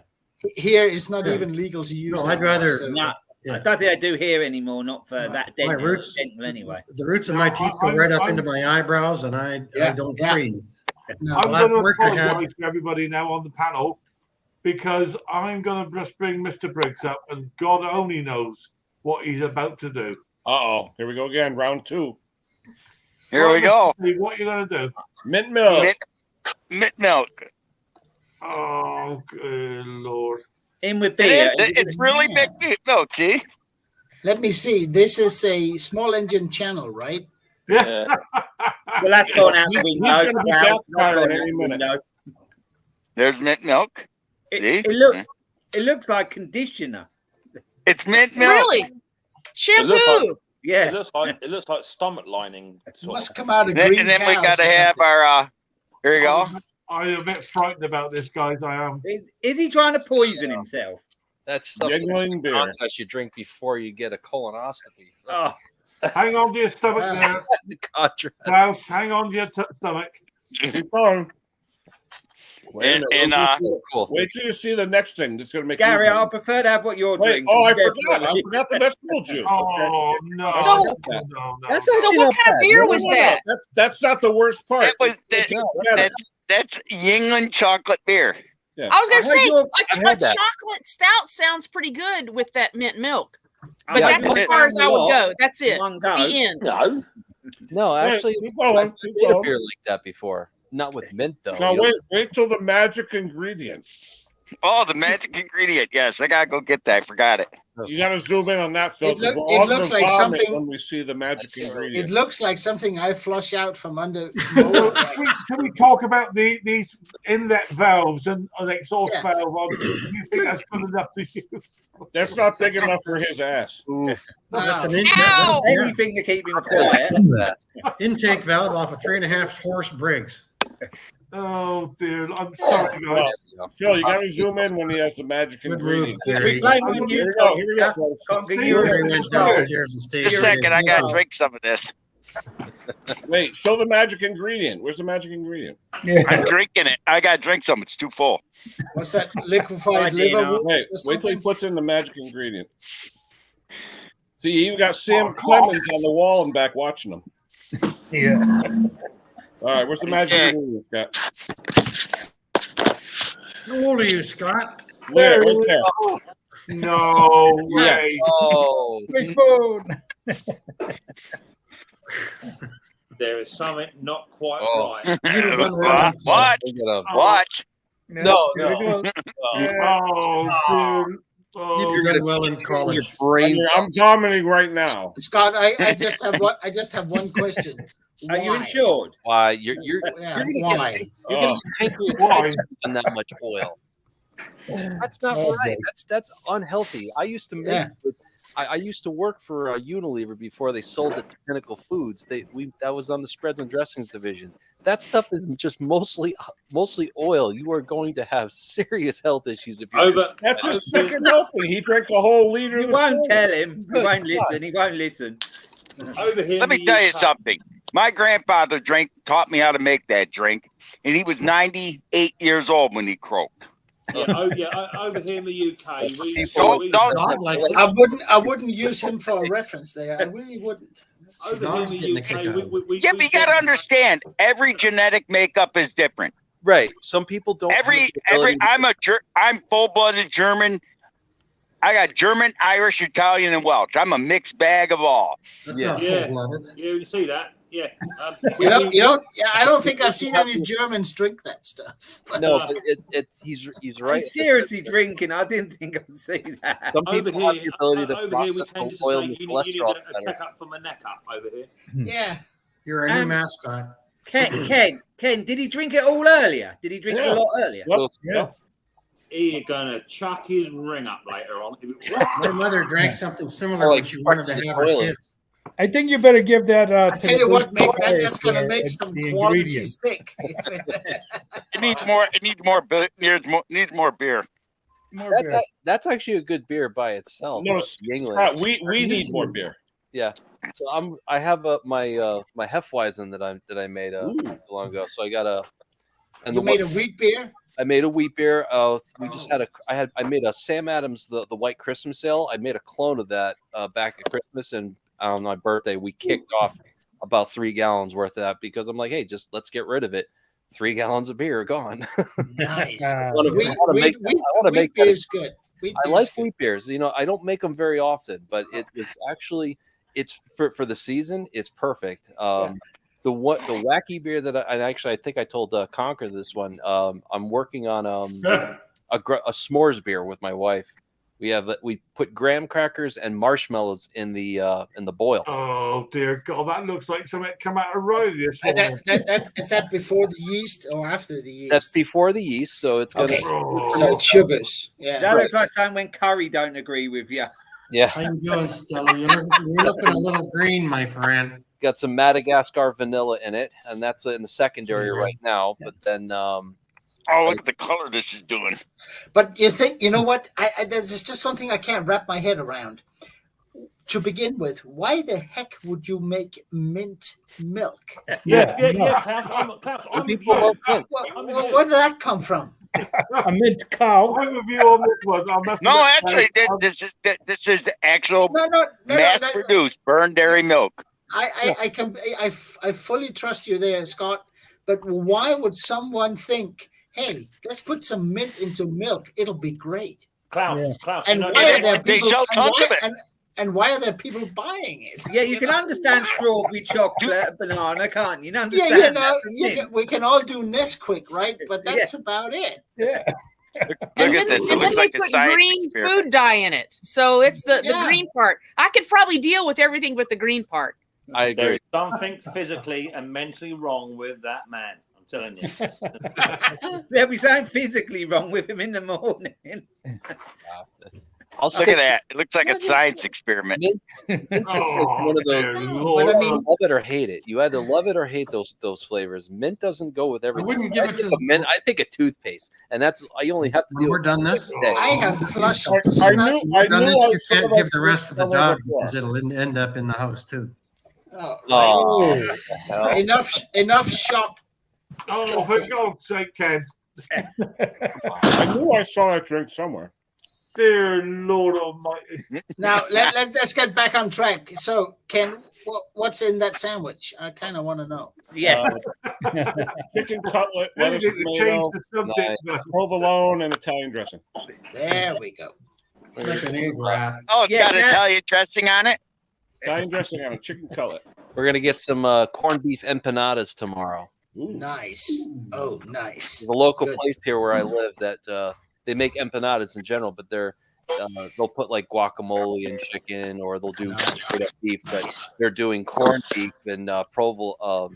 Here, it's not even legal to use. No, I'd rather. I don't think I do here anymore. Not for that dental. My roots, anyway. The roots of my teeth go right up into my eyebrows, and I don't freeze. No. I'm going to apologize to everybody now on the panel because I'm going to just bring Mr. Briggs up, and God only knows what he's about to do. Here we go again. Round 2. Here we go. What are you going to do? Mint milk. Mint milk. Oh, good Lord. In with beer. It's really big milk, see? Let me see. This is a small engine channel, right? Yeah. Well, that's going out the window. He's going to be gas-fired any minute. There's mint milk. It looks like conditioner. It's mint milk. Really? Shampoo. It looks like stomach lining. It must come out of green and then we got to have our. Here you go. I'm a bit frightened about this, guys. I am. Is he trying to poison himself? That's stuff that you drink before you get a colonoscopy. Oh. Hang on to your stomach there. Klaus, hang on to your stomach. Keep going. Wait till you see the next thing. This is going to make Gary, I prefer to have what you're drinking. Oh, I forgot the vegetable juice. Oh, no. So what kind of beer was that? That's not the worst part. That's Yingling chocolate beer. Yeah. I was going to say, a chocolate stout sounds pretty good with that mint milk. But that's as far as I would go. That's it. The end. No, actually, I've made a beer like that before. Not with mint, though. Now, wait till the magic ingredient. Oh, the magic ingredient. Yes, I got to go get that. I forgot it. You got to zoom in on that, Phil. It looks like something. When we see the magic ingredient. It looks like something I flush out from under. Can we talk about these inlet valves and an exhaust valve? Do you think that's good enough to use? That's not big enough for his ass. That's an anything to keep him quiet. Intake valve off a 3.5 horse Briggs. Oh dear, I'm sorry, guys. Phil, you got to zoom in when he has the magic ingredient. Here we go. Just a second, I got to drink some of this. Wait, show the magic ingredient. Where's the magic ingredient? I'm drinking it. I got to drink some. It's too full. What's that? Liquefied liver? Wait till he puts in the magic ingredient. See, you even got Sam Clemens on the wall and back watching him. Yeah. All right, where's the magic ingredient, Scott? How old are you, Scott? There, right there. No way. Oh, big phone. There is something not quite right. Watch. Watch. No. You're done well in college. I'm commenting right now. Scott, I just have one question. Are you insured? Why you're why? You're pancreatitis on that much oil. That's not right. That's unhealthy. I used to make I used to work for Unilever before they sold it to Pinnacle Foods. That was on the spreads and dressings division. That stuff is just mostly oil. You are going to have serious health issues if you're That's his second helping. He drank a whole liter. You of won't the tell him. He won't listen. He won't listen. Over here, Let me tell you something. My grandfather taught me how to make that drink, and he was 98 years old when he croaked. Over here in the UK, I wouldn't use him for a reference there. I really wouldn't. Over here in the UK, Yeah, but you got to understand, every genetic makeup is different. Right. Some people don't. I'm full-blooded German. I got German, Irish, Italian, and Welsh. I'm a mixed bag of all. Yeah, you see that? Yeah. You don't. Yeah, I don't think I've seen any Germans drink that stuff. No, but he's right. I'm seriously drinking. I didn't think I'd say that. Some people have the ability to over here, we process tend the to oil say and you cholesterol need a checkup for my neck up over here. Yeah. You're a new mascot. Ken, did he drink it all earlier? Did he drink it a lot earlier? Yep. He's gonna chuck his ring up later on. My mother drank something similar when she wanted to have her kids. I think you better give that. I tell you what, that's going to make some quality sick. It needs more. It needs more. Needs more beer. That's actually a good beer by itself. No, Scott, we need more beer. Yeah. So I have my Hefeweizen that I made so long ago. So I got a. And you made a wheat beer. I made a wheat beer. We just had I made a Sam Adams the White Christmas Ale. I made a clone of that back at Christmas, and on my birthday we kicked off about 3 gallons worth of that because I'm like, hey, just let's get rid of it. 3 gallons of beer are gone. Nice. I want to make beer is good. I like wheat beers. You know, I don't make them very often, but it was actually it's for the season. It's perfect. The wacky beer that I think I told Conker this one. I'm working on a s'mores beer with my wife. We put graham crackers and marshmallows in the boil. Oh dear God, that looks like something that come out of Rodius. Is that before the yeast or after the yeast? That's before the yeast, so it's gonna. So it's sugars. Yeah, that looks like something when curry don't agree with you. Yeah. How you doing, Stella? You're looking a little green, my friend. Got some Madagascar vanilla in it, and that's in the secondary right now. But then, oh, look at the color this is doing. But you know what? There's just one thing I can't wrap my head around. To begin with, why the heck would you make mint milk? Yeah. Klaus, I'm with you. Where did that come from? A mint cow. I'm with you on this one. No, actually, this is the actual mass-produced burned dairy milk. I fully trust you there, Scott. But why would someone think, hey, let's put some mint into milk? It'll be great. Klaus. And why are there people? And why are there people buying it? Yeah, you can understand strawberry, chocolate, banana, can't you? You understand we can all do Nesquik, right? But that's about it. Yeah. And then they put green food dye in it. So it's the green part. I could probably deal with everything but the green part. I agree. There's something physically and mentally wrong with that man. I'm telling you. There'll be something physically wrong with him in the morning. Look at that. It looks like a science experiment. Mint is one of those. Love it or hate it. You either love it or hate those flavors. Mint doesn't go with everything. I wouldn't give it to mint. I think a toothpaste, and that's I only have to do. We're done this. I have flushed. I knew you can't give the rest of the dog because it'll end up in the house too. Enough shock. Oh, for God's sake, Ken. I knew I saw that drink somewhere. Dear Lord Almighty. Now let's get back on track. So, Ken, what's in that sandwich? I kind of want to know. Yeah, chicken cutlet, lettuce, tomato, provolone, and Italian dressing. There we go. It's like an egg wrap. Oh, it's got Italian dressing on it. Italian dressing on a chicken cutlet. We're gonna get some corned beef empanadas tomorrow. Ooh. Nice. Oh, nice. There's a local place here where I live that they make empanadas in general, but they'll put like guacamole and chicken, or they'll do straight up beef. But they're doing corned beef and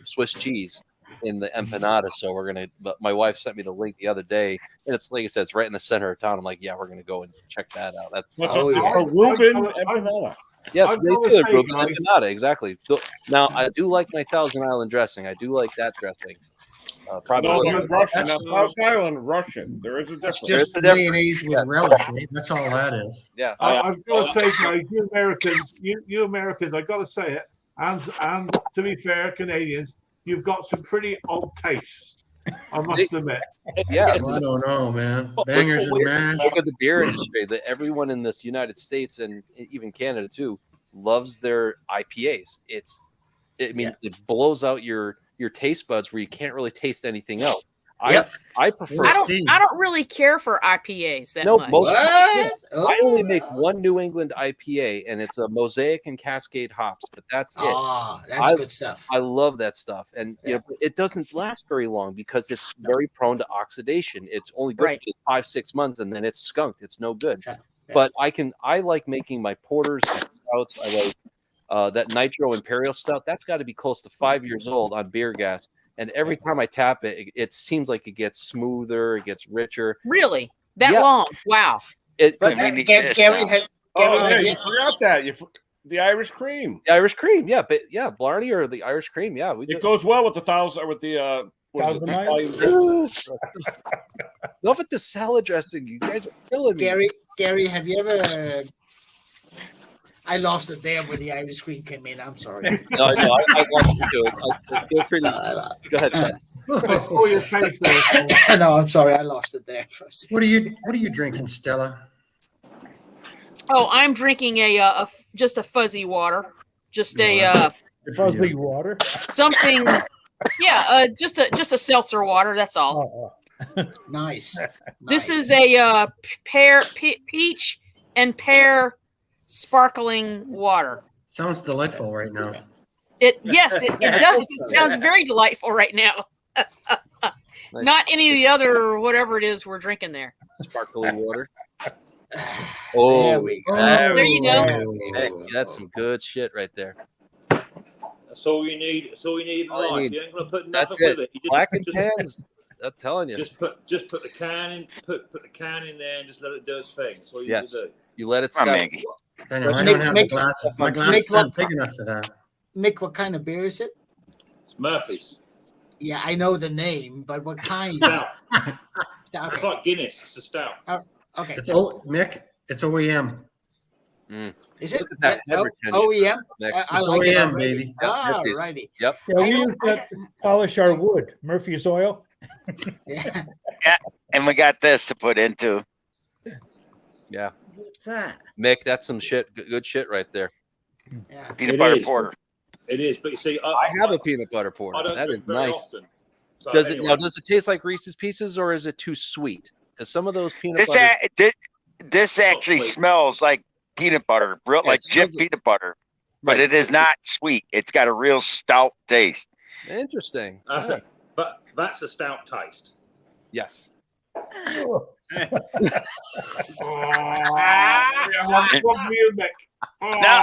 Swiss cheese in the empanada. So we're gonna. But my wife sent me the link the other day, and it's like I said, it's right in the center of town. I'm like, yeah, we're gonna go and check that out. That's a Reuben empanada. Yeah, it's Reuben empanada, exactly. So, now I do like my Thousand Island dressing. I do like that dressing. Probably No, Russian. Now, Thousand Island Russian. There is a difference. It's just mayonnaise with relish. Right? That's all that is. Yeah. I've got to say, guys, you Americans, I've got to say it, and to be fair, Canadians, you've got some pretty odd tastes. I must admit. Yeah, I don't know, man. Bangers and mash. Look at the beer industry. That everyone in this United States and even Canada too loves their IPAs. It blows out your taste buds where you can't really taste anything else. I prefer. I don't really care for IPAs that much. I only make one New England IPA, and it's a Mosaic and Cascade hops, but that's it. That's good stuff. I love that stuff, and you know, it doesn't last very long because it's very prone to oxidation. It's only good for 5-6 months, and then it's skunked. It's no good. But I like making my porters and stouts. I like that Nitro Imperial Stout. That's got to be close to 5 years old on beer gas. And every time I tap it, it seems like it gets smoother, it gets richer. Really? That long? Wow. You forgot that. The Irish cream. The Irish cream, yeah. But yeah, Blarney or the Irish cream, yeah. It goes well with the Love it, the salad dressing. You guys are killing me. Gary, have you ever... I lost it there when the Irish cream came in. I'm sorry. No, I want to do it. Feel free to go ahead. No, I'm sorry. I lost it there. What are you drinking, Stella? Oh, I'm drinking just a fuzzy water. Just a fuzzy water. Something. Yeah, just a seltzer water. That's all. Nice. This is a peach and pear sparkling water. Sounds delightful right now. It does. It sounds very delightful right now. Not any of the other whatever it is we're drinking there. Sparkling water. There we go. There you go. Hey, that's some good shit right there. That's all you need. That's all you need in life. You ain't gonna put nothing with it. Black and tans. I'm telling you. Just put the can in. Put the can in there and just let it do its thing. That's all you need to do. You let it set. I don't have the glasses. My glasses aren't big enough for that. Nick, what kind of beer is it? It's Murphy's. Yeah, I know the name, but what kind? Stout. It's like Guinness. It's a stout. Okay. It's Mick. It's OEM. Is it that OEM? I like OEM, it, baby. Ah, righty. Yep. Yeah, we use that to polish our wood. Murphy's oil. Yeah, and we got this to put into. Yeah. What's that? Mick, that's some shit. Good shit right there. Yeah. Peanut butter porter. It is, but you see, I have a peanut butter porter. That is nice. So does it taste like Reese's Pieces, or is it too sweet? Because some of those peanut butter. This actually smells like peanut butter, like Jif peanut butter, but it is not sweet. It's got a real stout taste. Interesting. But that's a stout taste. Yes. Now,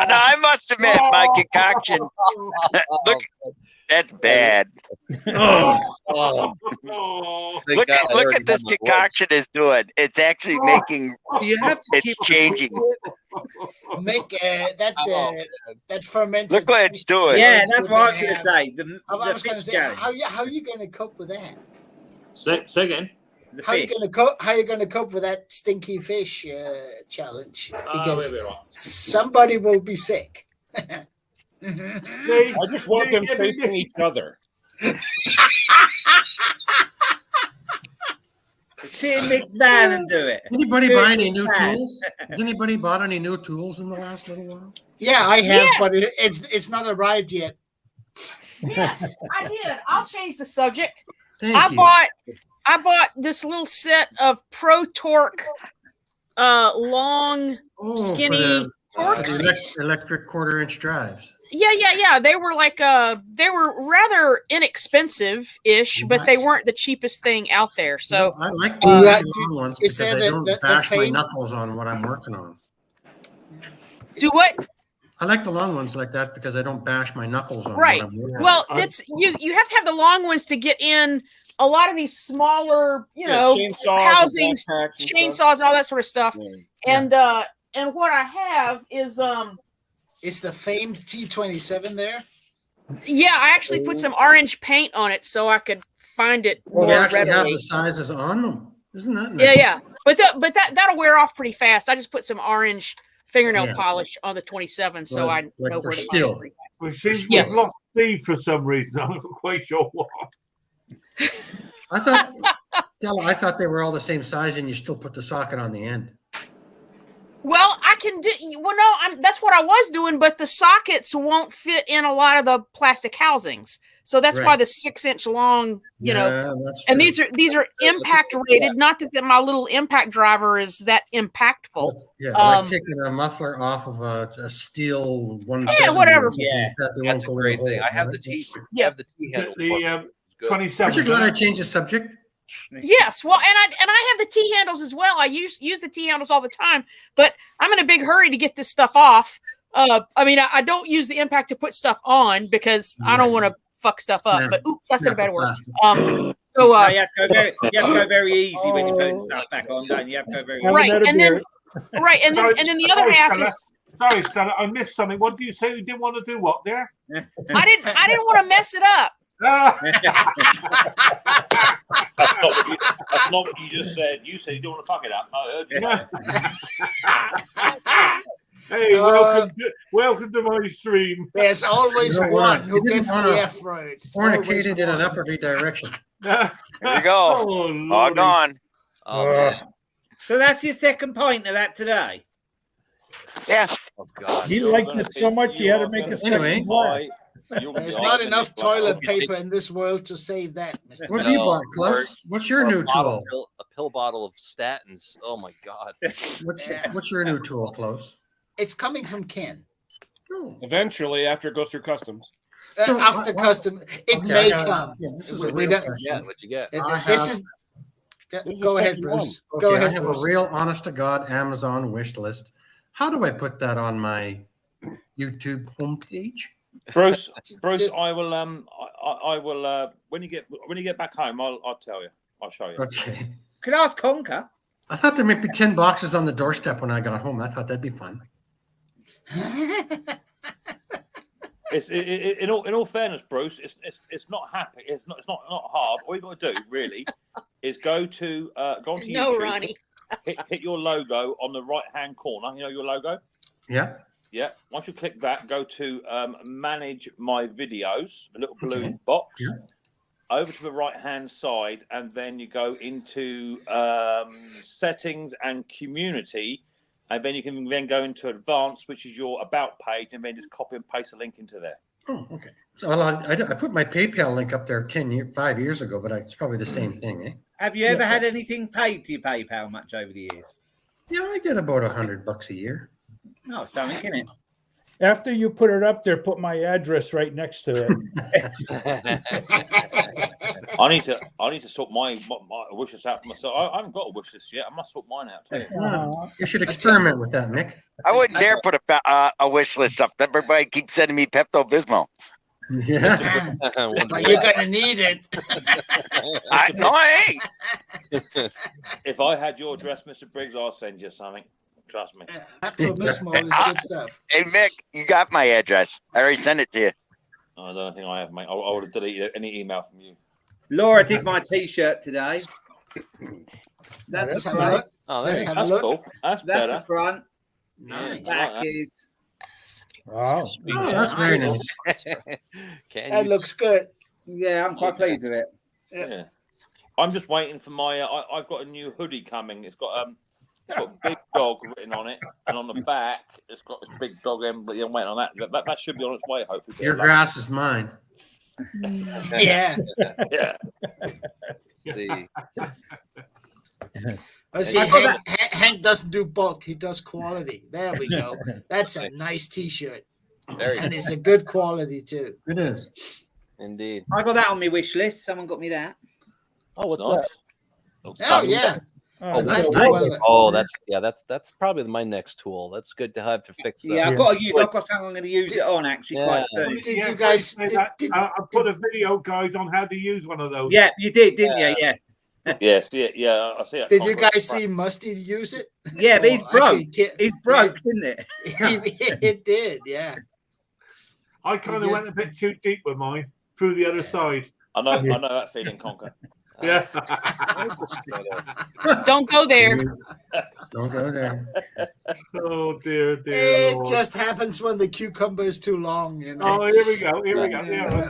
I must admit, my concoction. Look, that's bad. Look at this concoction is doing. It's actually making. It's changing. Make that fermented. Look what it's doing. Yeah, that's what I was going to say. I was going to say, how are you going to cope with that? Say again. How are you going to cope with that stinky fish challenge? Because somebody will be sick. I just want them facing each other. See Mick's van and do it. Anybody buy any new tools? Has anybody bought any new tools in the last little while? Yeah, I have, but it's not arrived yet. Yes, I did. I'll change the subject. I bought this little set of Pro Torque long, skinny torques. Electric 1/4-inch drives. Yeah. They were they were rather inexpensive-ish, but they weren't the cheapest thing out there. So I like the long ones because I don't bash my knuckles on what I'm working on. Do what? I like the long ones like that because I don't bash my knuckles on. Right. What I'm working Well, on. that's you have to have the long ones to get in a lot of these smaller, chainsaws, housings, backpacks and chainsaws, all that sort of stuff. Yeah. And what I have is It's the famed T27 there. yeah, I actually put some orange paint on it so I could find it Well, more they actually have readily. the sizes on them. Isn't that nice? Yeah. But that'll wear off pretty fast. I just put some orange fingernail polish on the 27, so I know where to find it pretty fast. Well, seems Yes. we've lost Steve for some reason. I'm not quite sure why. I thought, Stella, I thought they were all the same size, and you still put the socket on the end. Well, I can do. Well, no, that's what I was doing, but the sockets won't fit in a lot of the plastic housings, so that's why Right. the 6-inch long, that's and true. these are impact rated. Not that my little impact driver is that impactful. Yeah, like taking a muffler off of a steel 170. Yeah, whatever. or something like that, they That's won't a go in great the thing. hole, I have right? the T. Yeah. I have the T handle. The Good. 27. Aren't you glad I changed the subject? Yes, well, and I have the T handles as well. I use the T handles all the time, but I'm in a big hurry to get this stuff off. I mean, I don't use the impact to put stuff on because I don't want to fuck stuff up. But oops, I said a bad word. So No, you have to go very easy when you're putting stuff back on, don't you? You have to go very right, easy. and then the other half is. Sorry, Stella, I missed something. What do you say? You didn't want to do what there? I didn't want to mess it up. That's not what you just said. You said you don't want to fuck it up. I heard you. Hey, welcome to my stream. There's always You know one what? who You didn't gets wanna the F word. Fornicated in an upwardly direction. There you go. Oh, All gone. Oh, man. So that's your second pint of that today. Yeah. Oh, God. He liked it so much he had to make a second glass. There's not enough toilet paper in this world to save that, Mr. What have you bought, Klaus? What's your new tool? A pill bottle of statins. Oh my God. What's your new tool, Klaus? It's coming from Ken. Eventually, after it goes through customs. After custom, it may come. This is a We real don't- question. Yeah, what you get? Go ahead, Bruce. Okay, Go ahead, I have Bruce. a real honest to God Amazon wish list. How do I put that on my YouTube homepage? Bruce, I will. When you get back home, I'll tell you. I'll show you. Okay. Could I ask Conker? I thought there might be 10 boxes on the doorstep when I got home. I thought that'd be fun. In all fairness, Bruce, it's not happy. It's not hard. All you got to do really is go onto YouTube. Ronnie. Hit your logo on the right hand corner. You know your logo. Yeah. Yeah. Once you click that, go to manage my videos, the little blue box. Yeah. Over to the right hand side, and then you go into settings and community, and then you can then go into advanced, which is your about page, and then just copy and paste a link into there. Oh, okay. So I put my PayPal link up there 5 years ago, but it's probably the same thing, eh? Have you ever had anything paid to your PayPal much over the years? Yeah, I get about $100 a year. Oh, something, isn't it? After you put it up there, put my address right next to it. I need to sort my wish list out for myself. I haven't got a wish list yet. I must sort mine out too. You should experiment with that, Mick. I wouldn't dare put a wish list up. Everybody keeps sending me Pepto Bismol. Yeah. But you're gonna need it. I ain't. If I had your address, Mr. Briggs, I'll send you something. Trust me. Pepto Bismol is good stuff. Hey, Mick, you got my address. I already sent it to you. I don't think I have, mate. I would have deleted any email from you. Laura did my T-shirt today. Let's have a look. Oh, Let's there, have that's a look. cool. That's better. the front. Nice. Back is. Wow. Oh, that's very nice. That looks good. Yeah, I'm quite pleased with it. Yeah. I'm just waiting for my. I've got a new hoodie coming. It's got big dog written on it, and on the back it's got this big dog emblem. I'm waiting on that. That should be on its way. Hopefully. Your grass is mine. Yeah. Yeah. See. Let's see, Hank doesn't do bulk; he does quality. There we go. That's a nice T-shirt, and it's a good quality too. It is. Indeed. I got that on my wish list. Someone got me that. Oh, what's Nice. that? Oh yeah. That's probably my next tool. That's good to have to fix. Yeah, I've got something I'm going to use it on actually quite soon. Did you guys? I put a video, guys, on how to use one of those. Yeah, you did, didn't you? Yeah. Yes, yeah, I see it. Did you guys see Musty use it? Yeah, but he's broke. He's broke, didn't it? It did, yeah. I kind of went a bit too deep with mine through the other side. I know that feeling, Conker. Yeah. Don't go there. Don't go there. Oh dear. It Lord. just happens when the cucumber is too long, you know. Oh, here we go. Yeah.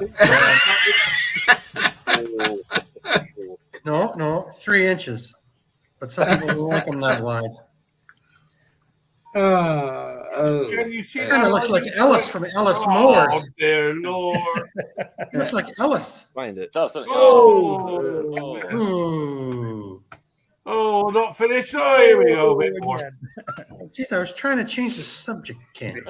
No, 3 inches. But some people don't like them that wide. Can you see? It kind of looks like Ellis from Ellis Mowers. Oh dear Lord. It looks like Ellis. Find it. Oh, not finished. Oh, here we go. A bit more. Jeez, I was trying to change the subject, Ken.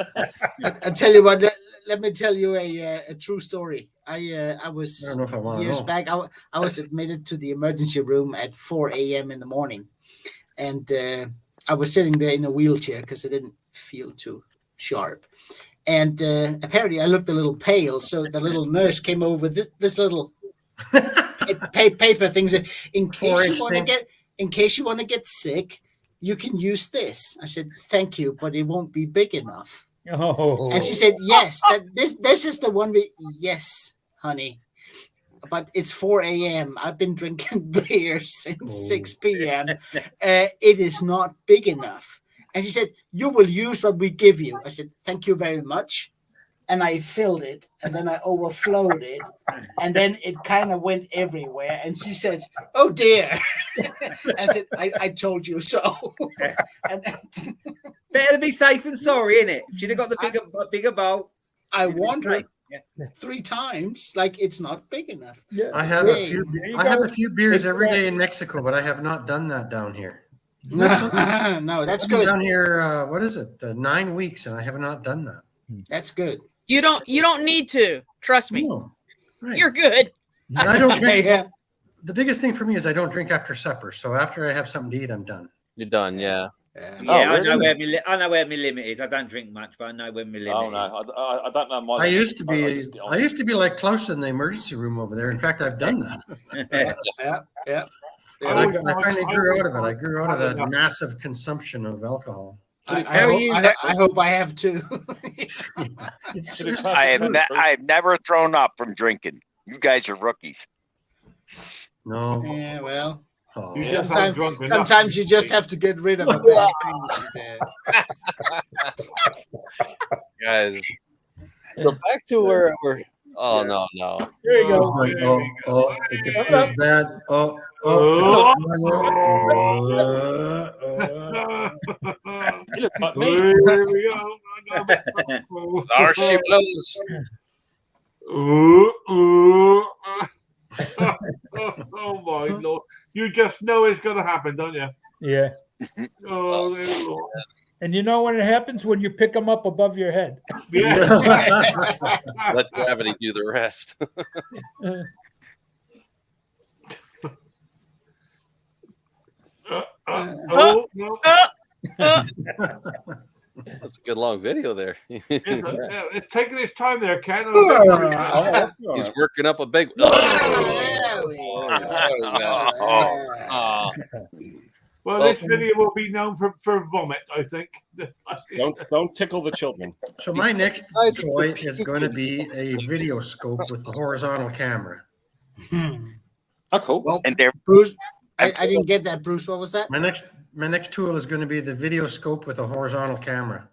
I tell you what. Let me tell you a true story. I was I don't know if I want to years know. back. I was admitted to the emergency room at 4 a.m. in the morning, and I was sitting there in a wheelchair because I didn't feel too sharp. And apparently, I looked a little pale. So the little nurse came over with this little paper things. In case you want to get sick, you can use this. I said, "Thank you, but it won't be big enough." Oh. And she said, "Yes, this is the one." Yes, honey, but it's 4 a.m. I've been drinking beer since 6 p.m. It is not big enough. And she said, "You will use what we give you." I said, "Thank you very much." And I filled it, and then I overflowed it, and then it kind of went everywhere. And she says, "Oh dear." I said, I told you so. Better to be safe than sorry, innit? She'd have got the bigger bowl. I warned her 3 times, like it's not big enough. Yeah. I have a few beers every day in Mexico, but I have not done that down here. No, that's good. Down here, what is it? 9 weeks, and I have not done that. That's good. You don't need to. Trust me. No, right. You're good. And I don't drink. The biggest thing for me is I don't drink after supper. So after I have something to eat, I'm done. You're done, yeah. I know where my limit is. I don't drink much, but I know where my limit Oh no, I don't know my. I used to be like Klaus in the emergency room over there. In fact, I've done that. Yeah. I finally grew out of it. I grew out of that massive consumption of alcohol. I hope I have too. I have never thrown up from drinking. You guys are rookies. No. Yeah, well. Oh. Sometimes you just have to get rid of a bad thing. Guys, so back to where we're. Oh no! There you go. Oh, it just feels bad. You look like me. Here we go. Our she blows. Oh my Lord! You just know it's going to happen, don't you? Yeah. Oh, Lord. And you know when it happens? When you pick them up above your head. Yeah. Let gravity do the rest. Oh, no. That's a good long video there. It's taking its time there, Ken. He's working up a big. Well, this video will be known for vomit, I think. Don't tickle the children. So my next toy is going to be a video scope with the horizontal camera. Oh, cool. Well, And they're Bruce, I didn't get that, Bruce. What was that? My next tool is going to be the video scope with a horizontal camera.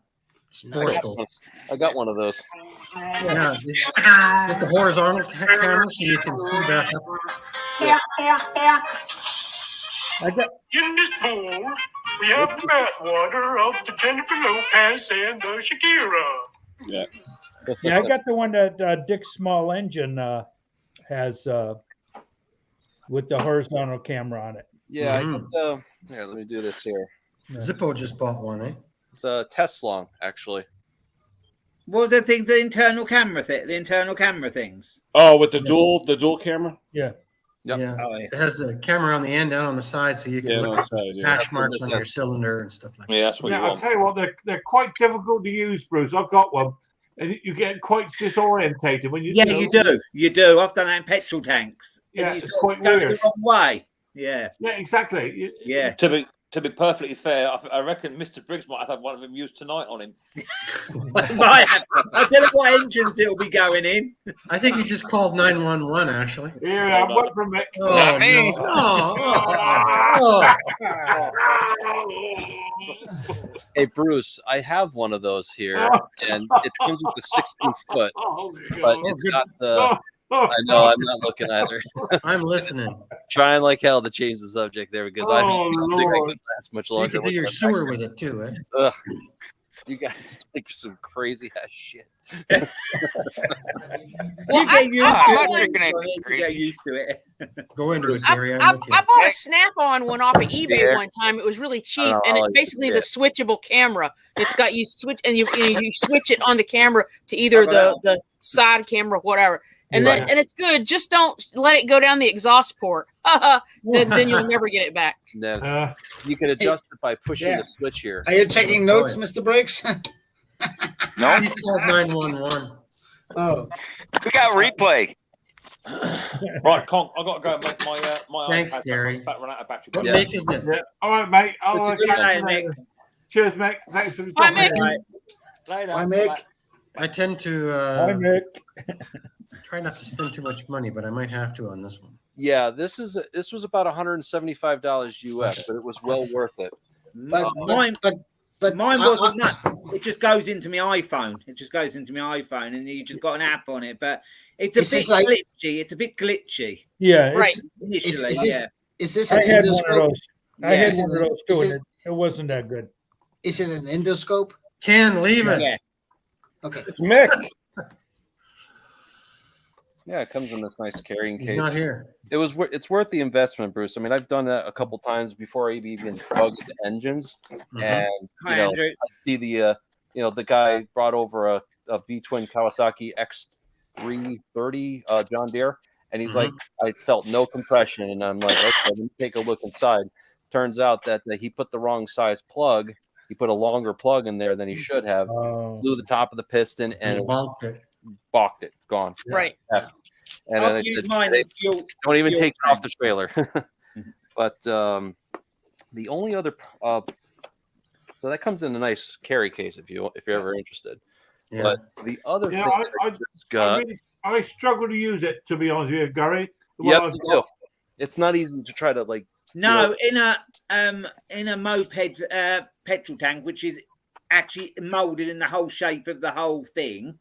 Spore scope. I got one of those. Yeah, with the horizontal camera so you can see back up. In this pool, we have the bathwater of the Jennifer Lopez and the Shakira. Yeah. Yeah, I got the one that Dick's Small Engine has with the horizontal camera on it. Yeah, I got here, let me do this here. Zippo just bought one, eh? It's a Teslong, actually. What was the thing? The internal camera thing. The internal camera things. Oh, with the dual camera. Yeah. Yep. Yeah. Oh, yeah. It has a camera on the end, down on the side, so you can Yeah, look on at the side, yeah. hash That's what marks this on your has. cylinder and stuff like that. Yeah, that's what Yeah, you I'll want. tell you what, they're quite difficult to use, Bruce. I've got one, and you get quite disorientated when you. Yeah, you know, you do. You do. I've done that in petrol tanks. Yeah, And you it's sort quite of go the weird. wrong way. Yeah. Yeah, exactly. Yeah. To be perfectly fair, I reckon Mr. Briggs might have had one of them used tonight on him. Might have. I don't know what entrance it'll be going in. I think he just called 911, actually. Yeah, I'm up from it. Oh, Not me. no. Oh. Hey, Bruce, I have one of those here, and it comes with the 16 foot, but it's got the. I know, I'm not looking either. I'm listening. Trying like hell to change the subject there because I don't think I can last much So you longer. can do your sewer with it, too, eh? Ugh. You guys think some crazy ass shit. You get used to it. Go into it, Gary. I bought a Snap-on one off of eBay one time. It was really cheap, and it basically is a switchable camera. It's got you switch and you switch it on the camera to either the side camera, whatever, and then and it's good. Just don't let it go down the exhaust port. then you'll never get it back. Then you can adjust it by pushing the switch here. Are you taking notes, Mr. Briggs? No, he's called 911. Oh, we got replay. Right, Conk, I've got to go and make my Thanks, iPad Gary. run out of battery. What make is it? Yeah. All right, mate. It's a good night, Mick. Cheers, Mick. Thanks for the Bye, talk. Mick. Later. Bye, Mick. I tend to Hi, Mick. try not to spend too much money, but I might have to on this one. Yeah, this was about $175 US, but it was well worth it. But Mine mine wasn't much. It just goes into my iPhone. And you just got an app on it. But it's a bit glitchy. It's a bit glitchy. Yeah, Right. Initially, Is this I an had one of endoscope? those. I had Is one of it- those too, is and it- it wasn't that good. Is it an endoscope? Ken, leave it. Yeah. Okay. It's Mick. Yeah, it comes in this nice carrying He's case. not here. It's worth the investment, Bruce. I mean, I've done that a couple times before I even plugged the engines, and Hi, Andrew. I see the the guy brought over a V-twin Kawasaki X330 John Deere, and he's like, I felt no compression, and I'm like, okay, let me take a look inside. Turns out that he put the wrong size plug. He put a longer plug in there than he should have. Blew the top of the piston, and it balked it. Balked it. It's gone. Right. Yeah. And I've used mine in fuel. don't even fuel take it off the trailer. But the only other so that comes in a nice carry case if you're ever interested. Yeah. But the other Yeah, thing I just got, I struggle to use it, to be honest with you, Gary. The one yep, I've me got. too. It's not easy to try to like. No, in a moped petrol tank, which is actually molded in the whole shape of the whole thing,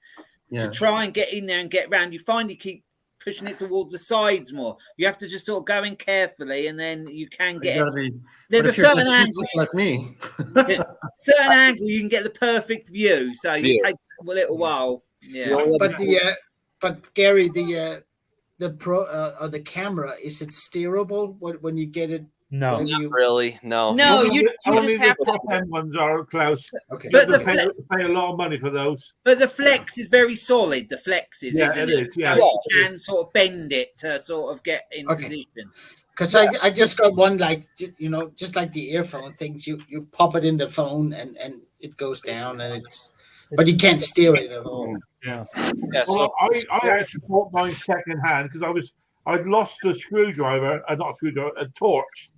Yeah. to try and get in there and get around, you find you keep pushing it towards the sides more. You have to just sort of go in carefully, and then you can get. You gotta be, There's but a if you're certain angle, dyslexic like me. certain angle you can get the perfect view. So it Yeah. takes a little while. Yeah. But Gary, the camera, is it steerable when you get it? No, when Not you- really. No. No, you Only just the have top to. end ones are, Klaus. Okay. You But have to the pay a lot of money for those. But the flex is very solid. The flex is, Yeah, isn't it it? is, yeah. So you can sort of bend it to sort of get in Okay. position. Because I just got one just like the earphone things. You pop it in the phone and it goes down but you can't steer it at all. yeah. Yeah. Well, So I actually bought mine second hand because I'd lost a screwdriver, not a screwdriver, a torch,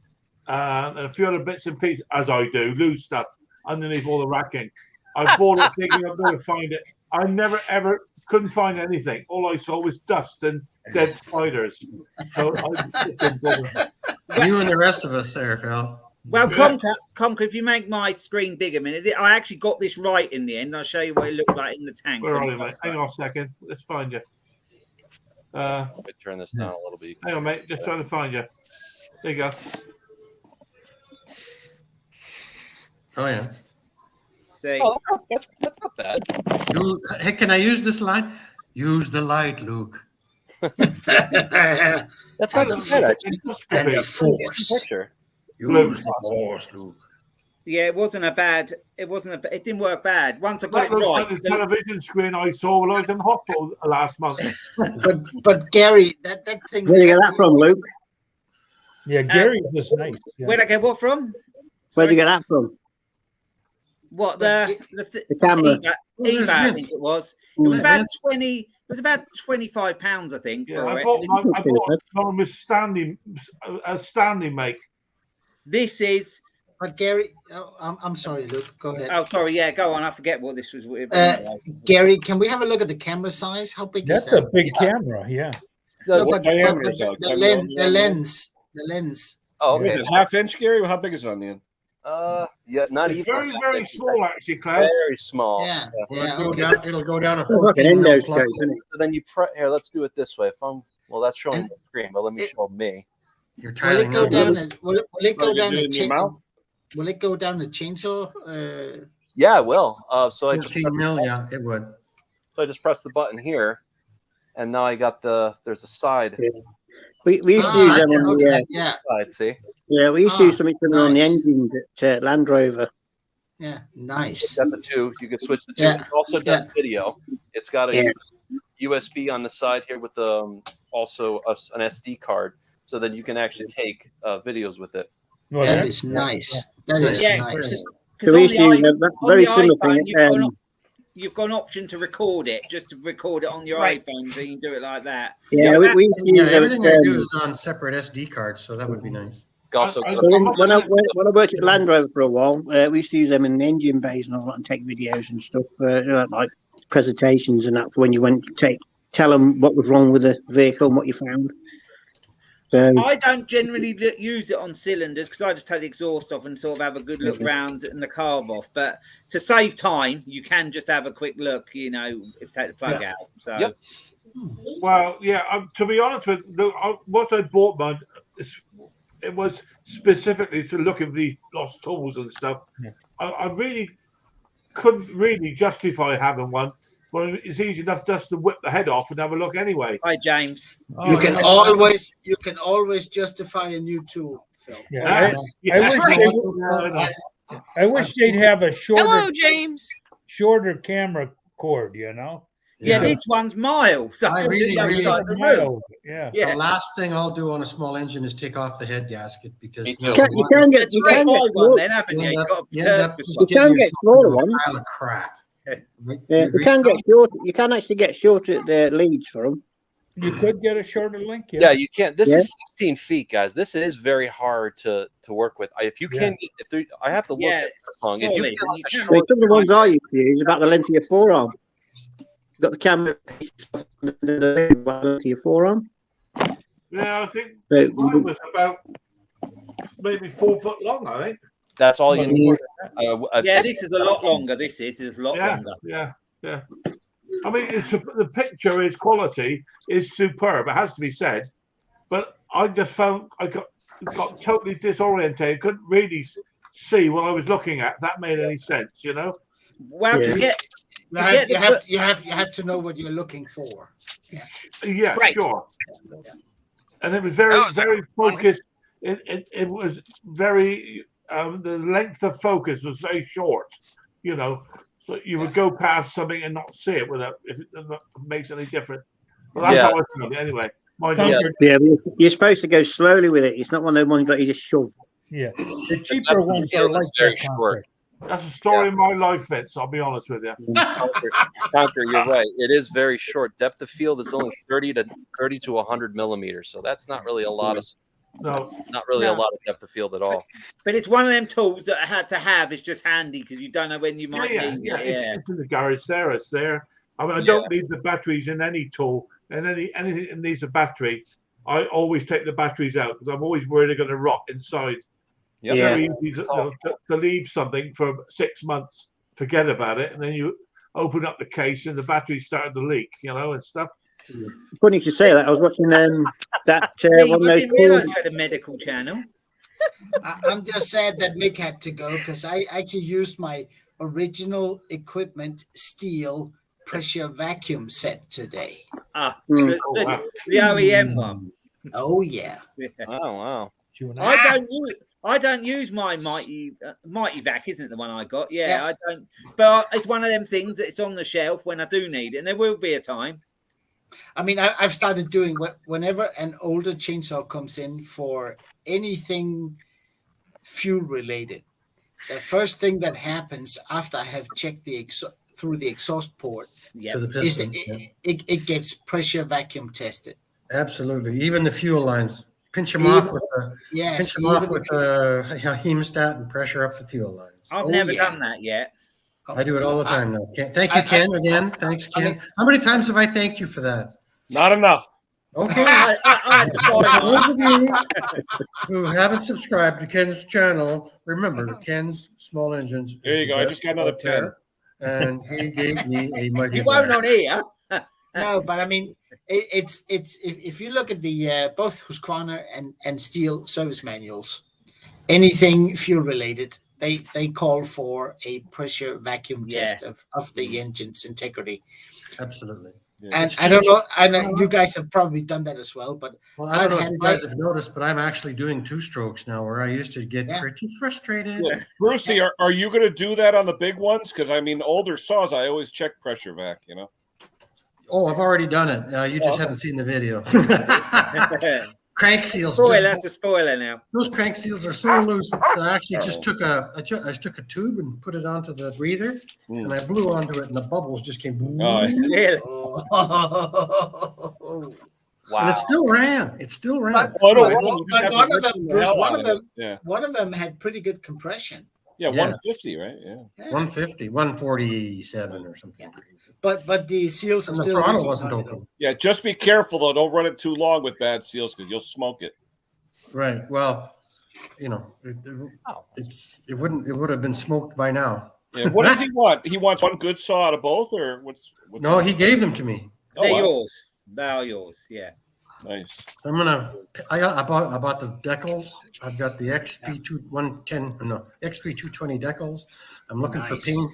and a few other bits and pieces, as I do, loose stuff underneath all the racking. I bought it thinking I'm going to find it. I never ever couldn't find anything. All I saw was dust and dead spiders. So I just didn't bother. You and the rest of us there, Phil. Well, Conker, if you make my screen big a minute, I actually got this right in the end. I'll show you what it looked like in the tank. Where are you, mate? Hang on a second. Let's find you. let me turn this down a little bit. Hang on, mate. Just trying to find you. There you go. Oh yeah. See, Oh, that's not bad. Hey, can I use this line? Use the light, Luke. That's not too bad actually. And the force. Picture. Use the force, Luke. Yeah, it wasn't a bad. It wasn't a. It didn't work bad. Once I got That it looks right. like the television screen I saw when I was in hospital last month. But Gary, that thing. Where did you get that from, Luke? Yeah, Gary was nice. Yeah. Where'd I get what from? Where'd you get that from? What the camera? eBay, I think it was. It was about 20. It was about £25, I think. Yeah, for I it. bought one with a standing make. This is. But Gary, I'm sorry, Luke. Go ahead. Oh, sorry. Yeah, go on. I forget what this was. Gary, can we have a look at the camera size? How big is That's that? a big camera. Yeah. No, What but diameter is that? the lens. Oh, okay. Is it half-inch, Gary? How big is it on the end? Yeah, not It's even very, very small, actually, Klaus. very small. Yeah. It'll go down a It's like an 14 mil endo plug. scope, isn't it? So then you here. Let's do it this way. If I'm that's showing the screen, but let me show me. You're Will it tiling go up. down? Will it go Like you down do the in your chain? mouth? Will it go down the chainsaw? Yeah, it will. So I just 14 mil, yeah, it would. So I just press the button here, and now I got there's a side. We used to use them on the side. See? Yeah, we used to use something similar on the engine at Land Rover. Yeah, nice. Got the two. You can switch the two. Yeah. It also does video. It's got a Yeah. USB on the side here with also an SD card, so then you can actually take videos with it. Well, That is nice. That is nice. So we used to use that very similar thing. You've got an option to record it, just to record it on your iPhone, so you can do it like that. Yeah, we used to use everything I do is on separate SD cards, so that would be nice. Also, when I worked at Land Rover for a while, we used to use them in the engine bays and all that, and take videos and stuff, like presentations and that. For when you went to tell them what was wrong with the vehicle and what you found. So I don't generally use it on cylinders because I just take the exhaust off and sort of have a good look round and the carb off. But to save time, you can just have a quick look, if take the plug out. So, Well, yeah. To be honest with you, what I bought, mine, it was specifically to look at these lost tools and stuff. Yeah. I really couldn't really justify having one. Well, it's easy enough just to whip the head off and have a look anyway. Hi, James. You can always justify a new tool, Phil. Yeah, I wish they'd have a shorter. Hello, James. Shorter camera cord, Yeah, this one's miles. I really, Yeah. The last thing I'll do on a small engine is take off the head gasket because you can get smaller ones. Pile of crap. You can get short. You can actually get shorter leads for them. You could get a shorter link. Yeah, you can. This is 16 feet, guys. This is very hard to work with. If you can, I have to look at this long. If you can, Some of the ones I used to use about the length of your forearm. You've got the camera about the length of your forearm. Yeah, I think mine was about maybe 4 foot long. I think. That's all you need. This is a lot longer. This is a lot longer. Yeah. I mean, the picture is quality is superb. It has to be said, but I just found I got totally disorientated. Couldn't really see what I was looking at. If that made any sense, Well, you have to know what you're looking for. Yeah, sure. And it was very focused. It was very. The length of focus was very short, so you would go past something and not see it if it makes any difference. But that's how I found it anyway. Yeah, you're supposed to go slowly with it. It's not one of those ones that you just shove. Yeah, the cheaper ones are like very that, short. That's a story of my life, Vince. I'll be honest with you. Conker, you're right. It is very short. Depth of field is only 30 to 100 millimeters, so that's not really a lot of. No, not really a lot of depth of field at all. But it's one of them tools that I had to have. It's just handy because you don't know when you might need it. It's in the garage there. It's there. I mean, I don't need the batteries in any tool, and anything that needs a battery. I always take the batteries out because I'm always worried they're going to rot inside. It's very easy to leave something for 6 months, forget about it, and then you open up the case and the battery's starting to leak, and stuff. Funny you should say that. I was watching that one of those. I didn't realize you had a medical channel. I'm just sad that Mick had to go because I actually used my original equipment steel pressure vacuum set today. The OEM one. Oh yeah. Oh wow. I don't use it. I don't use my Mighty Vac, isn't it the one I got? Yeah, I don't. But it's one of them things that it's on the shelf when I do need it, and there will be a time. I mean, I've started doing whenever an older chainsaw comes in for anything fuel related. The first thing that happens after I have checked through the exhaust port, is it gets pressure vacuum tested. Absolutely, even the fuel lines. Pinch them off with a hemostat and pressure up the fuel lines. I've never done that yet. I do it all the time now. Thank you, Ken, again. Thanks, Ken. How many times have I thanked you for that? Not enough. Okay. Those of you who haven't subscribed to Ken's channel, remember, Ken's Small Engines. There you go. I just got another 10. And he gave me a mighty. He won't on here. No, but I mean, it's if you look at the both Husqvarna and Steel service manuals, anything fuel related, they call for a pressure vacuum test of the engine's integrity. Absolutely. Yeah. And I don't know, I know you guys have probably done that as well, but I don't know if you guys have noticed, but I'm actually doing 2 strokes now, where I used to get pretty frustrated. Yeah. Brucey, are you going to do that on the big ones? Because I mean, older saws, I always check pressure vac. You know. Oh, I've already done it. You just haven't seen the video. Crank seals. That's a spoiler now. Those crank seals are so loose that I actually just took a tube and put it onto the breather, and I blew onto it, and the bubbles just came. Oh, really? Wow. And it still ran. It still ran. But one of them had pretty good compression. Yeah, 150, right? Yeah. 150, 147 or something. Yeah. But the seals are the still throttle wasn't open. Yeah, just be careful though. Don't run it too long with bad seals because you'll smoke it. Right. Well, you know, it would have been smoked by now. Yeah. What does he want? He wants one good saw out of both, or what's no? He gave them to me. They're yours. They are yours. Yeah. Nice. I'm gonna. I bought the decals. I've got the XP220 decals. I'm looking for paint.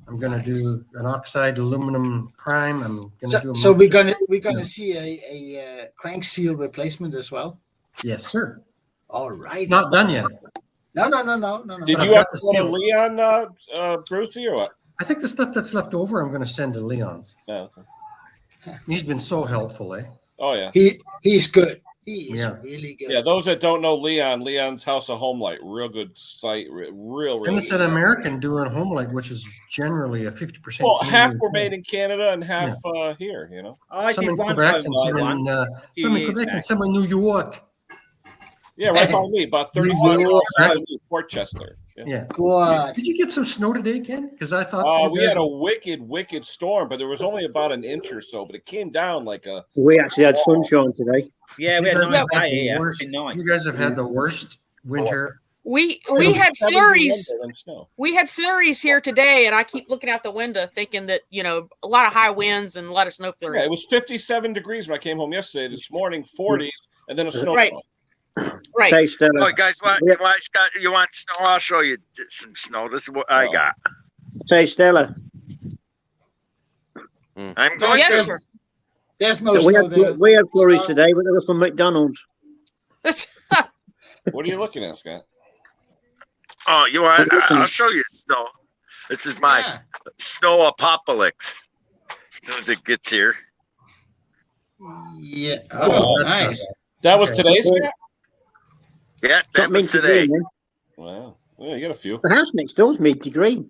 I'm gonna do an oxide aluminum prime. I'm gonna do. So we're gonna see a crank seal replacement as well. Yes, sir. All right. Not done yet. No. Did you have to go to Leon, Brucey, or what? I think the stuff that's left over, I'm gonna send to Leon's. Oh, okay. He's been so helpful, eh? Oh yeah. He's good. He is really good. Yeah, those that don't know Leon's House of Home Light, real good site, real. And it's an American doing home light, which is generally a 50%. Well, half were made in Canada and half here. You know, some in Quebec and some in Quebec and some in New York. Yeah, right by me, about 35 miles out of Port Chester. Yeah. God. Did you get some snow today, Ken? Because I thought we had a wicked storm, but there was only about an inch or so. But it came down like a. We actually had sunshine today. Yeah, we had nice day here. You guys have had the worst winter. We had flurries. We had flurries here today, and I keep looking out the window, thinking that a lot of high winds and a lot of snow flurries. Yeah, it was 57 degrees when I came home yesterday. This morning, 40s, and then a snowstorm. Right. Hey, oh, guys, Scott, you want snow? I'll show you some snow. This is what I got. Say, Stella. I'm going to. There's no snow there. We had flurries today, but they were from McDonald's. What are you looking at, Scott? Oh, you want? I'll show you snow. This is my snow apocalypse. As soon as it gets here. Yeah. Oh, nice. That was today's Scott? Yeah, that was today. Wow. Yeah, you got a few. The house next door is mid-degree.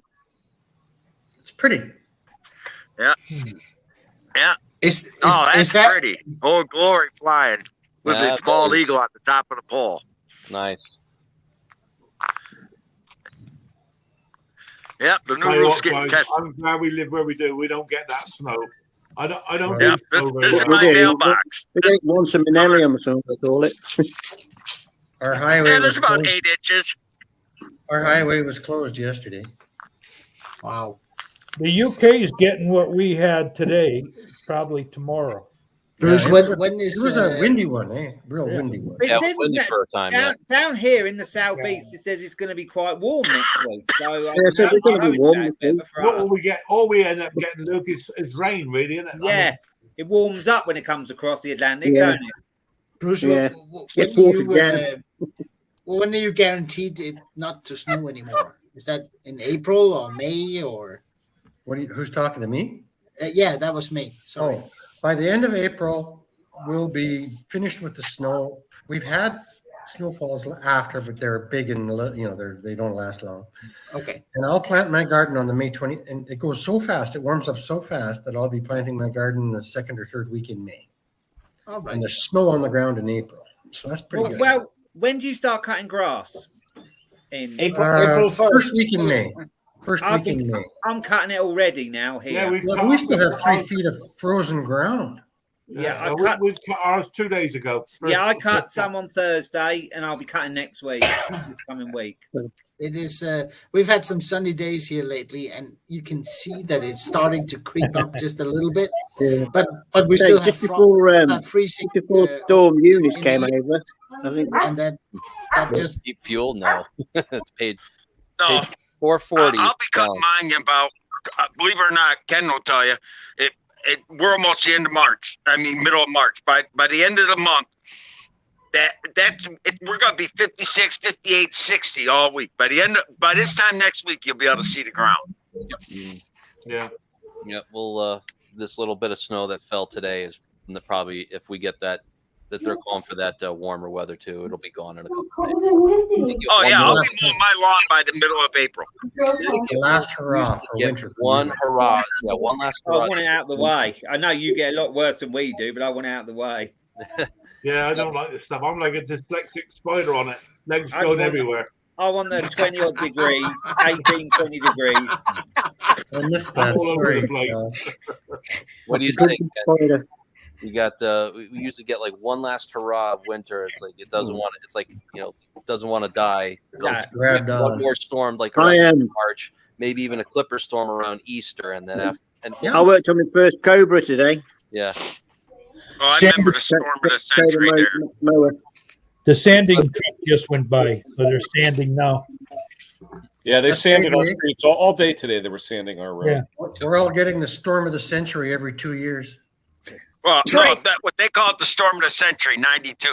It's pretty. Yeah. Yeah. That's pretty. Old Glory flying with its bald eagle on the top of the pole. Nice. Yep, the new roof's getting tested. I'm glad we live where we do. We don't get that snow. I don't. Yeah, this is my mailbox. We don't want some millennium or something, I call it. Our highway. Yeah, there's about 8 inches. Our highway was closed yesterday. Wow. The UK is getting what we had today, probably tomorrow. Bruce, when it was a windy one, real windy one. It says windy for a time. Down here in the southeast, it says it's going to be quite warm next week. So it's going to be warm. What will we get? All we end up getting, Luke, is rain, really, isn't it? Yeah, it warms up when it comes across the Atlantic, don't it? Bruce, When are you guaranteed it not to snow anymore? Is that in April or May or? Who's talking to me? Yeah, that was me. Sorry. Oh, by the end of April, we'll be finished with the snow. We've had snowfalls after, but they're big and they don't last long. Okay. And I'll plant my garden on the May 20th, and it goes so fast, it warms up so fast that I'll be planting my garden the second or third week in May. All right. And there's snow on the ground in April, so that's pretty good. Well, when do you start cutting grass? In April 1st. First week in May. First week in May. I'm cutting it already now here. Yeah, we still have 3 feet of frozen ground. Yeah, we cut ours 2 days ago. I cut some on Thursday, and I'll be cutting next week, this coming week. It is. We've had some sunny days here lately, and you can see that it's starting to creep up just a little bit. Yeah. But we still have freezing before Storm Eunice came over. I think, and that just cheap fuel. No, it's paid. No, $4.40. I'll be cutting mine about. Believe it or not, Ken will tell you it. We're almost the end of March. I mean, middle of March. By the end of the month, we're going to be 56, 58, 60 all week. By this time next week, you'll be able to see the ground. Yeah. Yeah. Well, this little bit of snow that fell today is probably, if we get that they're calling for that warmer weather too, it'll be gone in a couple of days. Oh yeah, I'll be mowing my lawn by the middle of April. The last hurrah for winter. One hurrah. Yeah, one last hurrah. I want it out of the way. I know you get a lot worse than we do, but I want it out of the way. Yeah, I don't like this stuff. I'm like a dyslexic spider on it. Legs going everywhere. I want the 20 odd degrees, 18, 20 degrees. I missed that. All over the Sorry. What do you think, Ken? We got we usually get like one last hurrah of winter. It's like it doesn't want to. It's like doesn't want to die. It's grabbed on. One more storm like around March, maybe even a clipper storm around Easter, and then after. And I worked on my first Cobra today. Yeah. Oh, I remember the storm of the century there. The sanding truck just went by, so they're sanding now. Yeah, they sanded our streets all day today. They were sanding our road. Yeah. We're all getting the storm of the century every 2 years. Well, no, what they call it the storm of the century, 92.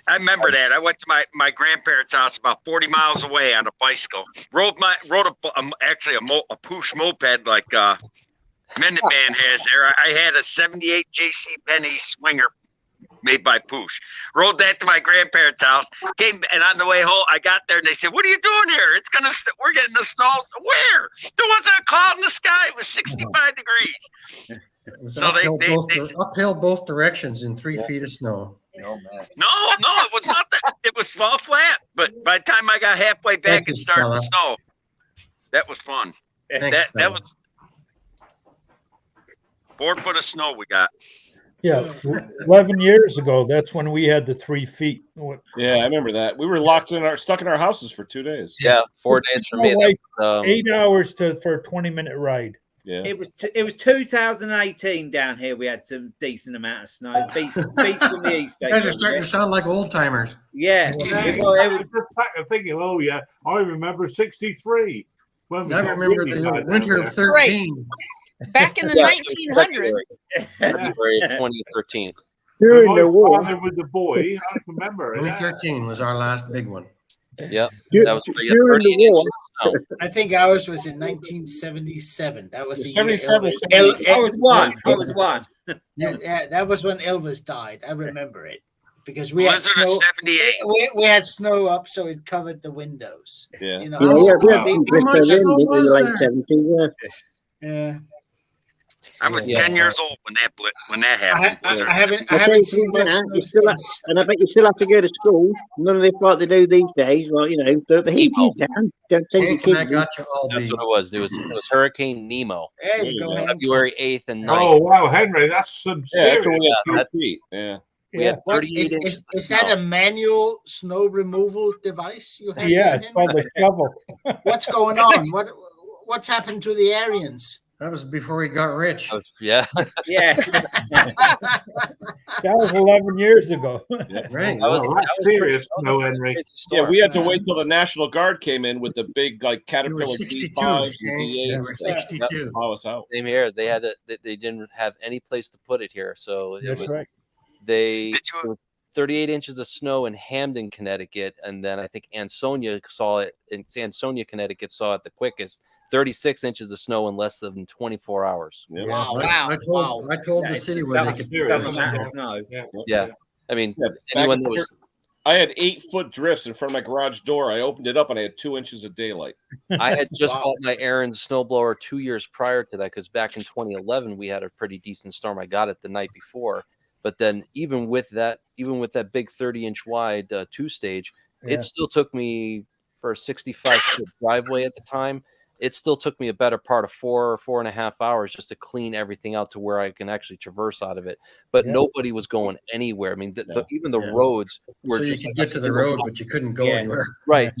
I remember that. I went to my grandparents' house about 40 miles away on a bicycle. Rode a push moped like Minuteman has there. I had a 78 J.C. Penney Swinger made by Poosh. Rode that to my grandparents' house. Came, and on the way home, I got there and they said, "What are you doing here? We're getting the snow." Where? There wasn't a cloud in the sky. It was 65 degrees. It was so uphill both directions in 3 feet of snow. No, it was not that. It was all flat. But by the time I got halfway back and started to snow, that was fun. Thanks, that was 4 foot of snow we got. Yeah, 11 years ago, that's when we had the 3 feet. Yeah, I remember that. We were stuck in our houses for 2 days. Yeah, 4 days for me. Like 8 hours for a 20-minute ride. Yeah, it was 2018 down here. We had some decent amount of snow. Beats from the east. You guys are starting to sound like old timers. Yeah, it was thinking. Oh yeah, I remember '63. I remember the winter of 13. Back in the 1900s. February of 2013. During the war, with the boy, I remember. 2013 was our last big one. Yep, that was during the war. I think ours was in 1977. That was the 77. I was one. Yeah, that was when Elvis died. I remember it because we had snow. We had snow up, so it covered the windows. Yeah, you know. Late 70s. Yeah. I was 10 years old when that happened. I haven't seen much snow and I bet you still have to go to school. None of this like they do these days. Well, the heat is down. Don't take your kids. That's what it was. It was Hurricane Nemo. There you go. February 8th and 9th. Oh wow, Henry, that's some serious. That's heat. Yeah. We had 38 inches. Is that a manual snow removal device you have? Yeah, it's called a shovel. What's going on? What's happened to the Aryans? That was before he got rich. Yeah. Yeah. That was 11 years ago. Yeah, right. That was serious, no, Henry. Yeah, we had to wait till the National Guard came in with the big Caterpillar 62, D5s and D8s. They were 62. Us out. Same here. They had they didn't have any place to put it here, so That's right. It was 38 inches of snow in Hamden, Connecticut, and then I think Ansonia saw it in Ansonia, Connecticut, saw it the quickest. 36 inches of snow in less than 24 hours. Yeah. Wow! I told the city where they could some amount of snow. Yeah. I mean, Yeah, anyone that was. I had 8-foot drifts in front of my garage door. I opened it up and I had 2 inches of daylight. I had just bought my Aaron's snowblower 2 years prior to that, because back in 2011 we had a pretty decent storm. I got it the night before, but then even with that big 30-inch wide 2-stage, it still took me, for a 65-foot driveway at the time, it still took me a better part of 4.5 hours just to clean everything out to where I can actually traverse out of it. But nobody was going anywhere. I mean, even the roads were. So you could get to the road, but you couldn't go anywhere. Right.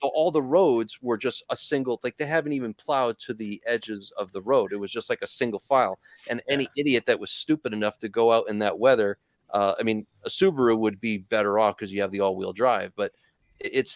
All the roads were just a single, like they haven't even plowed to the edges of the road. It was just like a single file. And any idiot that was stupid enough to go out in that weather, I mean, a Subaru would be better off because you have the all-wheel drive, but it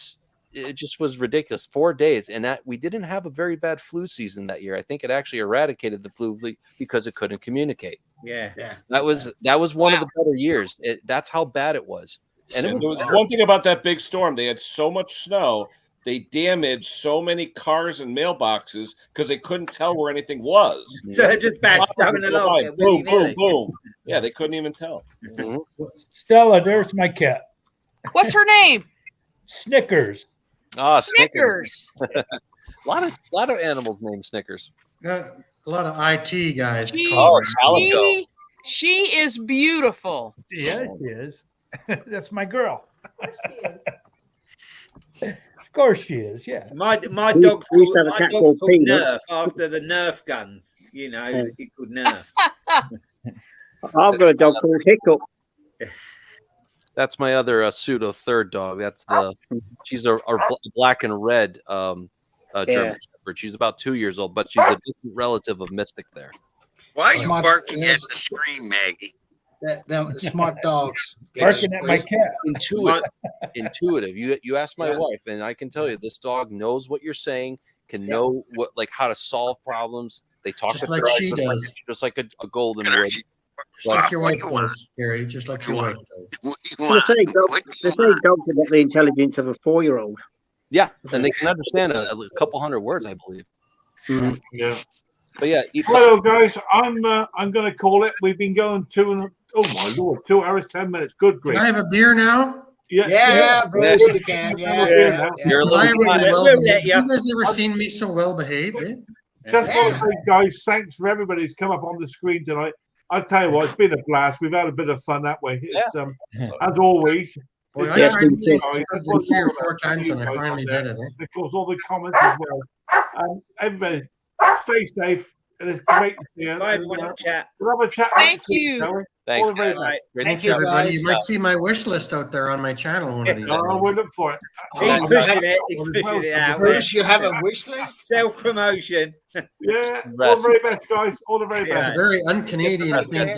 just was ridiculous. 4 days, and that we didn't have a very bad flu season that year. I think it actually eradicated the flu because it couldn't communicate. Yeah. That was one of the better years. That's how bad it was. And there was one thing about that big storm. They had so much snow, they damaged so many cars and mailboxes because they couldn't tell where anything was. So it just backed down along. Boom, boom, boom. Yeah, they couldn't even tell. Stella, there's my cat. What's her name? Snickers. Ah, Snickers. a lot of animals named Snickers. Got a lot of IT guys. She is beautiful. Yeah, she is. That's my girl. Of course she is. Yeah. My dog's called Nerf after the Nerf guns. You know, he's called Nerf. I've got a dog called Hiccup. That's my other pseudo third dog. That's she's a black and red German Shepherd. She's about 2 years old, but she's a distant relative of Mystic there. Why are you barking at the screen, Maggie? Them smart dogs. Barking at my cat. Intuitive. You ask my wife, and I can tell you, this dog knows what you're saying, can know how to solve problems. They talk just like she does. Just like a golden wood. Just like your wife does, Gary. Just like your wife does. They say dogs have got the intelligence of a 4-year-old. Yeah, and they can understand a couple hundred words, I believe. Mm-hmm. Yeah. But yeah. Hello, guys. I'm going to call it. We've been going 2 hours 10 minutes. Good grief. Can I have a beer now? Yeah, Bruce, you can. Yeah. You're a little you guys ever seen me so well behaved? Eh? Just want to say, guys, thanks for everybody who's come up on the screen tonight. I'll tell you what, it's been a blast. We've had a bit of fun that way. It's, as always. Boy, I tried to 3 or 4 times and I finally did it. Of course, all the comments as well. Everybody, stay safe. And it's great to see you. Bye, everyone in chat. We'll have a chat. Thank you. Thanks, guys. Thanks, everybody. You might see my wish list out there on my channel one of these days. We'll look for it. He's pushing it out. Bruce, you have a wish list? Self-promotion. Yeah. All the very best, guys. All the very best. It's a very un-Canadian thing.